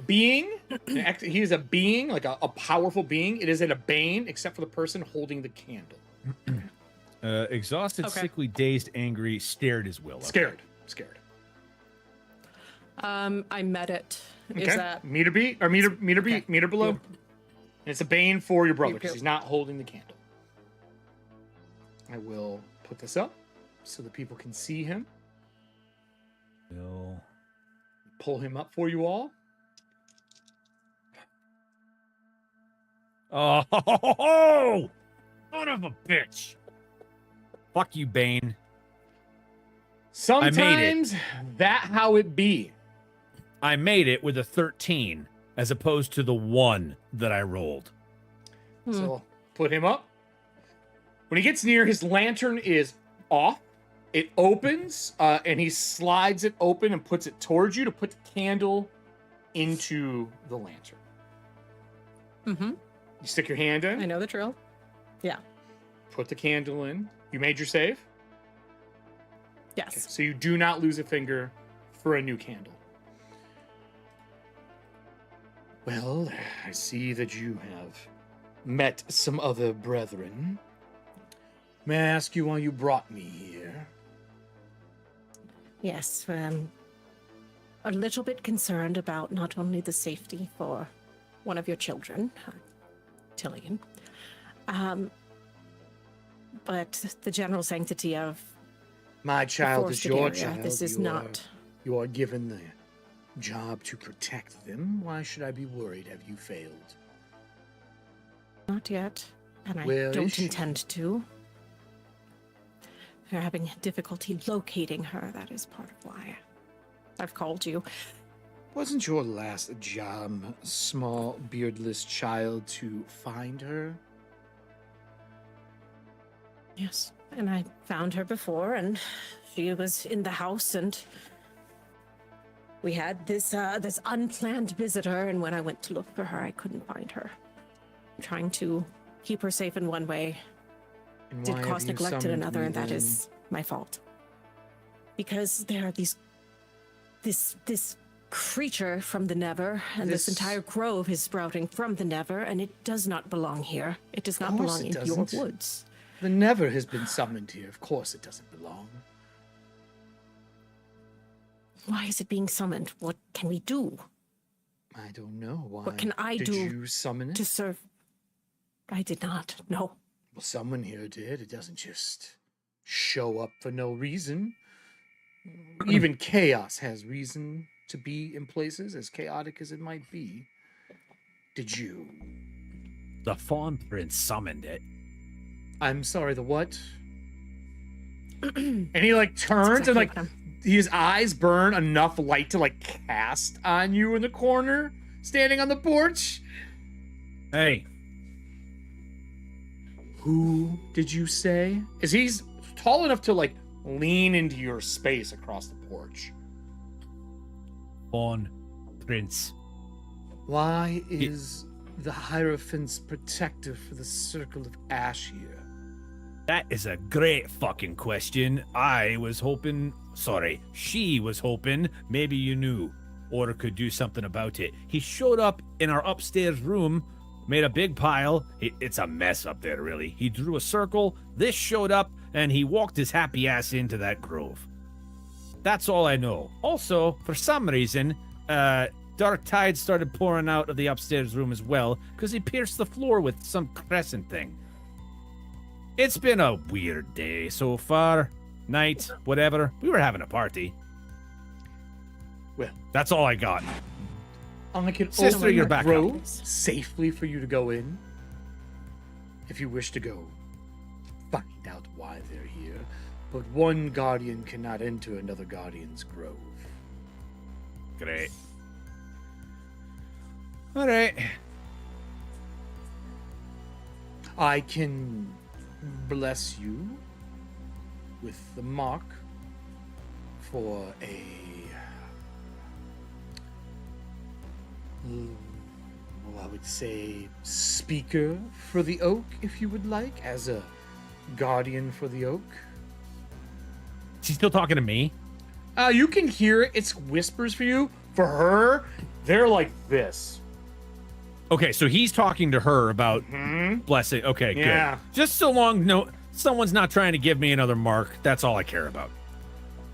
being. He is a being, like a powerful being. It is at a bane, except for the person holding the candle. Exhausted, sickly, dazed, angry, scared as will. Scared. I met it. Okay. Is that meter beat or meter below? And it's a bane for your brother because he's not holding the candle. I will put this up so that people can see him. Will pull him up for you all. Oh, son of a bitch! Fuck you, Bane. Sometimes that how it be. I made it with a 13 as opposed to the 1 that I rolled. So put him up. When he gets near, his lantern is off. It opens, and he slides it open and puts it towards you to put the candle into the lantern. Mm-hmm. You stick your hand in. I know the drill. Yeah. Put the candle in. You made your save? Yes. Okay, so you do not lose a finger for a new candle. Well, I see that you have met some other brethren. May I ask you why you brought me here? Yes, a little bit concerned about not only the safety for one of your children, Tillian, but the general sanctity of My child is forested your area. child. This is not. You are given the job to protect them. Why should I be worried? Have you failed? Not yet, and I Where is don't she? intend to. We're having difficulty locating her. That is part of why I've called you. Wasn't your last job, small, beardless child, to find her? Yes, and I found her before, and she was in the house, and we had this this unplanned visitor, and when I went to look for her, I couldn't find her. Trying to keep her safe in one way And did why cause have you neglect in summoned another, me and that then? is my fault. Because there are this creature from the Never, and this This- entire grove is sprouting from the Never, and it does not belong here. It does not course belong it in your doesn't. woods. The Never has been summoned here. Of course it doesn't belong. Why is it being summoned? What can we do I don't know. Why What can I did do you summon it? to serve? I did not. No. Well, someone here did. It doesn't just show up for no reason. Even chaos has reason to be in places, as chaotic as it might be. Did you? The Fawn Prince summoned it. I'm sorry, the what? And he like turns Exactly and like what I'm- his eyes burn enough light to like cast on you in the corner, standing on the porch. Hey, Who did you say? Is he's tall enough to like lean into your space across the porch? Fawn Prince. Why is the Hierophant's protector for the Circle of Ash here? That is a great fucking question. She was hoping maybe you knew or could do something about it. He showed up in our upstairs room, made a big pile. It's a mess up there, really. He drew a circle, this showed up, and he walked his happy ass into that grove. That's all I know. Also, for some reason, dark tide started pouring out of the upstairs room as well, because he pierced the floor with some crescent thing. It's been a weird day so far. Night, whatever. We were having a party. Well, That's all I got. I can Sister, open you're the back grove up. safely for you to go in. if you wish to go find out why they're here. But one guardian cannot enter another guardian's grove. Great. All right. I can bless you with the mark for a I would say speaker for the oak, if you would like, as a guardian for the oak. She's still talking to me? You can hear it. It's whispers for you. For her, they're like this. Okay, so he's talking to her about blessing. Okay, Yeah. good. Just so long someone's not trying to give me another mark. That's all I care about.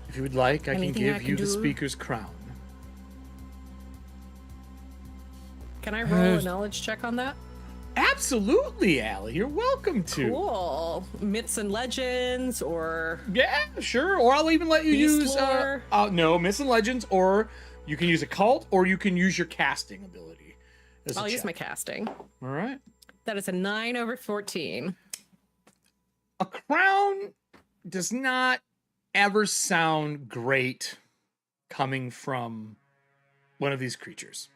If you would like, I can Anything give I can you the do? speaker's crown. Can I roll a knowledge check on that? Absolutely, Allie. You're welcome to. Cool. Myths and legends, or Yeah, sure. Or I'll even let you Beast use lore? no, Myths and Legends, or you can use a cult, or you can use your casting ability. as a I'll use check. my casting. All right. That is a 9 over 14. A crown does not ever sound great coming from one of these creatures.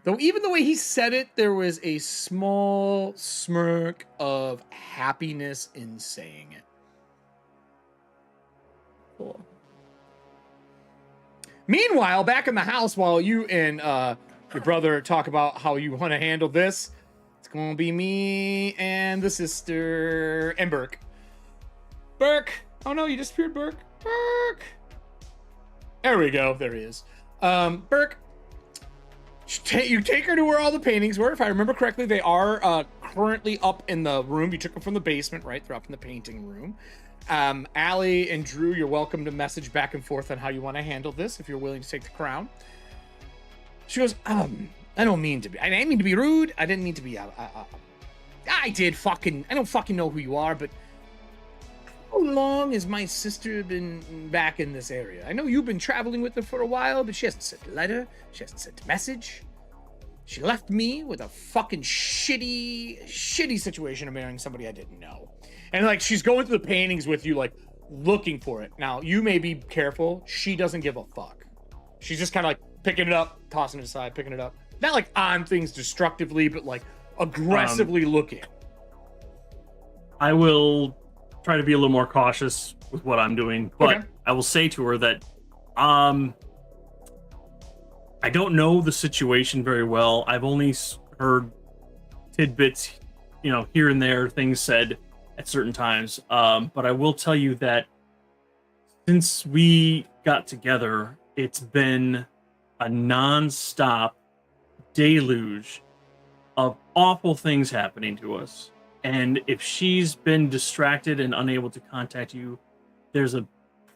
Though even the way he said it, there was a small smirk of happiness in saying it. Cool. Meanwhile, back in the house, while you and your brother talk about how you want to handle this, it's going to be me and the sister and Burke. Burke! Oh no, you disappeared, Burke. Burke! There we go. There he is. Burke, you take her to where all the paintings were. If I remember correctly, they are currently up in the room. You took them from the basement, right? They're up in the painting room. Allie and Drew, you're welcome to message back and forth on how you want to handle this if you're willing to take the crown. She goes, I don't mean to be. I didn't mean to be rude. I didn't mean to be. I don't fucking know who you are, but how long has my sister been back in this area? I know you've been traveling with her for a while, but she hasn't sent a letter. She hasn't sent a message. She left me with a fucking shitty situation of marrying somebody I didn't know. And like, she's going through the paintings with you, like looking for it. Now, you may be careful. She doesn't give a fuck. She's just kind of like picking it up, tossing it aside, picking it up. Not like on things destructively, but like aggressively looking. I will try to be a little more cautious with what I'm doing, but Okay. I will say to her that I don't know the situation very well. I've only heard tidbits, here and there, things said at certain times. But I will tell you that since we got together, it's been a non-stop deluge of awful things happening to us. And if she's been distracted and unable to contact you, there's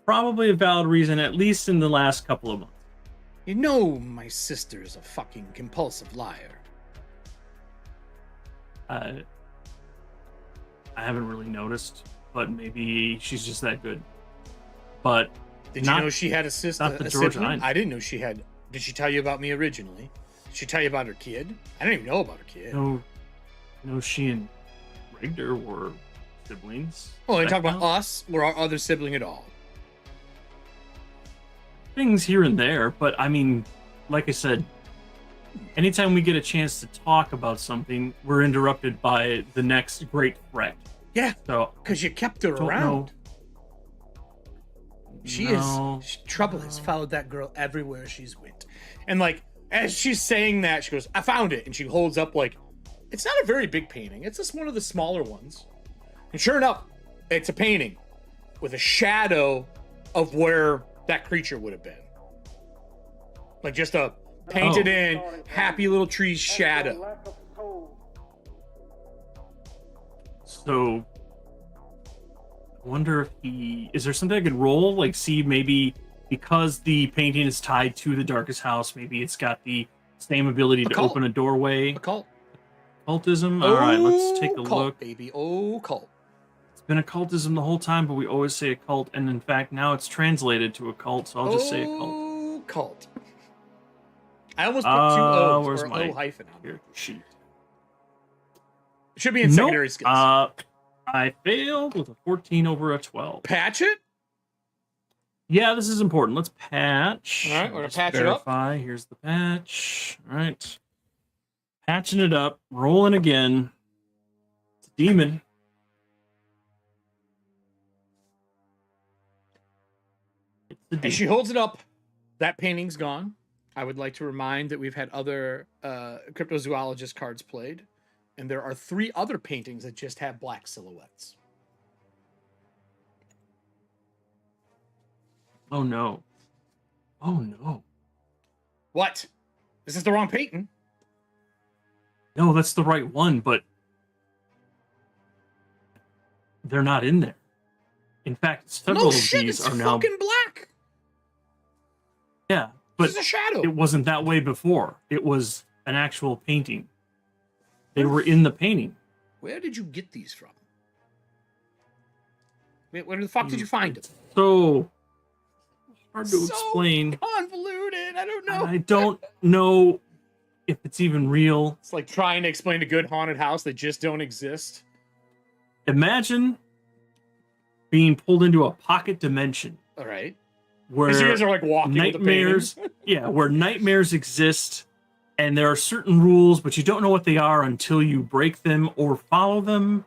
probably a valid reason, at least in the last couple of months. You know my sister's a fucking compulsive liar. I haven't really noticed, but maybe she's just that good. But Did you know she had a sister? not the A George sibling? I- I didn't know she had. Did she tell you about me originally? Did she tell you about her kid? I didn't even know about her kid. no, she and Rigder were siblings. Oh, and That talk about counts? us or our other sibling at all. Things here and there, but I mean, like I said, anytime we get a chance to talk about something, we're interrupted by the next great threat. Yeah, So because you kept her don't around. know. Trouble has followed that girl everywhere she's went. And like, as she's saying that, she goes, I found it. And she holds up like, it's not a very big painting. It's just one of the smaller ones. And sure enough, it's a painting with a shadow of where that creature would have been. Like just a painted in, happy little tree shadow. So I wonder if is there something I could roll? Like see maybe because the painting is tied to the darkest house, maybe it's got the same ability to Occult. open a doorway. A cult. Occultism? Alright, let's take a Cult, look. baby. Oh, cult. It's been occultism the whole time, but we always say occult, and in fact now it's translated to occult, so I'll just say occult. Oh, cult. I almost put two O's Where's or my O hyphen on it. character sheet? Should be in secondary skills. I failed with a 14 over a 12. Patch it? Yeah, this is important. Let's patch. All right, we're gonna Just patch it up. verify. Here's the patch. All right. Patching it up. Rolling again. It's a demon. It's the demon. And she holds it up. That painting's gone. I would like to remind that we've had other cryptozoologist cards played, and there are 3 other paintings that just have black silhouettes. Oh no. Oh no. What? This is the wrong painting. No, that's the right one, but they're not in there. In fact, several No of shit, these it's are now. fucking black. Yeah, but This is a shadow. it wasn't that way before. It was an actual painting. They were in the painting. Where did you get these from? Where the fuck did you find them? So hard to So explain. convoluted. I don't know. I don't know if it's even real. It's like trying to explain a good haunted house that just don't exist. Imagine being pulled into a pocket dimension All right. where These guys are like walking nightmares, with the yeah, where nightmares exist, and there are certain rules, but you don't know what they are until you break them or follow them.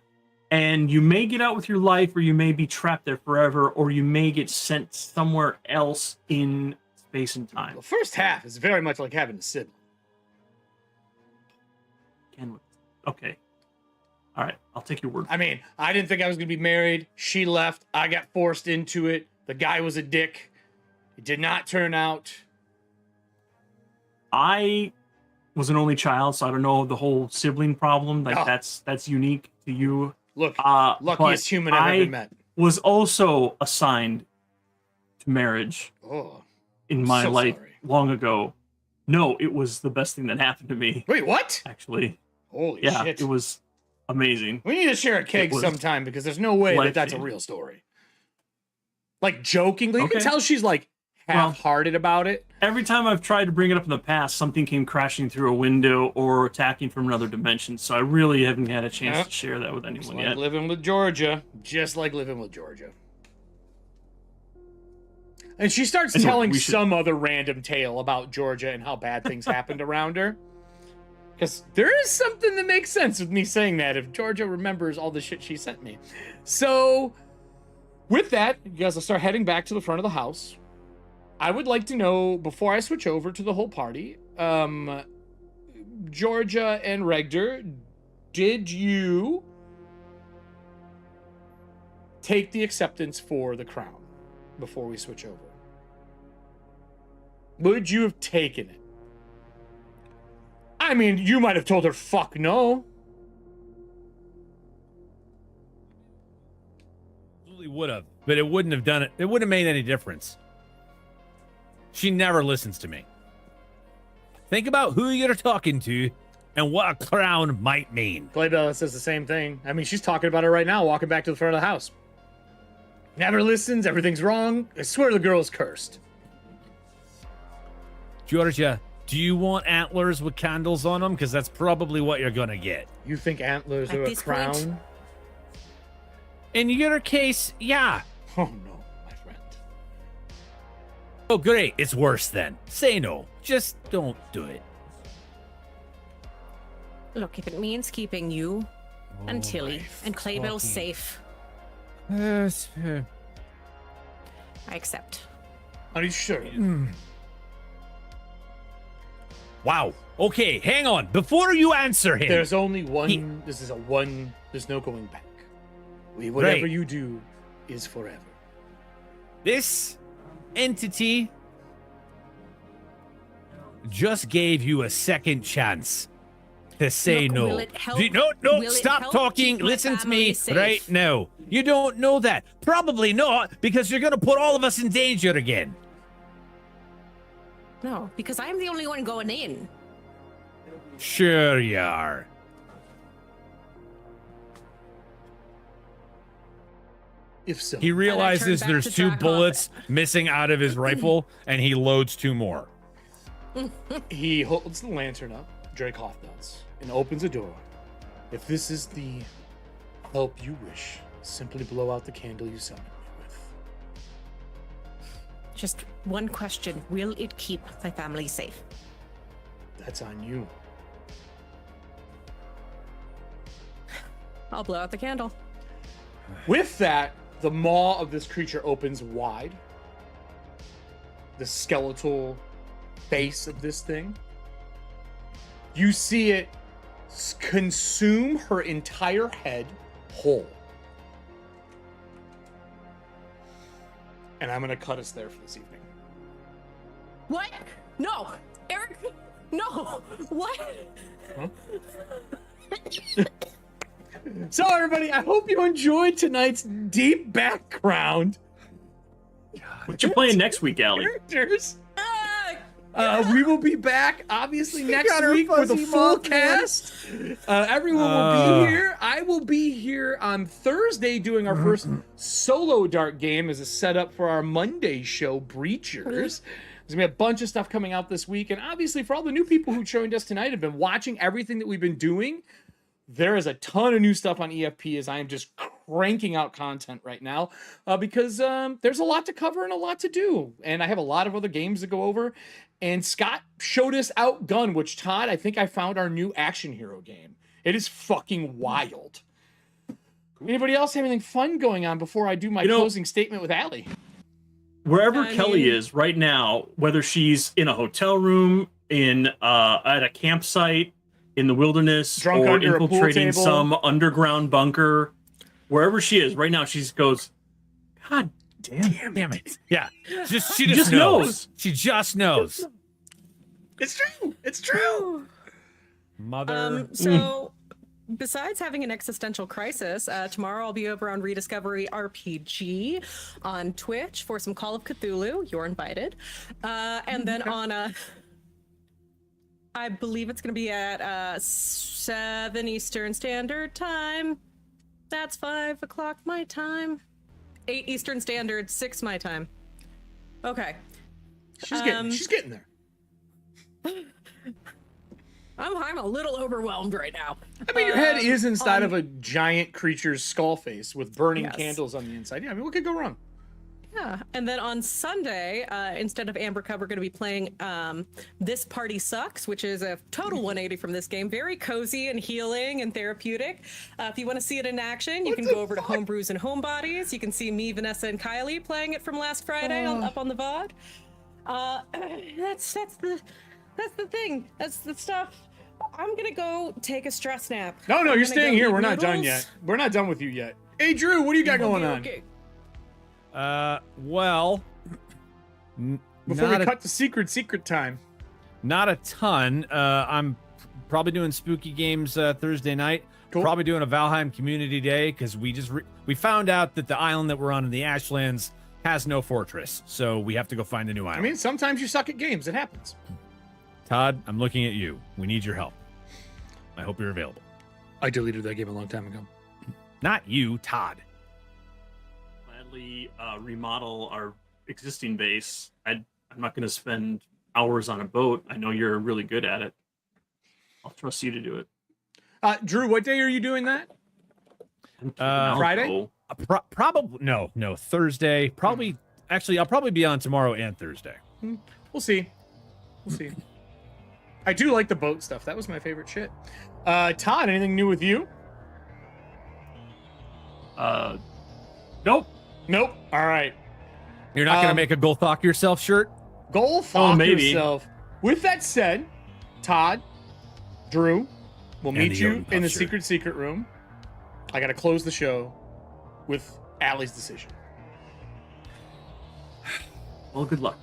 And you may get out with your life, or you may be trapped there forever, or you may get sent somewhere else in space and time. The first half is very much like having a sibling. Okay. All right. I'll take your word. I mean, I didn't think I was going to be married. She left. I got forced into it. The guy was a dick. It did not turn out. I was an only child, so I don't know the whole sibling problem. Like Oh. that's unique to you. Look, But luckiest human I've ever met. was also assigned to marriage Oh. in my So life sorry. long ago. No, it was the best thing that happened to me. Wait, what? Actually, Holy yeah, shit. it was amazing. We need to share a keg was sometime because there's no way that that's a life-changing. real story. Like jokingly, you Okay. can tell she's like half-hearted about it. Every time I've tried to bring it up in the past, something came crashing through a window or attacking from another dimension. So I really haven't had a chance Yeah. to share that with It's anyone like yet. living with Georgia, just like living with Georgia. And she starts Anyway, telling we should- some other random tale about Georgia and how bad things happened around her. Because there is something that makes sense with me saying that if Georgia remembers all the shit she sent me. So, with that, you guys will start heading back to the front of the house. I would like to know, before I switch over to the whole party, Georgia and Regder, did you take the acceptance for the crown before we switch over? Would you have taken it? I mean, you might have told her, fuck no. Absolutely would have, but it wouldn't have done it. It wouldn't have made any difference. She never listens to me. Think about who you're talking to and what a crown might mean. Playbella says the same thing. I mean, she's talking about it right now, walking back to the front of the house. Never listens, everything's wrong. I swear the girl's cursed. Georgia, do you want antlers with candles on them? Because that's probably what you're going to get. You think antlers At are a this point- crown? In your case, yeah. Oh no, my friend. Oh, great. It's worse then. Say no. Just don't do it. Look, if it means keeping you and Tilly and Claybell safe, I accept. Are you sure? Wow. Okay, hang on. Before you answer him. There's only one. This is a one. There's no going back. Whatever Right. you do is forever. This entity just gave you a second chance to say Look, no. will it help- No, will it stop help talking. keep my Listen to family me safe? right now. You don't know that. Probably not, because you're going to put all of us in danger again. No, because I'm the only one going in. Sure you are. If so, He realizes back there's to 2 Dragonbane. bullets missing out of his rifle, and he loads 2 more. he holds the lantern up. Dracoff does, and opens a door. If this is the help you wish, simply blow out the candle you summoned me with. Just one question. Will it keep my family safe? That's on you. I'll blow out the candle. With that, the maw of this creature opens wide. The skeletal face of this thing. You see it consume her entire head whole. And I'm going to cut us there for this evening. What? No, Eric. No. What? Huh? So, everybody, I hope you enjoyed tonight's deep background. What you playing next week, Allie? Characters. We will be back, obviously, next week with a full cast. Everyone will be here. I will be here on Thursday doing our first solo dart game as a setup for our Monday show, Breachers. There's going to be a bunch of stuff coming out this week. And obviously, for all the new people who joined us tonight, have been watching everything that we've been doing. There is a ton of new stuff on EFP as I am just cranking out content right now because there's a lot to cover and a lot to do. And I have a lot of other games to go over. And Scott showed us Outgun, which, Todd, I think I found our new action hero game. It is fucking wild. Anybody else have anything fun going on before I do my closing statement with Allie? Wherever Kelly is right now, whether she's in a hotel room, in at a campsite, in the wilderness, drunk or under infiltrating some underground bunker, wherever she is right now, she goes, God damn it. Yeah. She just knows. She just knows. It's true. It's true. Mother. So, besides having an existential crisis, tomorrow I'll be over on Rediscovery RPG on Twitch for some Call of Cthulhu. You're invited. And then on I believe it's going to be at 7 Eastern Standard Time. That's 5 o'clock my time. 8 Eastern Standard, 6 my time. Okay. She's getting there. I'm a little overwhelmed right now. I mean, your head is inside of a giant creature's skull face with burning candles on the inside. Yeah, I mean, what could go wrong? Yeah, and then on Sunday, instead of Amber Cup, we're going to be playing This Party Sucks, which is a total 180 from this game. Very cozy and healing and therapeutic. If you want to see it in action, you can go over to Homebrews and Homebodies. You can see me, Vanessa, and Kylie playing it from last Friday up on the VOD. That's the thing. That's the stuff. I'm going to go take a stress nap. No, you're staying here. We're not done yet. We're not done with you yet. Hey, Drew, what do you got going on? Okay. Well, before we cut to secret time. Not a ton. I'm probably doing spooky games Thursday night. Cool. Probably doing a Valheim Community Day because we found out that the island that we're on in the Ashlands has no fortress, so we have to go find a new island. I mean, sometimes you suck at games. It happens. Todd, I'm looking at you. We need your help. I hope you're available. I deleted that game a long time ago. Not you, Todd. Gladly remodel our existing base. I'm not going to spend hours on a boat. I know you're really good at it. I'll trust you to do it. Drew, what day are you doing that? Friday? Probably no. Thursday. Probably. Actually, I'll probably be on tomorrow and Thursday. We'll see. I do like the boat stuff. That was my favorite shit. Todd, anything new with you? Nope. All right. You're not gonna make a Go Thok Yourself shirt? Go Thok maybe. Yourself. With that said, Todd, Drew, we'll meet you in the secret room. I gotta close the show with Allie's decision. Well, good luck.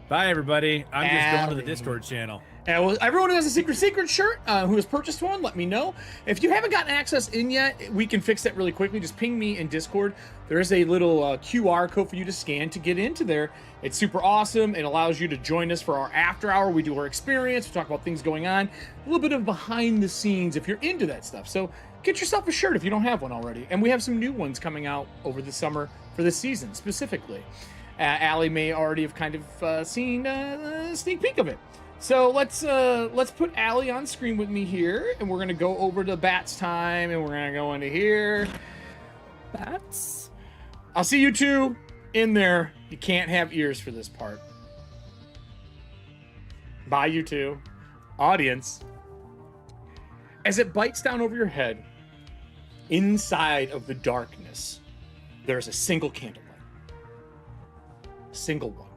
Bye, everybody. I'm just going to the Discord channel. Everyone who has a secret shirt who has purchased one, let me know. If you haven't gotten access in yet, we can fix that really quickly. Just ping me in Discord. There is a little QR code for you to scan to get into there. It's super awesome. It allows you to join us for our after hour. We do our experience. We talk about things going on. A little bit of behind the scenes if you're into that stuff. So get yourself a shirt if you don't have one already. And we have some new ones coming out over the summer for this season specifically. Allie may already have kind of seen a sneak peek of it. So let's put Allie on screen with me here, and we're gonna go over to Bats time, and we're gonna go into here. Bats. I'll see you two in there. You can't have ears for this part. Bye, you two. Audience. As it bites down over your head, inside of the darkness, there's a single candlelight. A single one.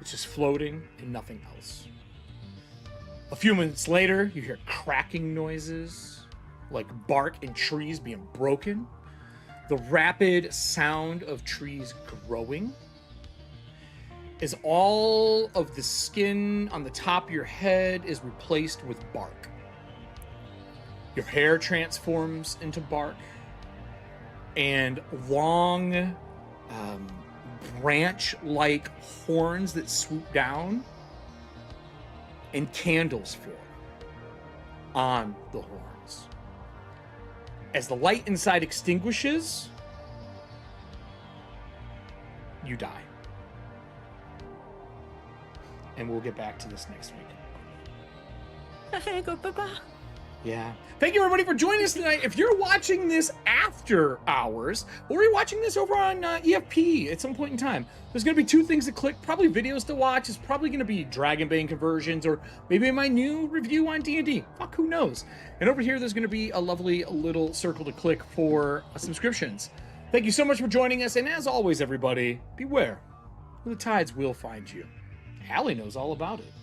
It's just floating and nothing else. A few minutes later, you hear cracking noises, like bark and trees being broken. The rapid sound of trees growing. As all of the skin on the top of your head is replaced with bark. Your hair transforms into bark. And long, branch-like horns that swoop down and candles form on the horns. As the light inside extinguishes, you die. And we'll get back to this next week. Yeah. Thank you, everybody, for joining us tonight. If you're watching this after hours, or you're watching this over on EFP at some point in time, there's going to be two things to click. Probably videos to watch. It's probably going to be Dragonbane conversions, or maybe my new review on D&D. Fuck, who knows? And over here, there's going to be a lovely little circle to click for subscriptions. Thank you so much for joining us. And as always, everybody, beware. The tides will find you. Allie knows all about it.